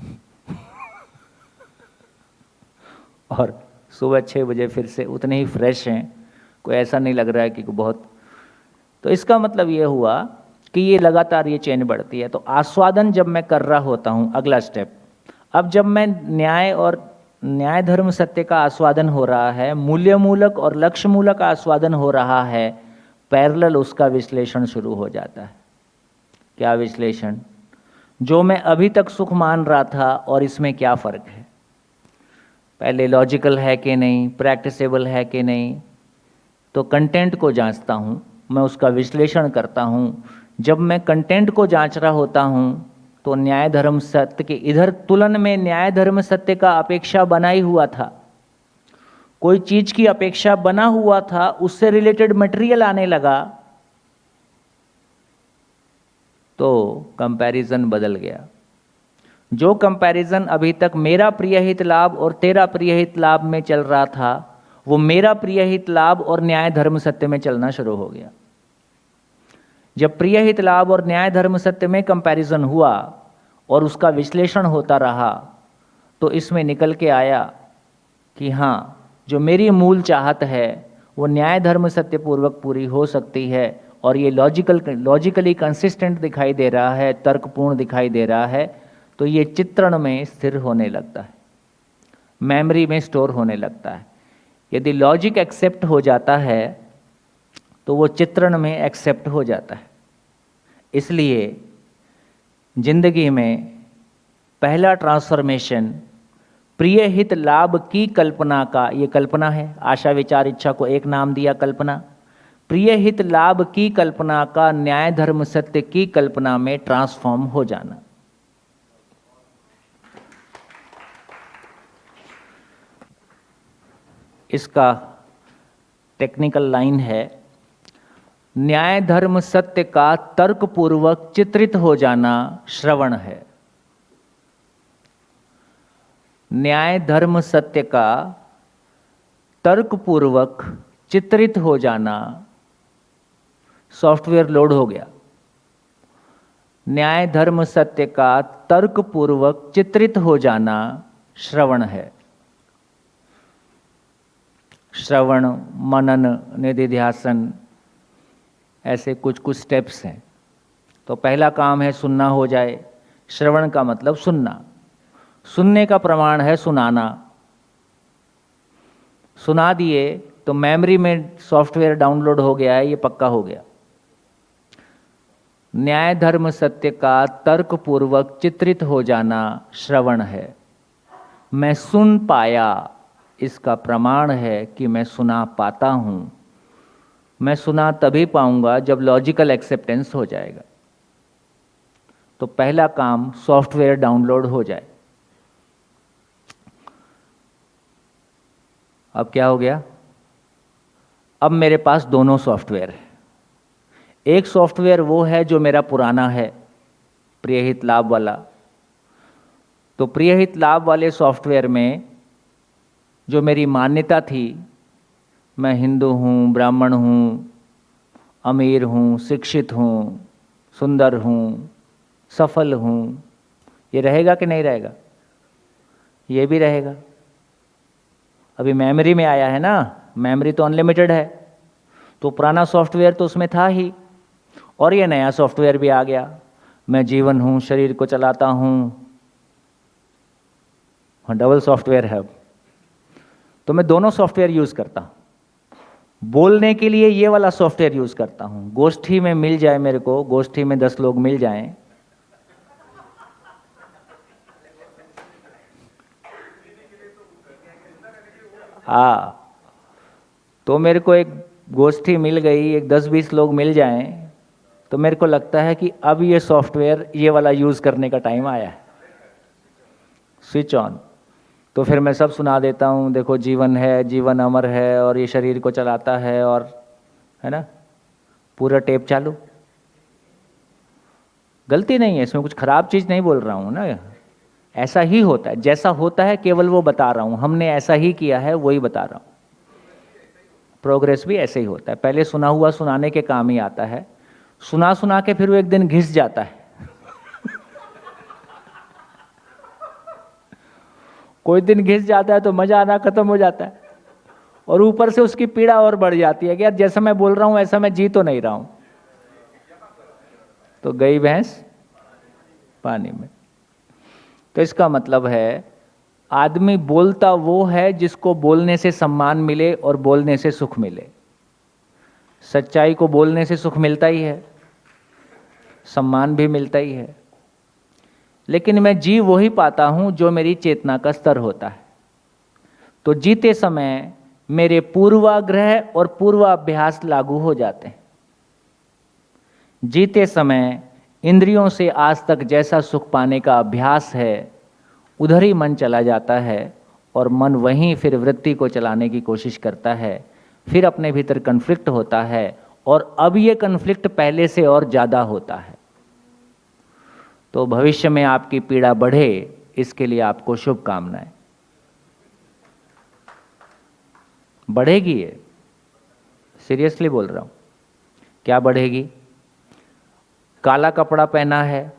और सुबह 6 बजे फिर से उतने ही फ्रेश हैं, कोई ऐसा नहीं लग रहा है कि बहुत। तो इसका मतलब ये हुआ कि ये लगातार ये चेन बढ़ती है। तो आस्वादन जब मैं कर रहा होता हूँ, अगला स्टेप, अब जब मैं न्याय धर्म सत्य का आस्वादन हो रहा है, मूल्य मूलक और लक्ष्य मूलक आस्वादन हो रहा है, पैरेलल उसका विश्लेषण शुरू हो जाता है। क्या विश्लेषण? जो मैं अभी तक सुख मान रहा था और इसमें क्या फ़र्क है, पहले लॉजिकल है कि नहीं, प्रैक्टिसेबल है कि नहीं। तो कंटेंट को जांचता हूँ, मैं उसका विश्लेषण करता हूँ। जब मैं कंटेंट को जांच रहा होता हूँ तो न्याय धर्म सत्य के इधर तुलन में न्याय धर्म सत्य का अपेक्षा बना ही हुआ था, कोई चीज की अपेक्षा बना हुआ था, उससे रिलेटेड मटेरियल आने लगा तो कंपैरिजन बदल गया। जो कंपैरिजन अभी तक मेरा प्रियहित लाभ और तेरा प्रियहित लाभ में चल रहा था, वो मेरा प्रियहित लाभ और न्याय धर्म सत्य में चलना शुरू हो गया। जब प्रियहित लाभ और न्याय धर्म सत्य में कंपैरिजन हुआ और उसका विश्लेषण होता रहा, तो इसमें निकल के आया कि हाँ, जो मेरी मूल चाहत है वो न्याय धर्म सत्य पूर्वक पूरी हो सकती है, और ये लॉजिकली कंसिस्टेंट दिखाई दे रहा है, तर्कपूर्ण दिखाई दे रहा है। तो ये चित्रण में स्थिर होने लगता है, मेमोरी में स्टोर होने लगता है। यदि लॉजिक एक्सेप्ट हो जाता है तो वो चित्रण में एक्सेप्ट हो जाता है। इसलिए जिंदगी में पहला ट्रांसफॉर्मेशन प्रिय हित लाभ की कल्पना का, ये कल्पना है, आशा विचार इच्छा को एक नाम दिया कल्पना, प्रिय हित लाभ की कल्पना का न्याय धर्म सत्य की कल्पना में ट्रांसफॉर्म हो जाना। इसका टेक्निकल लाइन है, न्याय धर्म सत्य का तर्कपूर्वक चित्रित हो जाना श्रवण है। न्याय धर्म सत्य का तर्कपूर्वक चित्रित हो जाना, सॉफ्टवेयर लोड हो गया। न्याय धर्म सत्य का तर्कपूर्वक चित्रित हो जाना श्रवण है। श्रवण, मनन, निधिध्यासन, ऐसे कुछ कुछ स्टेप्स हैं। तो पहला काम है सुनना हो जाए। श्रवण का मतलब सुनना, सुनने का प्रमाण है सुनाना। सुना दिए तो मेमोरी में सॉफ्टवेयर डाउनलोड हो गया है, ये पक्का हो गया। न्याय धर्म सत्य का तर्कपूर्वक चित्रित हो जाना श्रवण है। मैं सुन पाया, इसका प्रमाण है कि मैं सुना पाता हूं। मैं सुना तभी पाऊंगा जब लॉजिकल एक्सेप्टेंस हो जाएगा। तो पहला काम सॉफ्टवेयर डाउनलोड हो जाए। अब क्या हो गया? अब मेरे पास दोनों सॉफ्टवेयर है। एक सॉफ्टवेयर वो है जो मेरा पुराना है, प्रियहित लाभ वाला। तो प्रियहित लाभ वाले सॉफ्टवेयर में जो मेरी मान्यता थी, मैं हिंदू हूँ, ब्राह्मण हूँ, अमीर हूँ, शिक्षित हूँ, सुंदर हूँ, सफल हूँ, ये रहेगा कि नहीं रहेगा? ये भी रहेगा। अभी मेमोरी में आया है ना, मेमोरी तो अनलिमिटेड है, तो पुराना सॉफ्टवेयर तो उसमें था ही, और ये नया सॉफ्टवेयर भी आ गया। मैं जीवन हूँ, शरीर को चलाता हूँ, हाँ डबल सॉफ्टवेयर है अब। तो मैं दोनों सॉफ्टवेयर यूज़ करता हूँ। बोलने के लिए ये वाला सॉफ्टवेयर यूज़ करता हूँ, गोष्ठी में मिल जाए मेरे को, गोष्ठी में 10 लोग मिल जाएं, तो मेरे को एक गोष्ठी मिल गई, एक 10-20 लोग मिल जाएं, तो मेरे को लगता है कि अब ये सॉफ्टवेयर ये वाला यूज़ करने का टाइम आया है, स्विच ऑन। तो फिर मैं सब सुना देता हूँ, देखो जीवन है, जीवन अमर है, और ये शरीर को चलाता है, और है ना, पूरा टेप चालू। गलती नहीं है इसमें, कुछ खराब चीज़ नहीं बोल रहा हूँ ना, ऐसा ही होता है, जैसा होता है केवल वो बता रहा हूँ, हमने ऐसा ही किया है वही बता रहा हूँ। प्रोग्रेस भी ऐसे ही होता है, पहले सुना हुआ सुनाने के काम ही आता है, सुना सुना के फिर वो एक दिन घिस जाता है। कोई दिन घिस जाता है तो मजा आना खत्म हो जाता है, और ऊपर से उसकी पीड़ा और बढ़ जाती है कि यार जैसा मैं बोल रहा हूं ऐसा मैं जी तो नहीं रहा हूं। तो गई भैंस पानी में। तो इसका मतलब है आदमी बोलता वो है जिसको बोलने से सम्मान मिले और बोलने से सुख मिले। सच्चाई को बोलने से सुख मिलता ही है, सम्मान भी मिलता ही है, लेकिन मैं जी वही पाता हूं जो मेरी चेतना का स्तर होता है। तो जीते समय मेरे पूर्वाग्रह और पूर्वाभ्यास लागू हो जाते हैं। जीते समय इंद्रियों से आज तक जैसा सुख पाने का अभ्यास है उधर ही मन चला जाता है, और मन वहीं फिर वृत्ति को चलाने की कोशिश करता है, फिर अपने भीतर कन्फ्लिक्ट होता है, और अब ये कन्फ्लिक्ट पहले से और ज़्यादा होता है। तो भविष्य में आपकी पीड़ा बढ़े, इसके लिए आपको शुभकामनाएं। बढ़ेगी, ये सीरियसली बोल रहा हूं। क्या बढ़ेगी? काला कपड़ा पहना है,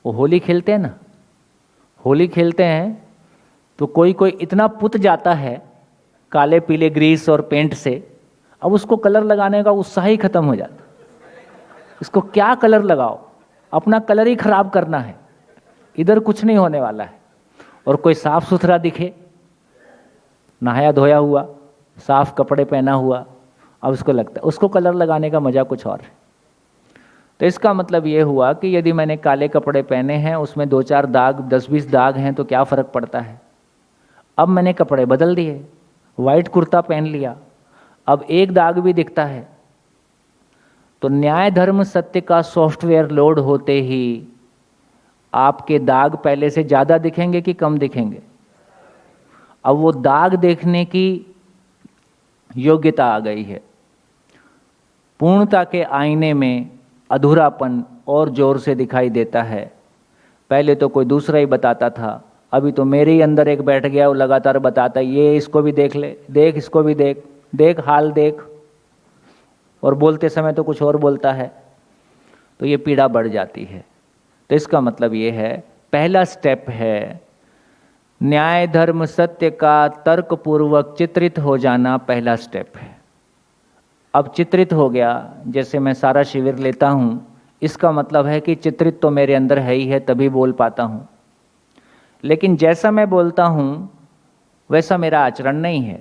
वो होली खेलते हैं ना, होली खेलते हैं तो कोई कोई इतना पुत जाता है काले पीले ग्रीस और पेंट से, अब उसको कलर लगाने का उत्साह ही खत्म हो जाता। इसको क्या कलर लगाओ, अपना कलर ही खराब करना है, इधर कुछ नहीं होने वाला है। और कोई साफ सुथरा दिखे, नहाया धोया हुआ, साफ कपड़े पहना हुआ, अब उसको लगता है उसको कलर लगाने का मजा कुछ और है। तो इसका मतलब ये हुआ कि यदि मैंने काले कपड़े पहने हैं, उसमें 2-4 दाग 10-20 दाग हैं, तो क्या फर्क पड़ता है। अब मैंने कपड़े बदल दिए, वाइट कुर्ता पहन लिया, अब एक दाग भी दिखता है, तो न्याय धर्म सत्य का सॉफ्टवेयर लोड होते ही आपके दाग पहले से ज़्यादा दिखेंगे कि कम दिखेंगे। अब वो दाग देखने की योग्यता आ गई है। पूर्णता के आईने में अधूरापन और जोर से दिखाई देता है। पहले तो कोई दूसरा ही बताता था, अभी तो मेरे ही अंदर एक बैठ गया, वो लगातार बताता है, ये इसको भी देख ले, देख इसको भी देख, देख हाल देख, और बोलते समय तो कुछ और बोलता है, तो ये पीड़ा बढ़ जाती है। तो इसका मतलब ये है, पहला स्टेप है न्याय धर्म सत्य का तर्कपूर्वक चित्रित हो जाना, पहला स्टेप है। अब चित्रित हो गया, जैसे मैं सारा शिविर लेता हूँ, इसका मतलब है कि चित्रित तो मेरे अंदर है ही है, तभी बोल पाता हूँ। लेकिन जैसा मैं बोलता हूँ वैसा मेरा आचरण नहीं है,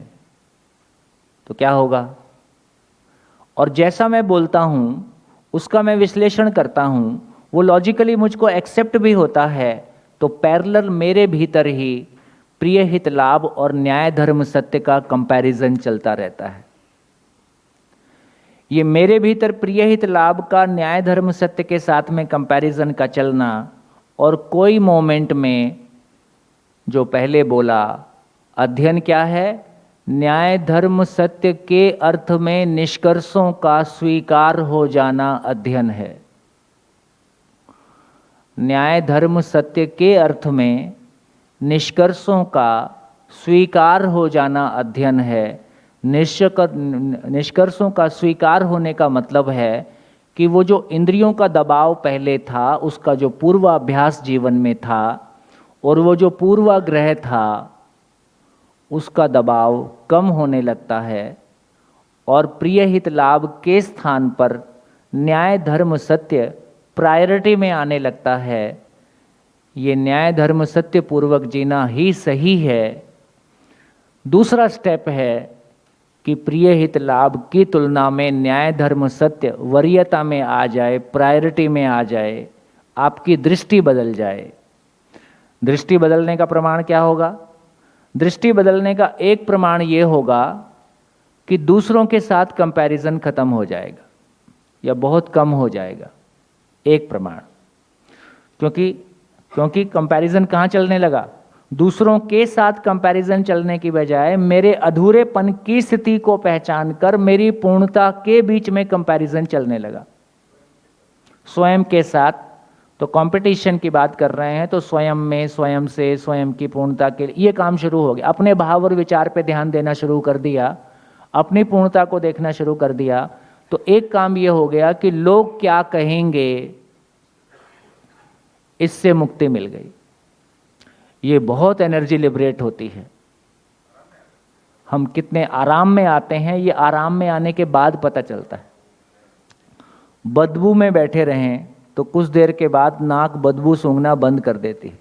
तो क्या होगा। और जैसा मैं बोलता हूँ उसका मैं विश्लेषण करता हूँ, वो लॉजिकली मुझको एक्सेप्ट भी होता है, तो पैरेलल मेरे भीतर ही प्रिय हित लाभ और न्याय धर्म सत्य का कंपैरिजन चलता रहता है। ये मेरे भीतर प्रिय हित लाभ का न्याय धर्म सत्य के साथ में कंपैरिजन का चलना, और कोई मोमेंट में जो पहले बोला, अध्ययन क्या है, न्याय धर्म सत्य के अर्थ में निष्कर्षों का स्वीकार हो जाना अध्ययन है। न्याय धर्म सत्य के अर्थ में निष्कर्षों का स्वीकार हो जाना अध्ययन है। निष्कर्षों का स्वीकार होने का मतलब है कि वो जो इंद्रियों का दबाव पहले था, उसका जो पूर्वाभ्यास जीवन में था, और वो जो पूर्वाग्रह था, उसका दबाव कम होने लगता है, और प्रिय हित लाभ के स्थान पर न्याय धर्म सत्य प्रायोरिटी में आने लगता है। ये न्याय धर्म सत्य पूर्वक जीना ही सही है। दूसरा स्टेप है कि प्रिय हित लाभ की तुलना में न्याय धर्म सत्य वरीयता में आ जाए, प्रायोरिटी में आ जाए, आपकी दृष्टि बदल जाए। दृष्टि बदलने का प्रमाण क्या होगा? दृष्टि बदलने का एक प्रमाण ये होगा कि दूसरों के साथ कंपैरिजन खत्म हो जाएगा या बहुत कम हो जाएगा, एक प्रमाण। क्योंकि कंपैरिजन कहाँ चलने लगा? दूसरों के साथ कंपैरिजन चलने की बजाय मेरे अधूरेपन की स्थिति को पहचान कर मेरी पूर्णता के बीच में कंपैरिजन चलने लगा। स्वयं के साथ तो कंपटीशन की बात कर रहे हैं, तो स्वयं में, स्वयं से, स्वयं की पूर्णता के लिए ये काम शुरू हो गया। अपने भाव और विचार पे ध्यान देना शुरू कर दिया, अपनी पूर्णता को देखना शुरू कर दिया, तो एक काम ये हो गया कि लोग क्या कहेंगे, इससे मुक्ति मिल गई। ये बहुत एनर्जी लिबरेट होती है। हम कितने आराम में आते हैं, ये आराम में आने के बाद पता चलता है। बदबू में बैठे रहें तो कुछ देर के बाद नाक बदबू सूंघना बंद कर देती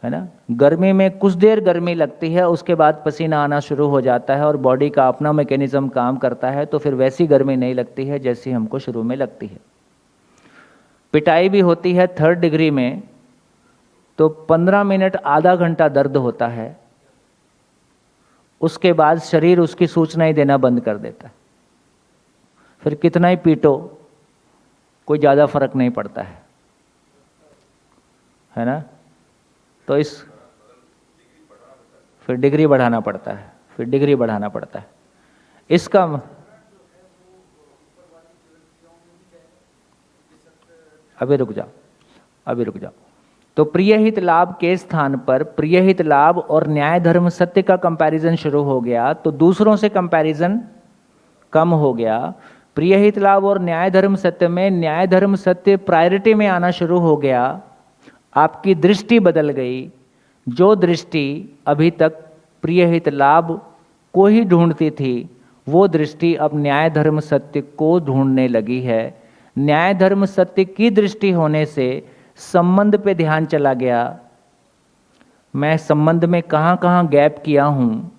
है ना। गर्मी में कुछ देर गर्मी लगती है, उसके बाद पसीना आना शुरू हो जाता है और बॉडी का अपना मैकेनिज्म काम करता है, तो फिर वैसी गर्मी नहीं लगती है जैसी हमको शुरू में लगती है। पिटाई भी होती है 3rd डिग्री में, तो 15 मिनट आधा घंटा दर्द होता है, उसके बाद शरीर उसकी सूचना ही देना बंद कर देता है। फिर कितना ही पीटो कोई ज़्यादा फर्क नहीं पड़ता है ना। तो फिर डिग्री बढ़ाना पड़ता है, फिर डिग्री बढ़ाना पड़ता है। इसका अभी रुक जाओ। तो प्रिय हित लाभ के स्थान पर प्रिय हित लाभ और न्याय धर्म सत्य का कंपैरिजन शुरू हो गया, तो दूसरों से कंपैरिजन कम हो गया। प्रिय हित लाभ और न्याय धर्म सत्य में न्याय धर्म सत्य प्रायोरिटी में आना शुरू हो गया। आपकी दृष्टि बदल गई। जो दृष्टि अभी तक प्रिय हित लाभ को ही ढूंढती थी, वो दृष्टि अब न्याय धर्म सत्य को ढूंढने लगी है। न्याय धर्म सत्य की दृष्टि होने से संबंध पे ध्यान चला गया। मैं संबंध में कहाँ कहाँ गैप किया हूँ,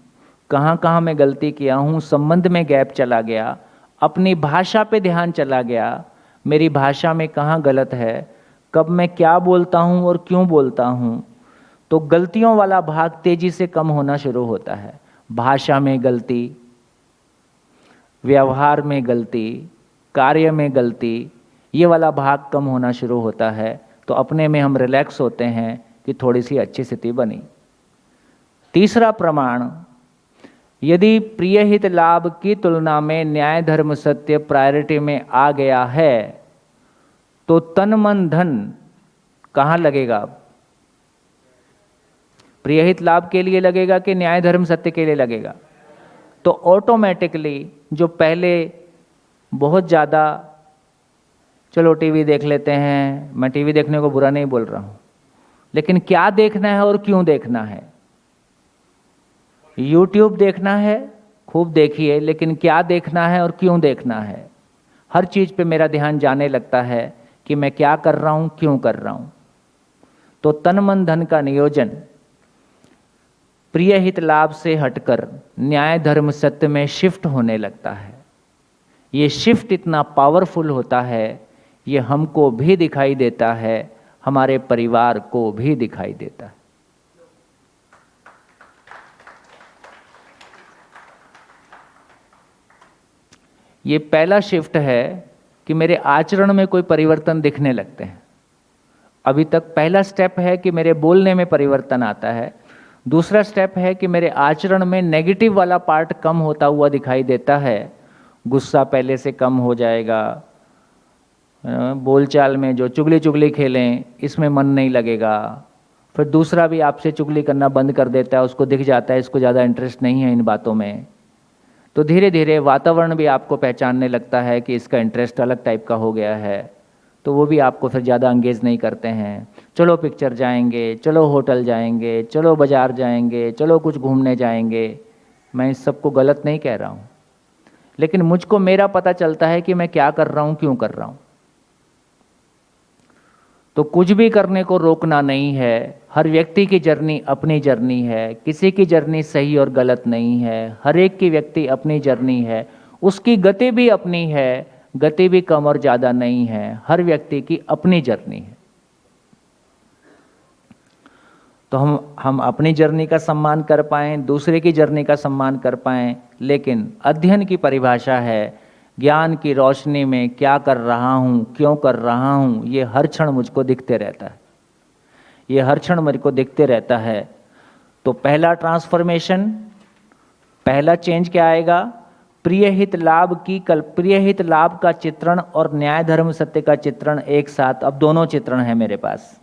कहाँ कहाँ मैं गलती किया हूँ, संबंध में गैप चला गया। अपनी भाषा पे ध्यान चला गया, मेरी भाषा में कहाँ गलत है, कब मैं क्या बोलता हूँ और क्यों बोलता हूँ। तो गलतियों वाला भाग तेजी से कम होना शुरू होता है। भाषा में गलती, व्यवहार में गलती, कार्य में गलती, ये वाला भाग कम होना शुरू होता है। तो अपने में हम रिलैक्स होते हैं कि थोड़ी सी अच्छी स्थिति बनी। तीसरा प्रमाण, यदि प्रिय हित लाभ की तुलना में न्याय धर्म सत्य प्रायोरिटी में आ गया है, तो तन मन धन कहाँ लगेगा? प्रिय हित लाभ के लिए लगेगा कि न्याय धर्म सत्य के लिए लगेगा? तो ऑटोमेटिकली जो पहले बहुत ज़्यादा, चलो टीवी देख लेते हैं, मैं टीवी देखने को बुरा नहीं बोल रहा हूँ, लेकिन क्या देखना है और क्यों देखना है? YouTube देखना है, खूब देखिए, लेकिन क्या देखना है और क्यों देखना है? हर चीज़ पे मेरा ध्यान जाने लगता है कि मैं क्या कर रहा हूँ, क्यों कर रहा हूँ। तो तन मन धन का नियोजन प्रिय हित लाभ से हटकर न्याय धर्म सत्य में शिफ्ट होने लगता है। ये शिफ्ट इतना पावरफुल होता है, ये हमको भी दिखाई देता है, हमारे परिवार को भी दिखाई देता है। ये पहला शिफ्ट है कि मेरे आचरण में कोई परिवर्तन दिखने लगते हैं। अभी तक पहला स्टेप है कि मेरे बोलने में परिवर्तन आता है। दूसरा स्टेप है कि मेरे आचरण में नेगेटिव वाला पार्ट कम होता हुआ दिखाई देता है। गुस्सा पहले से कम हो जाएगा, बोलचाल में जो चुगली खेलें इसमें मन नहीं लगेगा। फिर दूसरा भी आपसे चुगली करना बंद कर देता है, उसको दिख जाता है इसको ज़्यादा इंटरेस्ट नहीं है इन बातों में। तो धीरे धीरे वातावरण भी आपको पहचानने लगता है कि इसका इंटरेस्ट अलग टाइप का हो गया है, तो वो भी आपको फिर ज़्यादा एंगेज नहीं करते हैं। चलो पिक्चर जाएंगे, चलो होटल जाएंगे, चलो बाज़ार जाएंगे, चलो कुछ घूमने जाएंगे। मैं इस सब को गलत नहीं कह रहा हूँ, लेकिन मुझको मेरा पता चलता है कि मैं क्या कर रहा हूँ, क्यों कर रहा हूँ। तो कुछ भी करने को रोकना नहीं है। हर व्यक्ति की जर्नी अपनी जर्नी है, किसी की जर्नी सही और गलत नहीं है। हर एक की व्यक्ति अपनी जर्नी है, उसकी गति भी अपनी है, गति भी कम और ज़्यादा नहीं है। हर व्यक्ति की अपनी जर्नी है। तो हम अपनी जर्नी का सम्मान कर पाएं, दूसरे की जर्नी का सम्मान कर पाएं, लेकिन अध्ययन की परिभाषा है ज्ञान की रोशनी में क्या कर रहा हूँ, क्यों कर रहा हूँ, ये हर क्षण मुझको दिखते रहता है। ये हर क्षण मेरे को दिखते रहता है। तो पहला ट्रांसफॉर्मेशन, पहला चेंज क्या आएगा? प्रियहित लाभ का चित्रण और न्याय धर्म सत्य का चित्रण एक साथ। अब दोनों चित्रण हैं मेरे पास।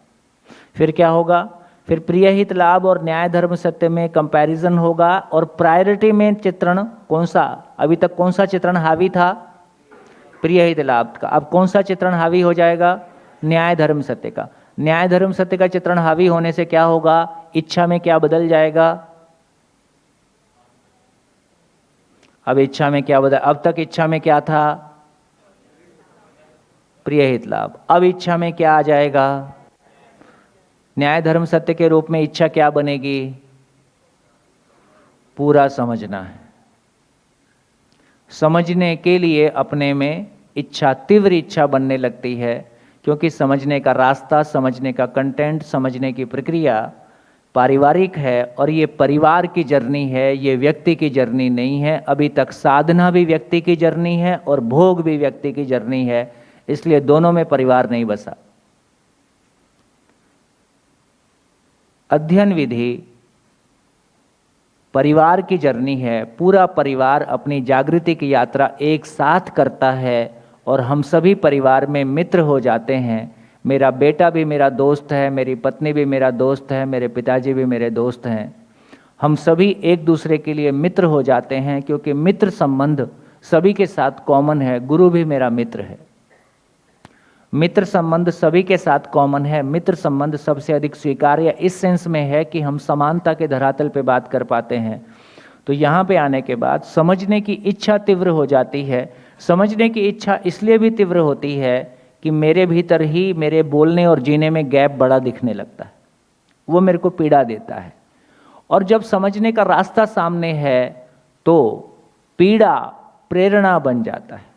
फिर क्या होगा? फिर प्रियहित लाभ और न्याय धर्म सत्य में कंपैरिजन होगा, और प्रायोरिटी में चित्रण कौन सा? अभी तक कौन सा चित्रण हावी था? प्रियहित लाभ का। अब कौन सा चित्रण हावी हो जाएगा? न्याय धर्म सत्य का। न्याय धर्म सत्य का चित्रण हावी होने से क्या होगा? इच्छा में क्या बदल जाएगा? अब इच्छा में क्या बदल? अब तक इच्छा में क्या था? प्रियहित लाभ। अब इच्छा में क्या आ जाएगा? न्याय धर्म सत्य के रूप में इच्छा क्या बनेगी? पूरा समझना है। समझने के लिए अपने में इच्छा, तीव्र इच्छा बनने लगती है, क्योंकि समझने का रास्ता, समझने का कंटेंट, समझने की प्रक्रिया पारिवारिक है, और ये परिवार की जर्नी है, ये व्यक्ति की जर्नी नहीं है। अभी तक साधना भी व्यक्ति की जर्नी है और भोग भी व्यक्ति की जर्नी है, इसलिए दोनों में परिवार नहीं बसा। अध्ययन विधि परिवार की जर्नी है। पूरा परिवार अपनी जागृति की यात्रा एक साथ करता है, और हम सभी परिवार में मित्र हो जाते हैं। मेरा बेटा भी मेरा दोस्त है, मेरी पत्नी भी मेरा दोस्त है, मेरे पिताजी भी मेरे दोस्त हैं। हम सभी एक दूसरे के लिए मित्र हो जाते हैं, क्योंकि मित्र संबंध सभी के साथ कॉमन है। गुरु भी मेरा मित्र है। मित्र संबंध सभी के साथ कॉमन है। मित्र संबंध सबसे अधिक स्वीकार्य इस सेंस में है कि हम समानता के धरातल पे बात कर पाते हैं। तो यहाँ पे आने के बाद समझने की इच्छा तीव्र हो जाती है। समझने की इच्छा इसलिए भी तीव्र होती है कि मेरे भीतर ही मेरे बोलने और जीने में गैप बड़ा दिखने लगता है, वो मेरे को पीड़ा देता है। और जब समझने का रास्ता सामने है तो पीड़ा प्रेरणा बन जाता है।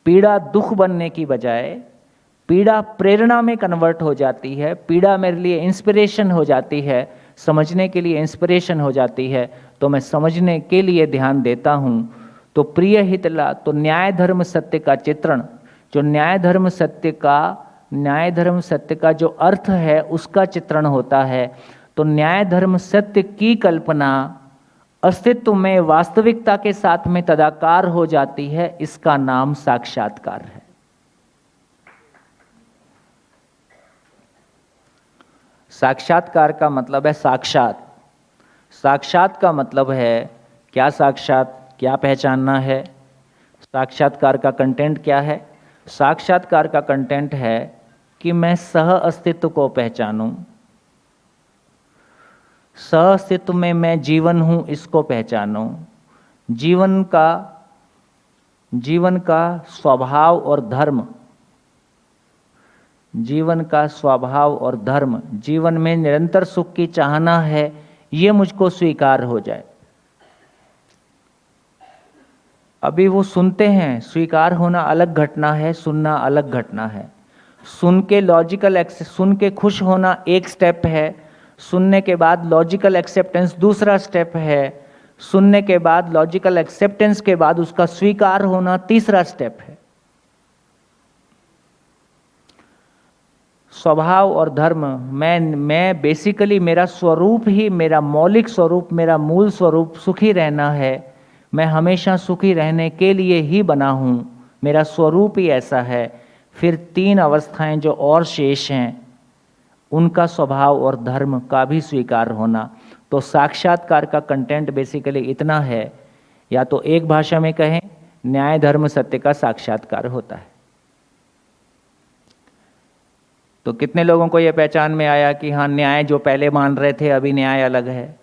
पीड़ा दुख बनने की बजाय पीड़ा प्रेरणा में कन्वर्ट हो जाती है। पीड़ा मेरे लिए इंस्पिरेशन हो जाती है, समझने के लिए इंस्पिरेशन हो जाती है, तो मैं समझने के लिए ध्यान देता हूँ। तो प्रिय हितला, तो न्याय धर्म सत्य का चित्रण, जो न्याय धर्म सत्य का जो अर्थ है उसका चित्रण होता है। तो न्याय धर्म सत्य की कल्पना अस्तित्व में वास्तविकता के साथ में तदाकार हो जाती है। इसका नाम साक्षात्कार है। साक्षात्कार का मतलब है साक्षात। साक्षात का मतलब है क्या? साक्षात क्या पहचानना है? साक्षात्कार का कंटेंट क्या है? साक्षात्कार का कंटेंट है कि मैं सह अस्तित्व को पहचानूं। सह अस्तित्व में मैं जीवन हूं, इसको पहचानूं। जीवन का स्वभाव और धर्म, जीवन का स्वभाव और धर्म, जीवन में निरंतर सुख की चाहना है, ये मुझको स्वीकार हो जाए। अभी वो सुनते हैं, स्वीकार होना अलग घटना है, सुनना अलग घटना है। सुन के लॉजिकल एक्सेस, सुन के खुश होना एक स्टेप है, सुनने के बाद लॉजिकल एक्सेप्टेंस दूसरा स्टेप है, सुनने के बाद लॉजिकल एक्सेप्टेंस के बाद उसका स्वीकार होना तीसरा स्टेप है। स्वभाव और धर्म, मैं बेसिकली मेरा स्वरूप ही, मेरा मौलिक स्वरूप, मेरा मूल स्वरूप सुखी रहना है। मैं हमेशा सुखी रहने के लिए ही बना हूँ, मेरा स्वरूप ही ऐसा है। फिर तीन अवस्थाएं जो और शेष हैं, उनका स्वभाव और धर्म का भी स्वीकार होना। तो साक्षात्कार का कंटेंट बेसिकली इतना है या तो एक भाषा में कहें, न्याय धर्म सत्य का साक्षात्कार होता है। तो कितने लोगों को यह पहचान में आया कि हाँ, न्याय जो पहले मान रहे थे अभी न्याय अलग है,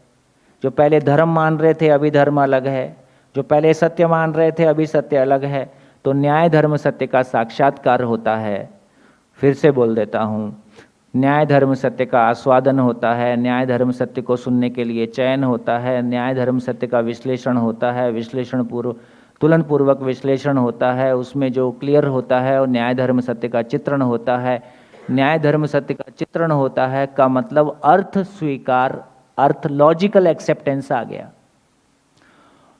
जो पहले धर्म मान रहे थे अभी धर्म अलग है, जो पहले सत्य मान रहे थे अभी सत्य अलग है। तो न्याय धर्म सत्य का साक्षात्कार होता है। फिर से बोल देता हूँ, न्याय धर्म सत्य का आस्वादन होता है, न्याय धर्म सत्य को सुनने के लिए चयन होता है, न्याय धर्म सत्य का विश्लेषण होता है, विश्लेषण पूर्व तुलन पूर्वक विश्लेषण होता है, उसमें जो क्लियर होता है और न्याय धर्म सत्य का चित्रण होता है। न्याय धर्म सत्य का चित्रण होता है का मतलब अर्थ स्वीकार, अर्थ लॉजिकल एक्सेप्टेंस आ गया।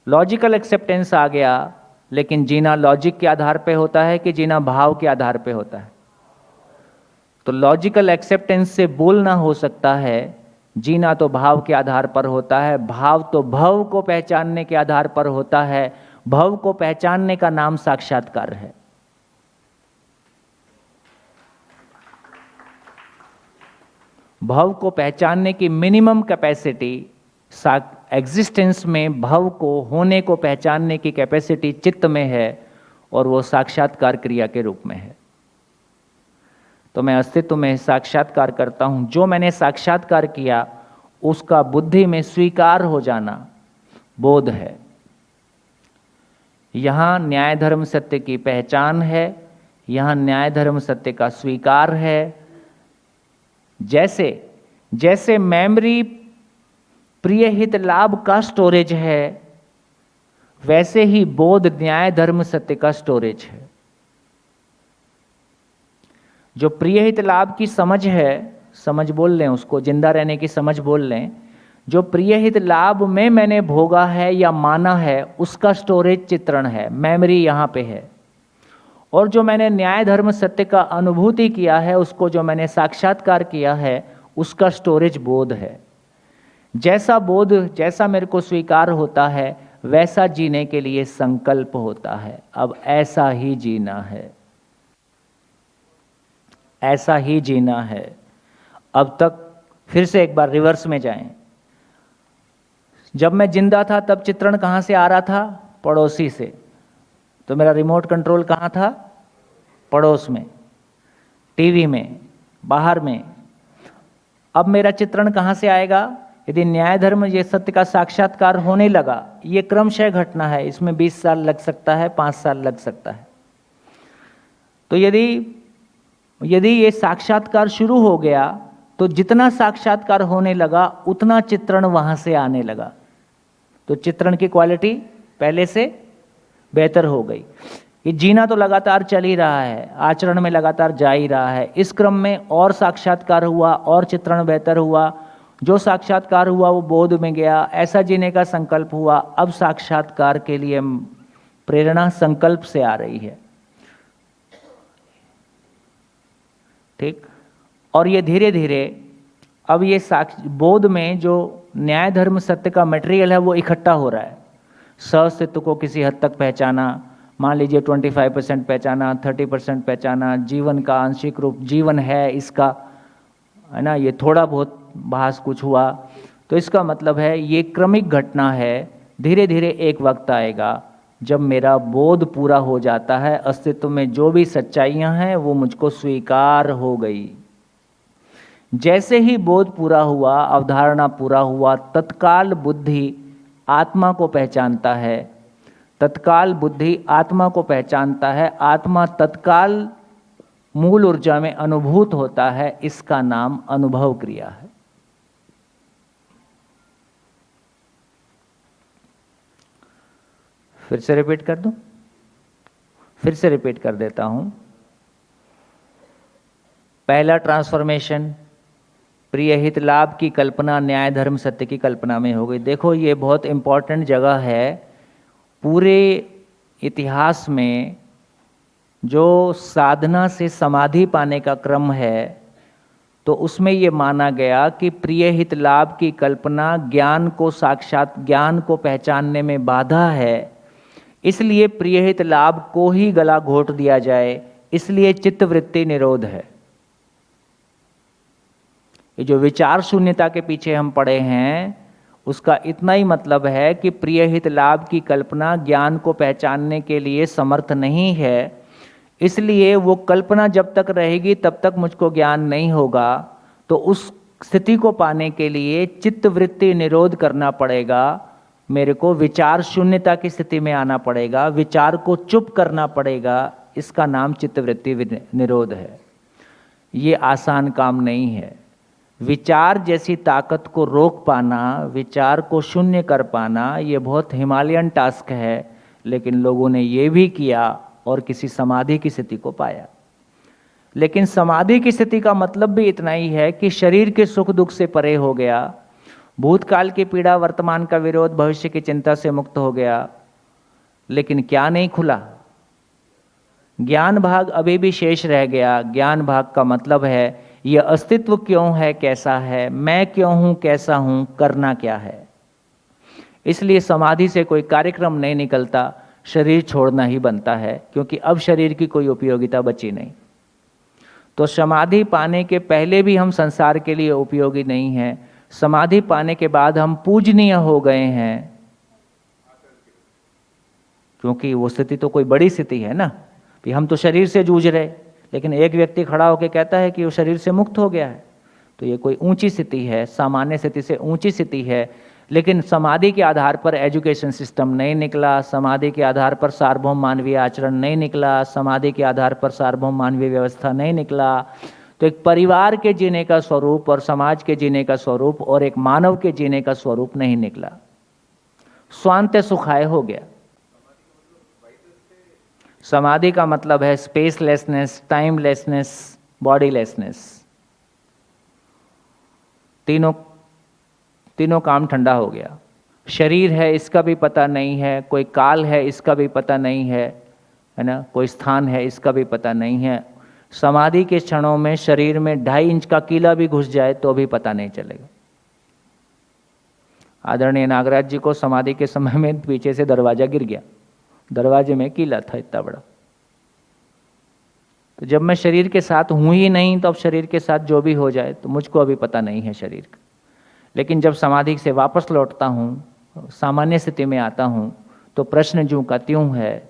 लॉजिकल एक्सेप्टेंस आ गया, लेकिन जीना लॉजिक के आधार पे होता है कि जीना भाव के आधार पे होता है? तो लॉजिकल एक्सेप्टेंस से बोलना हो सकता है, जीना तो भाव के आधार पर होता है। भाव तो भव को पहचानने के आधार पर होता है। भव को पहचानने का नाम साक्षात्कार है। भव को पहचानने की मिनिमम कैपेसिटी एग्जिस्टेंस में भव को, होने को पहचानने की कैपेसिटी चित्त में है, और वो साक्षात्कार क्रिया के रूप में है। तो मैं अस्तित्व में साक्षात्कार करता हूं। जो मैंने साक्षात्कार किया उसका बुद्धि में स्वीकार हो जाना बोध है। यहां न्याय धर्म सत्य की पहचान है, यहां न्याय धर्म सत्य का स्वीकार है। जैसे जैसे मेमोरी प्रिय हित लाभ का स्टोरेज है, वैसे ही बोध न्याय धर्म सत्य का स्टोरेज है। जो प्रिय हित लाभ की समझ है, समझ बोल लें उसको, जिंदा रहने की समझ बोल लें, जो प्रिय हित लाभ में मैंने भोगा है या माना है, उसका स्टोरेज चित्रण है, मेमोरी यहां पे है। और जो मैंने न्याय धर्म सत्य का अनुभूति किया है, उसको जो मैंने साक्षात्कार किया है, उसका स्टोरेज बोध है। जैसा बोध, जैसा मेरे को स्वीकार होता है, वैसा जीने के लिए संकल्प होता है। अब ऐसा ही जीना है, ऐसा ही जीना है। अब तक फिर से एक बार रिवर्स में जाएं। जब मैं जिंदा था तब चित्रण कहाँ से आ रहा था? पड़ोसी से। तो मेरा रिमोट कंट्रोल कहाँ था? पड़ोस में, टीवी में, बाहर में। अब मेरा चित्रण कहाँ से आएगा? यदि न्याय धर्म ये सत्य का साक्षात्कार होने लगा, ये क्रमशः घटना है, इसमें 20 साल लग सकता है, 5 साल लग सकता है। तो यदि ये साक्षात्कार शुरू हो गया, तो जितना साक्षात्कार होने लगा उतना चित्रण वहां से आने लगा। तो चित्रण की क्वालिटी पहले से बेहतर हो गई। ये जीना तो लगातार चल ही रहा है, आचरण में लगातार जा ही रहा है। इस क्रम में और साक्षात्कार हुआ और चित्रण बेहतर हुआ। जो साक्षात्कार हुआ वो बोध में गया, ऐसा जीने का संकल्प हुआ। अब साक्षात्कार के लिए प्रेरणा संकल्प से आ रही है, ठीक। और ये धीरे धीरे अब ये बोध में जो न्याय धर्म सत्य का मटेरियल है वो इकट्ठा हो रहा है। सअस्तित्व को किसी हद तक पहचाना, मान लीजिए 25% पहचाना, 30% पहचाना, जीवन का आंशिक रूप जीवन है इसका, है ना, ये थोड़ा बहुत भास कुछ हुआ। तो इसका मतलब है ये क्रमिक घटना है। धीरे धीरे एक वक्त आएगा जब मेरा बोध पूरा हो जाता है, अस्तित्व में जो भी सच्चाइयां हैं वो मुझको स्वीकार हो गई। जैसे ही बोध पूरा हुआ, अवधारणा पूरा हुआ, तत्काल बुद्धि आत्मा को पहचानता है। तत्काल बुद्धि आत्मा को पहचानता है। आत्मा तत्काल मूल ऊर्जा में अनुभूत होता है। इसका नाम अनुभव क्रिया है। फिर से रिपीट कर दूं? फिर से रिपीट कर देता हूं। पहला ट्रांसफॉर्मेशन प्रिय हित लाभ की कल्पना न्याय धर्म सत्य की कल्पना में हो गई। देखो ये बहुत इंपॉर्टेंट जगह है पूरे इतिहास में। जो साधना से समाधि पाने का क्रम है, तो उसमें ये माना गया कि प्रिय हित लाभ की कल्पना ज्ञान को साक्षात, ज्ञान को पहचानने में बाधा है। इसलिए प्रिय हित लाभ को ही गला घोट दिया जाए, इसलिए चित्तवृत्ति निरोध है। ये जो विचार शून्यता के पीछे हम पड़े हैं, उसका इतना ही मतलब है कि प्रिय हित लाभ की कल्पना ज्ञान को पहचानने के लिए समर्थ नहीं है, इसलिए वो कल्पना जब तक रहेगी तब तक मुझको ज्ञान नहीं होगा। तो उस स्थिति को पाने के लिए चित्त वृत्ति निरोध करना पड़ेगा, मेरे को विचार शून्यता की स्थिति में आना पड़ेगा, विचार को चुप करना पड़ेगा। इसका नाम चित्त वृत्ति निरोध है। ये आसान काम नहीं है। विचार जैसी ताकत को रोक पाना, विचार को शून्य कर पाना, ये बहुत हिमालयन टास्क है, लेकिन लोगों ने ये भी किया और किसी समाधि की स्थिति को पाया। लेकिन समाधि की स्थिति का मतलब भी इतना ही है कि शरीर के सुख दुख से परे हो गया, भूतकाल की पीड़ा, वर्तमान का विरोध, भविष्य की चिंता से मुक्त हो गया, लेकिन क्या नहीं खुला? ज्ञान भाग अभी भी शेष रह गया। ज्ञान भाग का मतलब है यह अस्तित्व क्यों है, कैसा है, मैं क्यों हूं, कैसा हूं, करना क्या है। इसलिए समाधि से कोई कार्यक्रम नहीं निकलता, शरीर छोड़ना ही बनता है, क्योंकि अब शरीर की कोई उपयोगिता बची नहीं। तो समाधि पाने के पहले भी हम संसार के लिए उपयोगी नहीं हैं, समाधि पाने के बाद हम पूजनीय हो गए हैं, क्योंकि वो स्थिति तो कोई बड़ी स्थिति है ना। कि हम तो शरीर से जूझ रहे, लेकिन एक व्यक्ति खड़ा होकर कहता है कि वो शरीर से मुक्त हो गया है, तो ये कोई ऊंची स्थिति है, सामान्य स्थिति से ऊंची स्थिति है। लेकिन समाधि के आधार पर एजुकेशन सिस्टम नहीं निकला, समाधि के आधार पर सार्वभौम मानवीय आचरण नहीं निकला, समाधि के आधार पर सार्वभौम मानवीय व्यवस्था नहीं निकला। तो एक परिवार के जीने का स्वरूप और समाज के जीने का स्वरूप और एक मानव के जीने का स्वरूप नहीं निकला, स्वांत सुखाय हो गया। समाधि का मतलब है स्पेसलेसनेस, टाइमलेसनेस, बॉडीलेसनेस। तीनों काम ठंडा हो गया। शरीर है इसका भी पता नहीं है, कोई काल है इसका भी पता नहीं है ना, कोई स्थान है इसका भी पता नहीं है। समाधि के क्षणों में शरीर में 2.5 इंच का कीला भी घुस जाए तो भी पता नहीं चलेगा। आदरणीय नागराज जी को समाधि के समय में पीछे से दरवाजा गिर गया, दरवाजे में कीला था इतना बड़ा। तो जब मैं शरीर के साथ हूं ही नहीं, तो अब शरीर के साथ जो भी हो जाए तो मुझको अभी पता नहीं है शरीर का। लेकिन जब समाधि से वापस लौटता हूँ, सामान्य स्थिति में आता हूँ, तो प्रश्न ज्यों का त्यों है।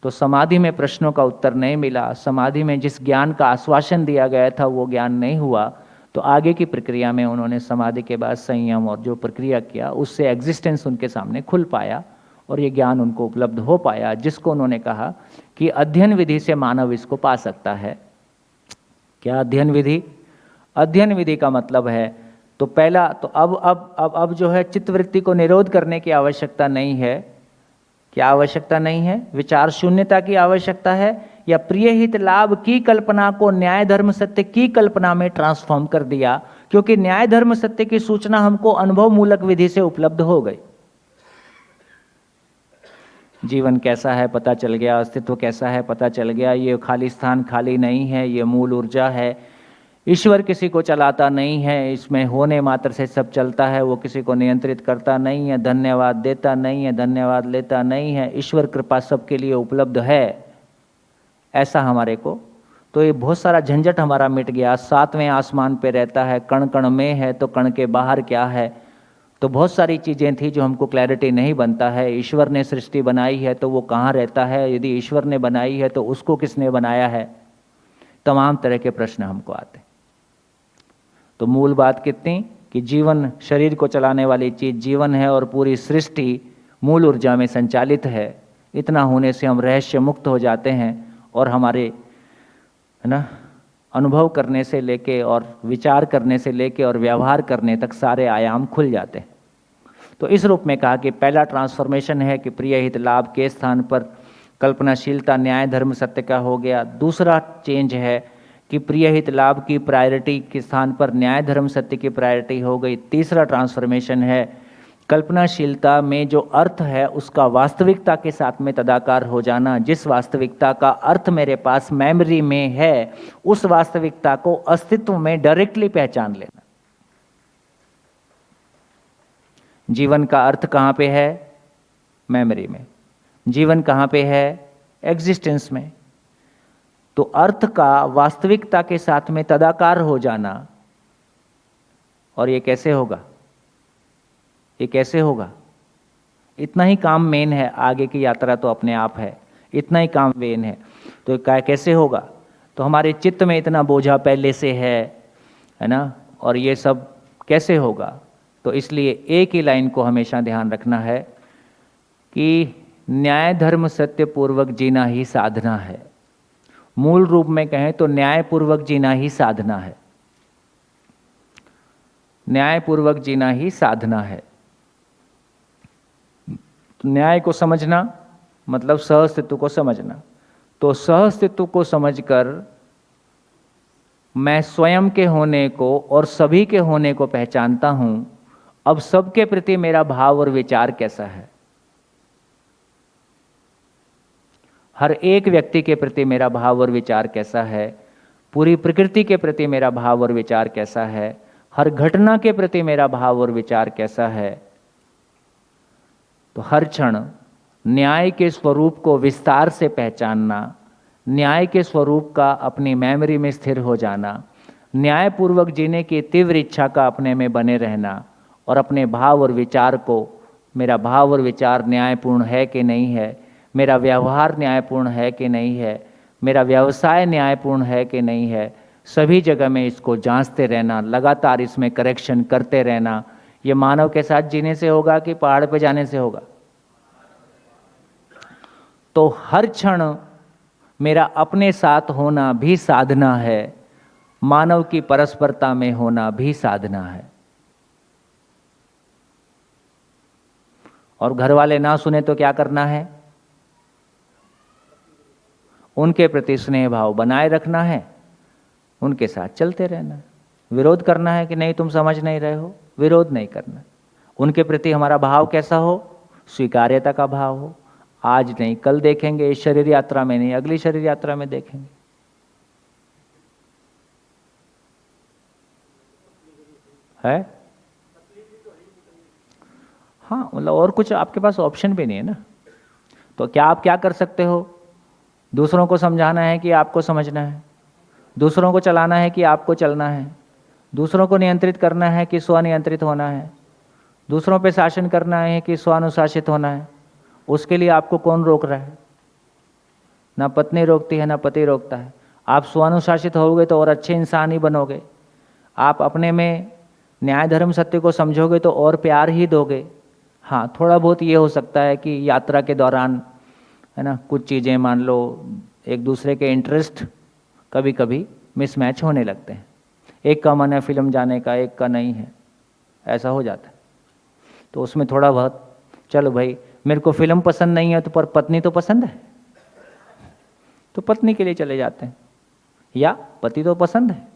तो समाधि में प्रश्नों का उत्तर नहीं मिला, समाधि में जिस ज्ञान का आश्वासन दिया गया था वो ज्ञान नहीं हुआ। तो आगे की प्रक्रिया में उन्होंने समाधि के बाद संयम और जो प्रक्रिया किया, उससे एग्जिस्टेंस उनके सामने खुल पाया और ये ज्ञान उनको उपलब्ध हो पाया, जिसको उन्होंने कहा कि अध्ययन विधि से मानव इसको पा सकता है। क्या अध्ययन विधि? अध्ययन विधि का मतलब है, तो पहला तो अब जो है चित्तवृत्ति को निरोध करने की आवश्यकता नहीं है। क्या आवश्यकता नहीं है? विचार शून्यता की आवश्यकता है, या प्रिय हित लाभ की कल्पना को न्याय धर्म सत्य की कल्पना में ट्रांसफॉर्म कर दिया, क्योंकि न्याय धर्म सत्य की सूचना हमको अनुभव मूलक विधि से उपलब्ध हो गई। जीवन कैसा है पता चल गया, अस्तित्व कैसा है पता चल गया, ये खाली स्थान खाली नहीं है, ये मूल ऊर्जा है, ईश्वर किसी को चलाता नहीं है, इसमें होने मात्र से सब चलता है, वो किसी को नियंत्रित करता नहीं है, धन्यवाद देता नहीं है, धन्यवाद लेता नहीं है, ईश्वर कृपा सबके लिए उपलब्ध है, ऐसा हमारे को। तो ये बहुत सारा झंझट हमारा मिट गया। 7वें आसमान पे रहता है, कण कण में है, तो कण के बाहर क्या है। तो बहुत सारी चीज़ें थी जो हमको क्लैरिटी नहीं बनता है। ईश्वर ने सृष्टि बनाई है तो वो कहाँ रहता है, यदि ईश्वर ने बनाई है तो उसको किसने बनाया है, तमाम तरह के प्रश्न हमको आते। तो मूल बात कितनी कि जीवन शरीर को चलाने वाली चीज़ जीवन है और पूरी सृष्टि मूल ऊर्जा में संचालित है। इतना होने से हम रहस्य मुक्त हो जाते हैं और हमारे है ना अनुभव करने से लेके और विचार करने से लेके और व्यवहार करने तक सारे आयाम खुल जाते हैं। तो इस रूप में कहा कि पहला ट्रांसफॉर्मेशन है कि प्रिय हित लाभ के स्थान पर कल्पनाशीलता न्याय धर्म सत्य का हो गया। दूसरा चेंज है कि प्रिय हित लाभ की प्रायोरिटी के स्थान पर न्याय धर्म सत्य की प्रायोरिटी हो गई। तीसरा ट्रांसफॉर्मेशन है कल्पनाशीलता में जो अर्थ है उसका वास्तविकता के साथ में तदाकार हो जाना। जिस वास्तविकता का अर्थ मेरे पास मेमोरी में है, उस वास्तविकता को अस्तित्व में डायरेक्टली पहचान लेना। जीवन का अर्थ कहाँ पे है? मेमोरी में। जीवन कहाँ पे है? एग्जिस्टेंस में। तो अर्थ का वास्तविकता के साथ में तदाकार हो जाना। और ये कैसे होगा? ये कैसे होगा? इतना ही काम मेन है, आगे की यात्रा तो अपने आप है, इतना ही काम मेन है। तो कैसे होगा? तो हमारे चित्त में इतना बोझा पहले से है ना, और ये सब कैसे होगा? तो इसलिए एक ही लाइन को हमेशा ध्यान रखना है कि न्याय धर्म सत्य पूर्वक जीना ही साधना है। मूल रूप में कहें तो न्याय पूर्वक जीना ही साधना है। न्याय पूर्वक जीना ही साधना है। न्याय को समझना मतलब सहअस्तित्व को समझना। तो सहअस्तित्व को समझकर मैं स्वयं के होने को और सभी के होने को पहचानता हूं। अब सबके प्रति मेरा भाव और विचार कैसा है? हर एक व्यक्ति के प्रति मेरा भाव और विचार कैसा है? पूरी प्रकृति के प्रति मेरा भाव और विचार कैसा है? हर घटना के प्रति मेरा भाव और विचार कैसा है? तो हर क्षण न्याय के स्वरूप को विस्तार से पहचानना, न्याय के स्वरूप का अपनी मेमोरी में स्थिर हो जाना, न्यायपूर्वक जीने की तीव्र इच्छा का अपने में बने रहना, और अपने भाव और विचार को, मेरा भाव और विचार न्यायपूर्ण है कि नहीं है, मेरा व्यवहार न्यायपूर्ण है कि नहीं है, मेरा व्यवसाय न्यायपूर्ण है कि नहीं है, सभी जगह में इसको जांचते रहना, लगातार इसमें करेक्शन करते रहना। ये मानव के साथ जीने से होगा कि पहाड़ पे जाने से होगा? तो हर क्षण मेरा अपने साथ होना भी साधना है, मानव की परस्परता में होना भी साधना है। और घर वाले ना सुने तो क्या करना है? उनके प्रति स्नेह भाव बनाए रखना है, उनके साथ चलते रहना है। विरोध करना है कि नहीं तुम समझ नहीं रहे हो, विरोध नहीं करना। उनके प्रति हमारा भाव कैसा हो? स्वीकार्यता का भाव हो। आज नहीं कल देखेंगे, इस शरीर यात्रा में नहीं, अगली शरीर यात्रा में देखेंगे। है? हाँ, मतलब और कुछ आपके पास ऑप्शन भी नहीं है ना। तो क्या आप क्या कर सकते हो? दूसरों को समझाना है कि आपको समझना है, दूसरों को चलाना है कि आपको चलना है, दूसरों को नियंत्रित करना है कि स्वनियंत्रित होना है, दूसरों पे शासन करना है कि स्वानुशासित होना है। उसके लिए आपको कौन रोक रहा है? ना पत्नी रोकती है, ना पति रोकता है। आप स्वानुशासित होगे तो और अच्छे इंसान ही बनोगे। आप अपने में न्याय धर्म सत्य को समझोगे तो और प्यार ही दोगे। हाँ, थोड़ा बहुत ये हो सकता है कि यात्रा के दौरान, है ना, कुछ चीज़ें मान लो एक दूसरे के इंटरेस्ट कभी कभी मिसमैच होने लगते हैं। एक का मन है फिल्म जाने का, एक का नहीं है, ऐसा हो जाता है। तो उसमें थोड़ा बहुत, चलो भाई मेरे को फिल्म पसंद नहीं है तो पर पत्नी तो पसंद है, तो पत्नी के लिए चले जाते हैं। या पति तो पसंद है,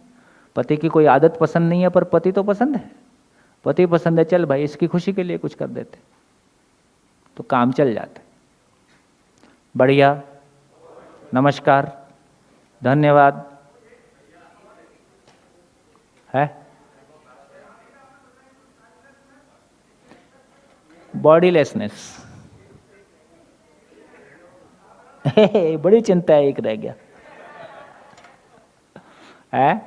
पति की कोई आदत पसंद नहीं है पर पति तो पसंद है, पति पसंद है, चल भाई इसकी खुशी के लिए कुछ कर देते, तो काम चल जाता है। बढ़िया, नमस्कार, धन्यवाद। है बॉडीलेसनेस बड़ी चिंता है, एक रह गया है।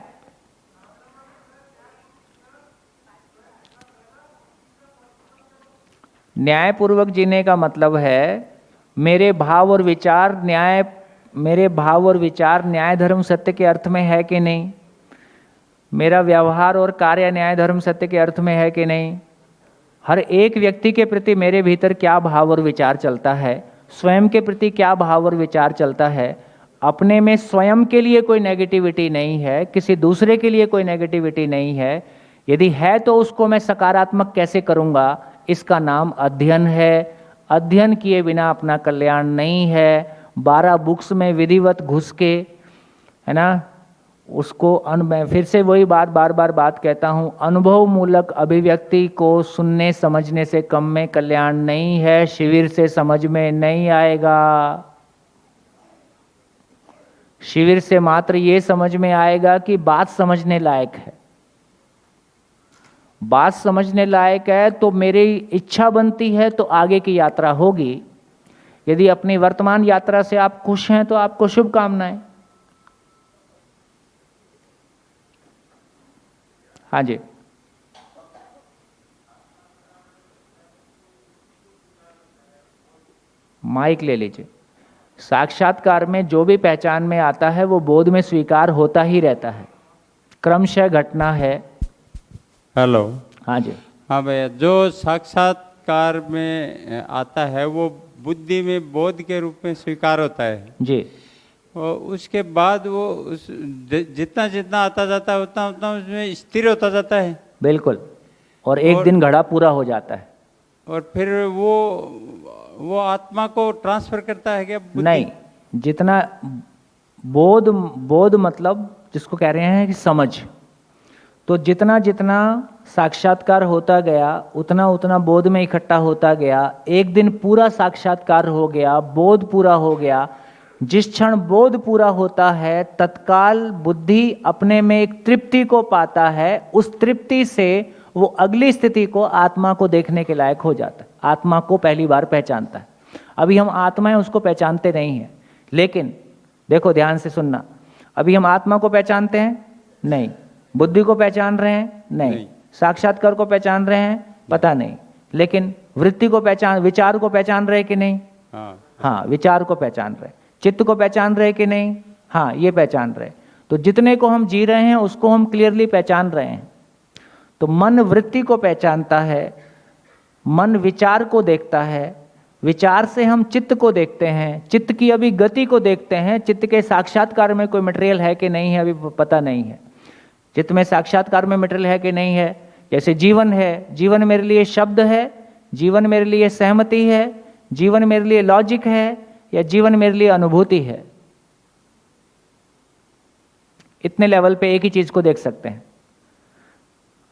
न्यायपूर्वक जीने का मतलब है मेरे भाव और विचार न्याय धर्म सत्य के अर्थ में है कि नहीं, मेरा व्यवहार और कार्य न्याय धर्म सत्य के अर्थ में है कि नहीं, हर एक व्यक्ति के प्रति मेरे भीतर क्या भाव और विचार चलता है, स्वयं के प्रति क्या भाव और विचार चलता है, अपने में स्वयं के लिए कोई नेगेटिविटी नहीं है, किसी दूसरे के लिए कोई नेगेटिविटी नहीं है। यदि है तो उसको मैं सकारात्मक कैसे करूंगा, इसका नाम अध्ययन है। अध्ययन किए बिना अपना कल्याण नहीं है। 12 बुक्स में विधिवत घुस के, है ना, उसको मैं फिर से वही बार बार बात कहता हूं, अनुभव मूलक अभिव्यक्ति को सुनने समझने से कम में कल्याण नहीं है। शिविर से समझ में नहीं आएगा। शिविर से मात्र ये समझ में आएगा कि बात समझने लायक है। बात समझने लायक है तो मेरी इच्छा बनती है तो आगे की यात्रा होगी। यदि अपनी वर्तमान यात्रा से आप खुश हैं तो आपको शुभकामनाएं। हाँ जी, माइक ले लीजिए। साक्षात्कार में जो भी पहचान में आता है वो बोध में स्वीकार होता ही रहता है, क्रमशः घटना है। हेलो। हाँ जी। हाँ भैया, जो साक्षात्कार में आता है वो बुद्धि में बोध के रूप में स्वीकार होता है जी। और उसके बाद वो जितना जितना आता जाता है उतना उतना उसमें स्थिर होता जाता है। बिल्कुल। और एक दिन घड़ा पूरा हो जाता है। और फिर वो आत्मा को ट्रांसफर करता है क्या बुद्धि? नहीं, जितना बोध मतलब जिसको कह रहे हैं कि समझ, तो जितना जितना साक्षात्कार होता गया उतना उतना बोध में इकट्ठा होता गया। एक दिन पूरा साक्षात्कार हो गया, बोध पूरा हो गया। जिस क्षण बोध पूरा होता है तत्काल बुद्धि अपने में एक तृप्ति को पाता है। उस तृप्ति से वो अगली स्थिति को, आत्मा को देखने के लायक हो जाता है, आत्मा को पहली बार पहचानता है। अभी हम आत्मा है उसको पहचानते नहीं हैं। लेकिन देखो ध्यान से सुनना, अभी हम आत्मा को पहचानते हैं नहीं, बुद्धि को पहचान रहे हैं नहीं, साक्षात्कार को पहचान रहे हैं पता नहीं, लेकिन वृत्ति को पहचान, विचार को पहचान रहे कि नहीं? हाँ, विचार को पहचान रहे। चित्त को पहचान रहे कि नहीं? हाँ, ये पहचान रहे। तो जितने को हम जी रहे हैं उसको हम क्लियरली पहचान रहे हैं। तो मन वृत्ति को पहचानता है, मन विचार को देखता है, विचार से हम चित्त को देखते हैं, चित्त की अभी गति को देखते हैं। चित्त के साक्षात्कार में कोई मटेरियल है कि नहीं है अभी पता नहीं है। चित्त में साक्षात्कार में मटेरियल है कि नहीं है। जैसे जीवन है, जीवन मेरे लिए शब्द है, जीवन मेरे लिए सहमति है, जीवन मेरे लिए लॉजिक है, या जीवन मेरे लिए अनुभूति है। इतने लेवल पे एक ही चीज को देख सकते हैं।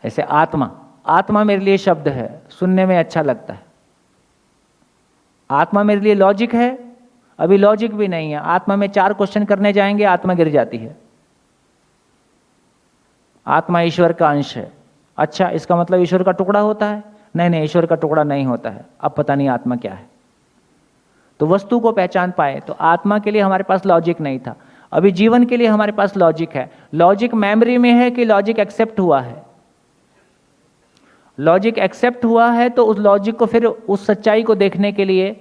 ऐसे आत्मा, आत्मा मेरे लिए शब्द है, सुनने में अच्छा लगता है। आत्मा मेरे लिए लॉजिक है, अभी लॉजिक भी नहीं है। आत्मा में 4 क्वेश्चन करने जाएंगे आत्मा गिर जाती है। आत्मा ईश्वर का अंश है। अच्छा, इसका मतलब ईश्वर का टुकड़ा होता है? नहीं नहीं, ईश्वर का टुकड़ा नहीं होता है। अब पता नहीं आत्मा क्या है। तो वस्तु को पहचान पाए। तो आत्मा के लिए हमारे पास लॉजिक नहीं था, अभी जीवन के लिए हमारे पास लॉजिक है। लॉजिक मेमोरी में है कि लॉजिक एक्सेप्ट हुआ है? लॉजिक एक्सेप्ट हुआ है तो उस लॉजिक को, फिर उस सच्चाई को देखने के लिए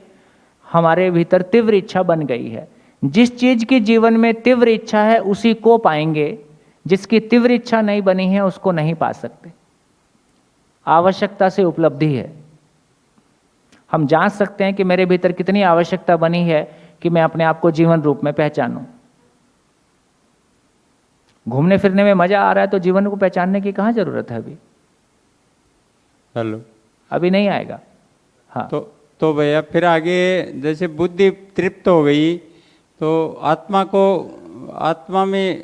हमारे भीतर तीव्र इच्छा बन गई है। जिस चीज की जीवन में तीव्र इच्छा है उसी को पाएंगे, जिसकी तीव्र इच्छा नहीं बनी है उसको नहीं पा सकते। आवश्यकता से उपलब्धि है। हम जांच सकते हैं कि मेरे भीतर कितनी आवश्यकता बनी है कि मैं अपने आप को जीवन रूप में पहचानूं। घूमने फिरने में मजा आ रहा है तो जीवन को पहचानने की कहां जरूरत है अभी? हेलो। अभी नहीं आएगा। हाँ, तो भैया फिर आगे जैसे बुद्धि तृप्त हो गई तो आत्मा को, आत्मा में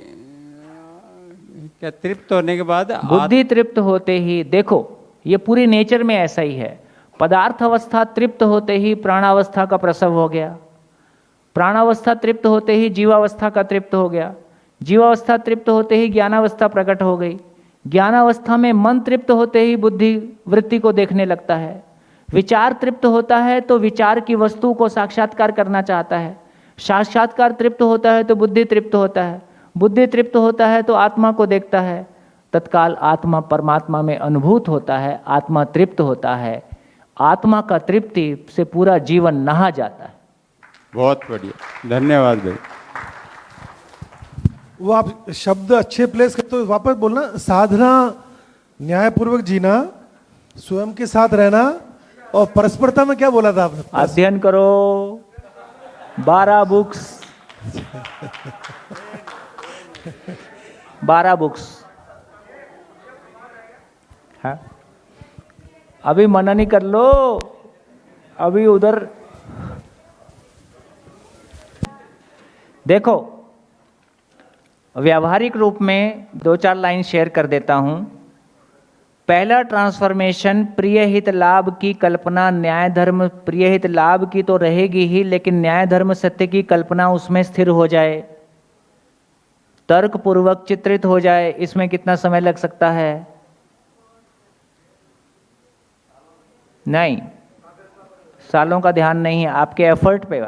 क्या तृप्त होने के बाद बुद्धि तृप्त होते ही, देखो ये पूरी नेचर में ऐसा ही है। पदार्थ अवस्था तृप्त होते ही प्राणावस्था का प्रसव हो गया, प्राणावस्था तृप्त होते ही जीवावस्था का तृप्त हो गया, जीवावस्था तृप्त होते ही ज्ञानावस्था प्रकट हो गई, ज्ञानावस्था में मन तृप्त होते ही बुद्धि वृत्ति को देखने लगता है, विचार तृप्त होता है तो विचार की वस्तु को साक्षात्कार करना चाहता है, साक्षात्कार तृप्त होता है तो बुद्धि तृप्त होता है, बुद्धि तृप्त होता है तो आत्मा को देखता है। तत्काल आत्मा परमात्मा में अनुभूत होता है, आत्मा तृप्त होता है। आत्मा का तृप्ति से पूरा जीवन नहा जाता है। बहुत बढ़िया, धन्यवाद भाई। वो आप शब्द अच्छे प्लेस करते हो, वापस बोलना। साधना, न्यायपूर्वक जीना, स्वयं के साथ रहना और परस्परता में क्या बोला था आपने? अध्ययन करो 12 बुक्स 12 बुक्स। हाँ, अभी मनन ही कर लो, अभी उधर देखो। व्यावहारिक रूप में 2-4 लाइन शेयर कर देता हूं। पहला ट्रांसफॉर्मेशन, प्रिय हित लाभ की कल्पना, न्याय धर्म, प्रिय हित लाभ की तो रहेगी ही, लेकिन न्याय धर्म सत्य की कल्पना उसमें स्थिर हो जाए, तर्क पूर्वक चित्रित हो जाए। इसमें कितना समय लग सकता है? नहीं, सालों का ध्यान नहीं है, आपके एफर्ट पे।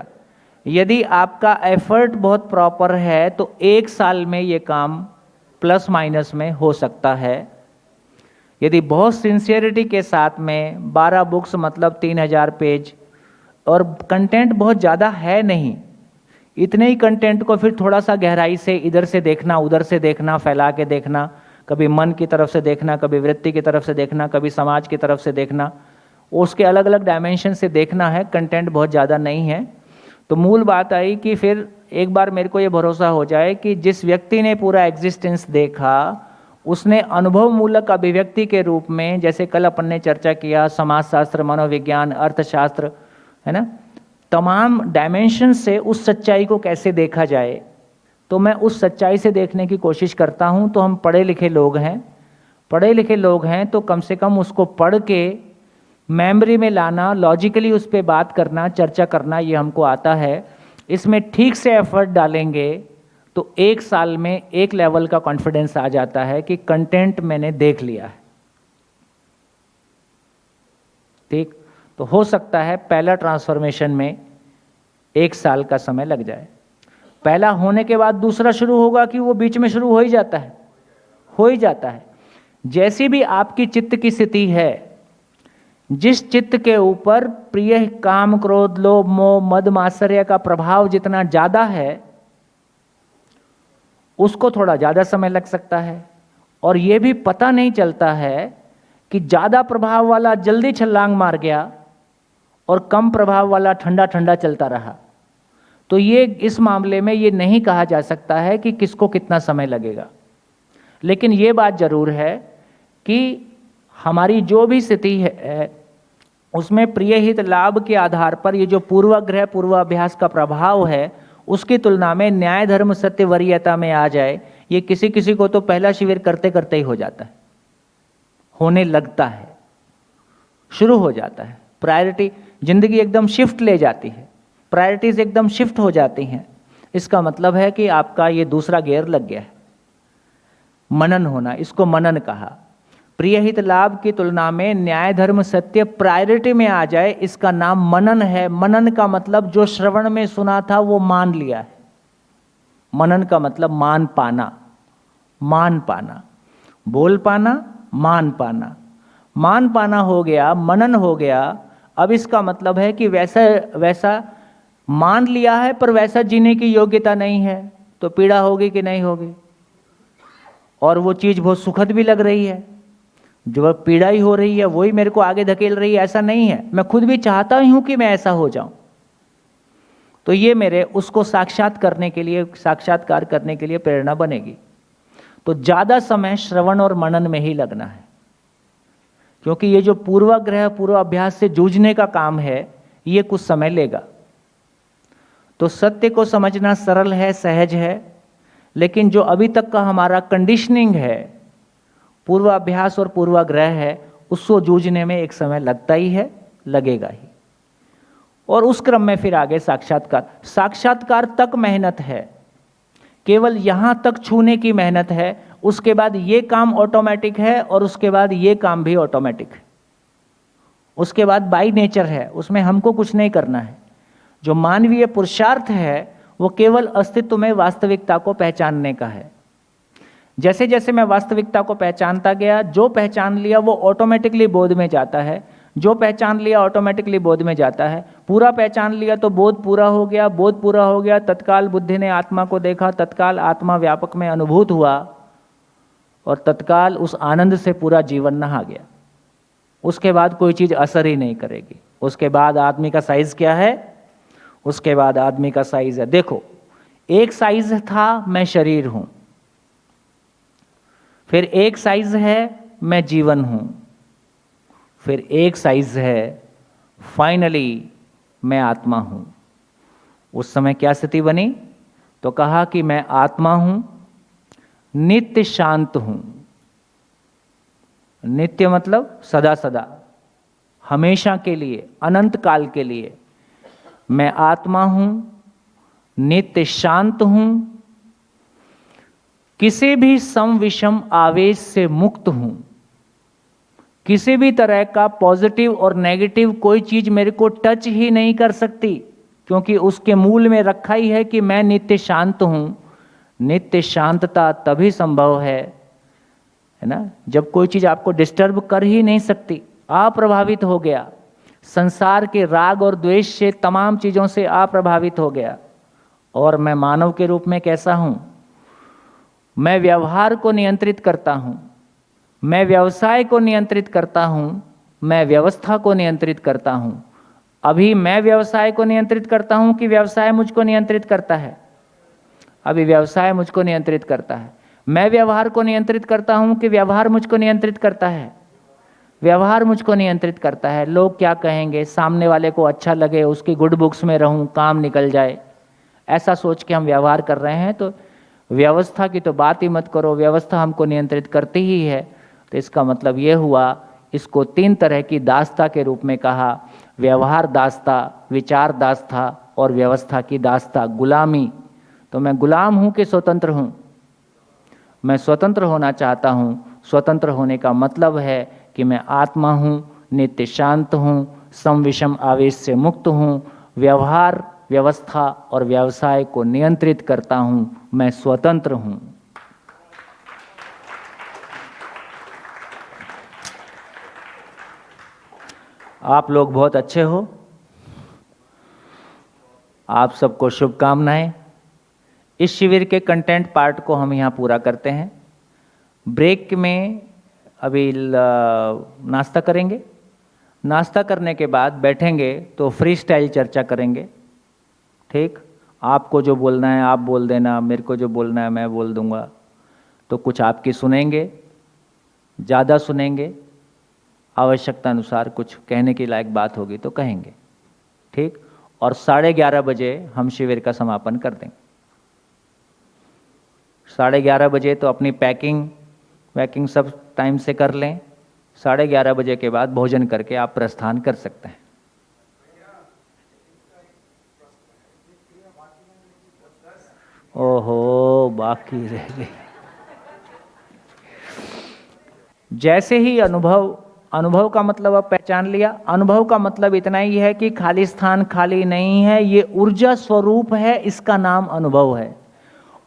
यदि आपका एफर्ट बहुत प्रॉपर है तो 1 साल में ये काम प्लस माइनस में हो सकता है। यदि बहुत सिंसियरिटी के साथ में 12 बुक्स मतलब 3000 पेज और कंटेंट बहुत ज़्यादा है नहीं, इतने ही कंटेंट को फिर थोड़ा सा गहराई से इधर से देखना, उधर से देखना, फैला के देखना, कभी मन की तरफ से देखना, कभी वृत्ति की तरफ से देखना, कभी समाज की तरफ से देखना, उसके अलग अलग डायमेंशन से देखना है। कंटेंट बहुत ज़्यादा नहीं है। तो मूल बात आई कि फिर एक बार मेरे को ये भरोसा हो जाए कि जिस व्यक्ति ने पूरा एग्जिस्टेंस देखा उसने अनुभव मूलक अभिव्यक्ति के रूप में, जैसे कल अपन ने चर्चा किया, समाजशास्त्र, मनोविज्ञान, अर्थशास्त्र, है ना, तमाम डायमेंशन से उस सच्चाई को कैसे देखा जाए, तो मैं उस सच्चाई से देखने की कोशिश करता हूँ। तो हम पढ़े लिखे लोग हैं तो कम से कम उसको पढ़ के मेमोरी में लाना, लॉजिकली उस पर बात करना, चर्चा करना, ये हमको आता है। इसमें ठीक से एफर्ट डालेंगे तो 1 साल में एक लेवल का कॉन्फिडेंस आ जाता है कि कंटेंट मैंने देख लिया है। ठीक, तो हो सकता है पहला ट्रांसफॉर्मेशन में 1 साल का समय लग जाए। पहला होने के बाद दूसरा शुरू होगा कि वो बीच में शुरू हो ही जाता है। जैसी भी आपकी चित्त की स्थिति है, जिस चित्त के ऊपर प्रिय, काम, क्रोध, लोभ, मोह, मद, मात्सर्य का प्रभाव जितना ज्यादा है उसको थोड़ा ज्यादा समय लग सकता है। और ये भी पता नहीं चलता है कि ज्यादा प्रभाव वाला जल्दी छलांग मार गया और कम प्रभाव वाला ठंडा ठंडा चलता रहा। तो ये इस मामले में ये नहीं कहा जा सकता है कि किसको कितना समय लगेगा। लेकिन ये बात जरूर है कि हमारी जो भी स्थिति है उसमें प्रिय हित लाभ के आधार पर ये जो पूर्वाग्रह, पूर्वाभ्यास का प्रभाव है उसकी तुलना में न्याय धर्म सत्य वरीयता में आ जाए, ये किसी किसी को तो पहला शिविर करते करते ही हो जाता है, होने लगता है, शुरू हो जाता है। प्रायोरिटी, जिंदगी एकदम शिफ्ट ले जाती है, प्रायोरिटीज एकदम शिफ्ट हो जाती हैं। इसका मतलब है कि आपका ये दूसरा गियर लग गया है, मनन होना, इसको मनन कहा। प्रिय हित लाभ की तुलना में न्याय धर्म सत्य प्रायोरिटी में आ जाए, इसका नाम मनन है। मनन का मतलब जो श्रवण में सुना था वो मान लिया है। मनन का मतलब मान पाना, बोल पाना, मान पाना हो गया, मनन हो गया। अब इसका मतलब है कि वैसा मान लिया है पर वैसा जीने की योग्यता नहीं है, तो पीड़ा होगी कि नहीं होगी। और वो चीज़ बहुत सुखद भी लग रही है, जो पीड़ा ही हो रही है वही मेरे को आगे धकेल रही है, ऐसा नहीं है। मैं खुद भी चाहता ही हूं कि मैं ऐसा हो जाऊं। तो ये मेरे उसको साक्षात्कार करने के लिए प्रेरणा बनेगी। तो ज़्यादा समय श्रवण और मनन में ही लगना है, क्योंकि ये जो पूर्वाग्रह, पूर्वाभ्यास से जूझने का काम है ये कुछ समय लेगा। तो सत्य को समझना सरल है, सहज है, लेकिन जो अभी तक का हमारा कंडीशनिंग है, पूर्वाभ्यास और पूर्वाग्रह है, उसको जूझने में एक समय लगता ही है, लगेगा ही। और उस क्रम में फिर आगे साक्षात्कार तक मेहनत है, केवल यहां तक छूने की मेहनत है। उसके बाद ये काम ऑटोमेटिक है और उसके बाद ये काम भी ऑटोमेटिक है। उसके बाद बाय नेचर है, उसमें हमको कुछ नहीं करना है। जो मानवीय पुरुषार्थ है वो केवल अस्तित्व में वास्तविकता को पहचानने का है। जैसे जैसे मैं वास्तविकता को पहचानता गया, जो पहचान लिया वो ऑटोमेटिकली बोध में जाता है, जो पहचान लिया ऑटोमेटिकली बोध में जाता है। पूरा पहचान लिया तो बोध पूरा हो गया, बोध पूरा हो गया, तत्काल बुद्धि ने आत्मा को देखा, तत्काल आत्मा व्यापक में अनुभूत हुआ और तत्काल उस आनंद से पूरा जीवन नहा गया। उसके बाद कोई चीज असर ही नहीं करेगी। उसके बाद आदमी का साइज क्या है? उसके बाद आदमी का साइज है, देखो, एक साइज था मैं शरीर हूं, फिर एक साइज है मैं जीवन हूं, फिर एक साइज है फाइनली मैं आत्मा हूं। उस समय क्या स्थिति बनी? तो कहा कि मैं आत्मा हूं, नित्य शांत हूं। नित्य मतलब सदा सदा, हमेशा के लिए, अनंत काल के लिए। मैं आत्मा हूं, नित्य शांत हूं, किसी भी सम विषम आवेश से मुक्त हूं। किसी भी तरह का पॉजिटिव और नेगेटिव कोई चीज मेरे को टच ही नहीं कर सकती, क्योंकि उसके मूल में रखा ही है कि मैं नित्य शांत हूं। नित्य शांतता तभी संभव है ना, जब कोई चीज आपको डिस्टर्ब कर ही नहीं सकती, अप्रभावित हो गया, संसार के राग और द्वेष से, तमाम चीज़ों से अप्रभावित हो गया। और मैं मानव के रूप में कैसा हूँ? मैं व्यवहार को नियंत्रित करता हूँ, मैं व्यवसाय को नियंत्रित करता हूँ, मैं व्यवस्था को नियंत्रित करता हूँ। अभी मैं व्यवसाय को नियंत्रित करता हूँ कि व्यवसाय मुझको नियंत्रित करता है? अभी व्यवसाय मुझको नियंत्रित करता है। मैं व्यवहार को नियंत्रित करता हूँ कि व्यवहार मुझको नियंत्रित करता है? व्यवहार मुझको नियंत्रित करता है। लोग क्या कहेंगे, सामने वाले को अच्छा लगे, उसकी गुड बुक्स में रहूं, काम निकल जाए, ऐसा सोच के हम व्यवहार कर रहे हैं। तो व्यवस्था की तो बात ही मत करो, व्यवस्था हमको नियंत्रित करती ही है। तो इसका मतलब ये हुआ, इसको 3 तरह की दास्ता के रूप में कहा, व्यवहार दास्ता, विचार दास्ता और व्यवस्था की दास्ता, गुलामी। तो मैं गुलाम हूँ कि स्वतंत्र हूँ? मैं स्वतंत्र होना चाहता हूँ। स्वतंत्र होने का मतलब है कि मैं आत्मा हूँ, नित्य शांत हूँ, सम विषम आवेश से मुक्त हूँ, व्यवहार, व्यवस्था और व्यवसाय को नियंत्रित करता हूँ, मैं स्वतंत्र हूँ। आप लोग बहुत अच्छे हो, आप सबको शुभकामनाएं। इस शिविर के कंटेंट पार्ट को हम यहाँ पूरा करते हैं। ब्रेक में अभी नाश्ता करेंगे, नाश्ता करने के बाद बैठेंगे तो फ्री स्टाइल चर्चा करेंगे। ठीक, आपको जो बोलना है आप बोल देना, मेरे को जो बोलना है मैं बोल दूंगा। तो कुछ आपकी सुनेंगे, ज़्यादा सुनेंगे, आवश्यकता अनुसार कुछ कहने की लायक बात होगी तो कहेंगे। ठीक, और 11:30 बजे हम शिविर का समापन कर देंगे। 11:30 बजे तो अपनी पैकिंग सब टाइम से कर लें। 11:30 बजे के बाद भोजन करके आप प्रस्थान कर सकते हैं। ओहो, बाकी रह गई। जैसे ही अनुभव का मतलब अब पहचान लिया। अनुभव का मतलब इतना ही है कि खाली स्थान खाली नहीं है, ये ऊर्जा स्वरूप है, इसका नाम अनुभव है।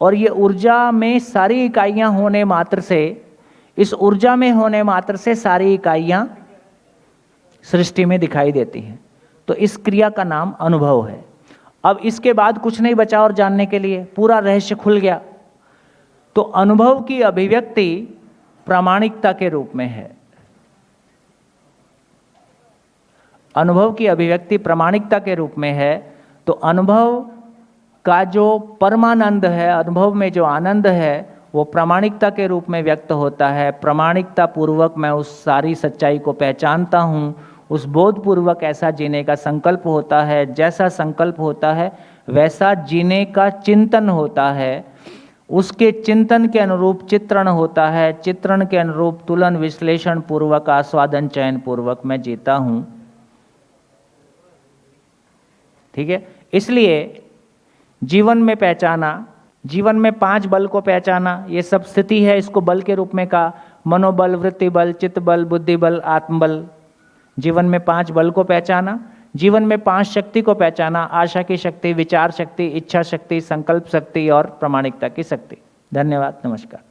और ये ऊर्जा में सारी इकाइयां होने मात्र से, इस ऊर्जा में होने मात्र से सारी इकाइयां सृष्टि में दिखाई देती हैं। तो इस क्रिया का नाम अनुभव है। अब इसके बाद कुछ नहीं बचा और जानने के लिए, पूरा रहस्य खुल गया। तो अनुभव की अभिव्यक्ति प्रामाणिकता के रूप में है। अनुभव की अभिव्यक्ति प्रामाणिकता के रूप में है। तो अनुभव का जो परमानंद है, अनुभव में जो आनंद है, वो प्रामाणिकता के रूप में व्यक्त होता है। प्रामाणिकता पूर्वक मैं उस सारी सच्चाई को पहचानता हूँ, उस बोध पूर्वक ऐसा जीने का संकल्प होता है। जैसा संकल्प होता है वैसा जीने का चिंतन होता है, उसके चिंतन के अनुरूप चित्रण होता है, चित्रण के अनुरूप तुलन विश्लेषण पूर्वक, आस्वादन चयन पूर्वक मैं जीता हूँ। ठीक है, इसलिए जीवन में पहचाना, जीवन में 5 बल को पहचाना, ये सब स्थिति है, इसको बल के रूप में कहा। मनोबल, वृत्ति बल, चित्त बल, बुद्धि बल, आत्मबल। जीवन में 5 बल को पहचाना, जीवन में 5 शक्ति को पहचाना, आशा की शक्ति, विचार शक्ति, इच्छा शक्ति, संकल्प शक्ति और प्रामाणिकता की शक्ति। धन्यवाद, नमस्कार।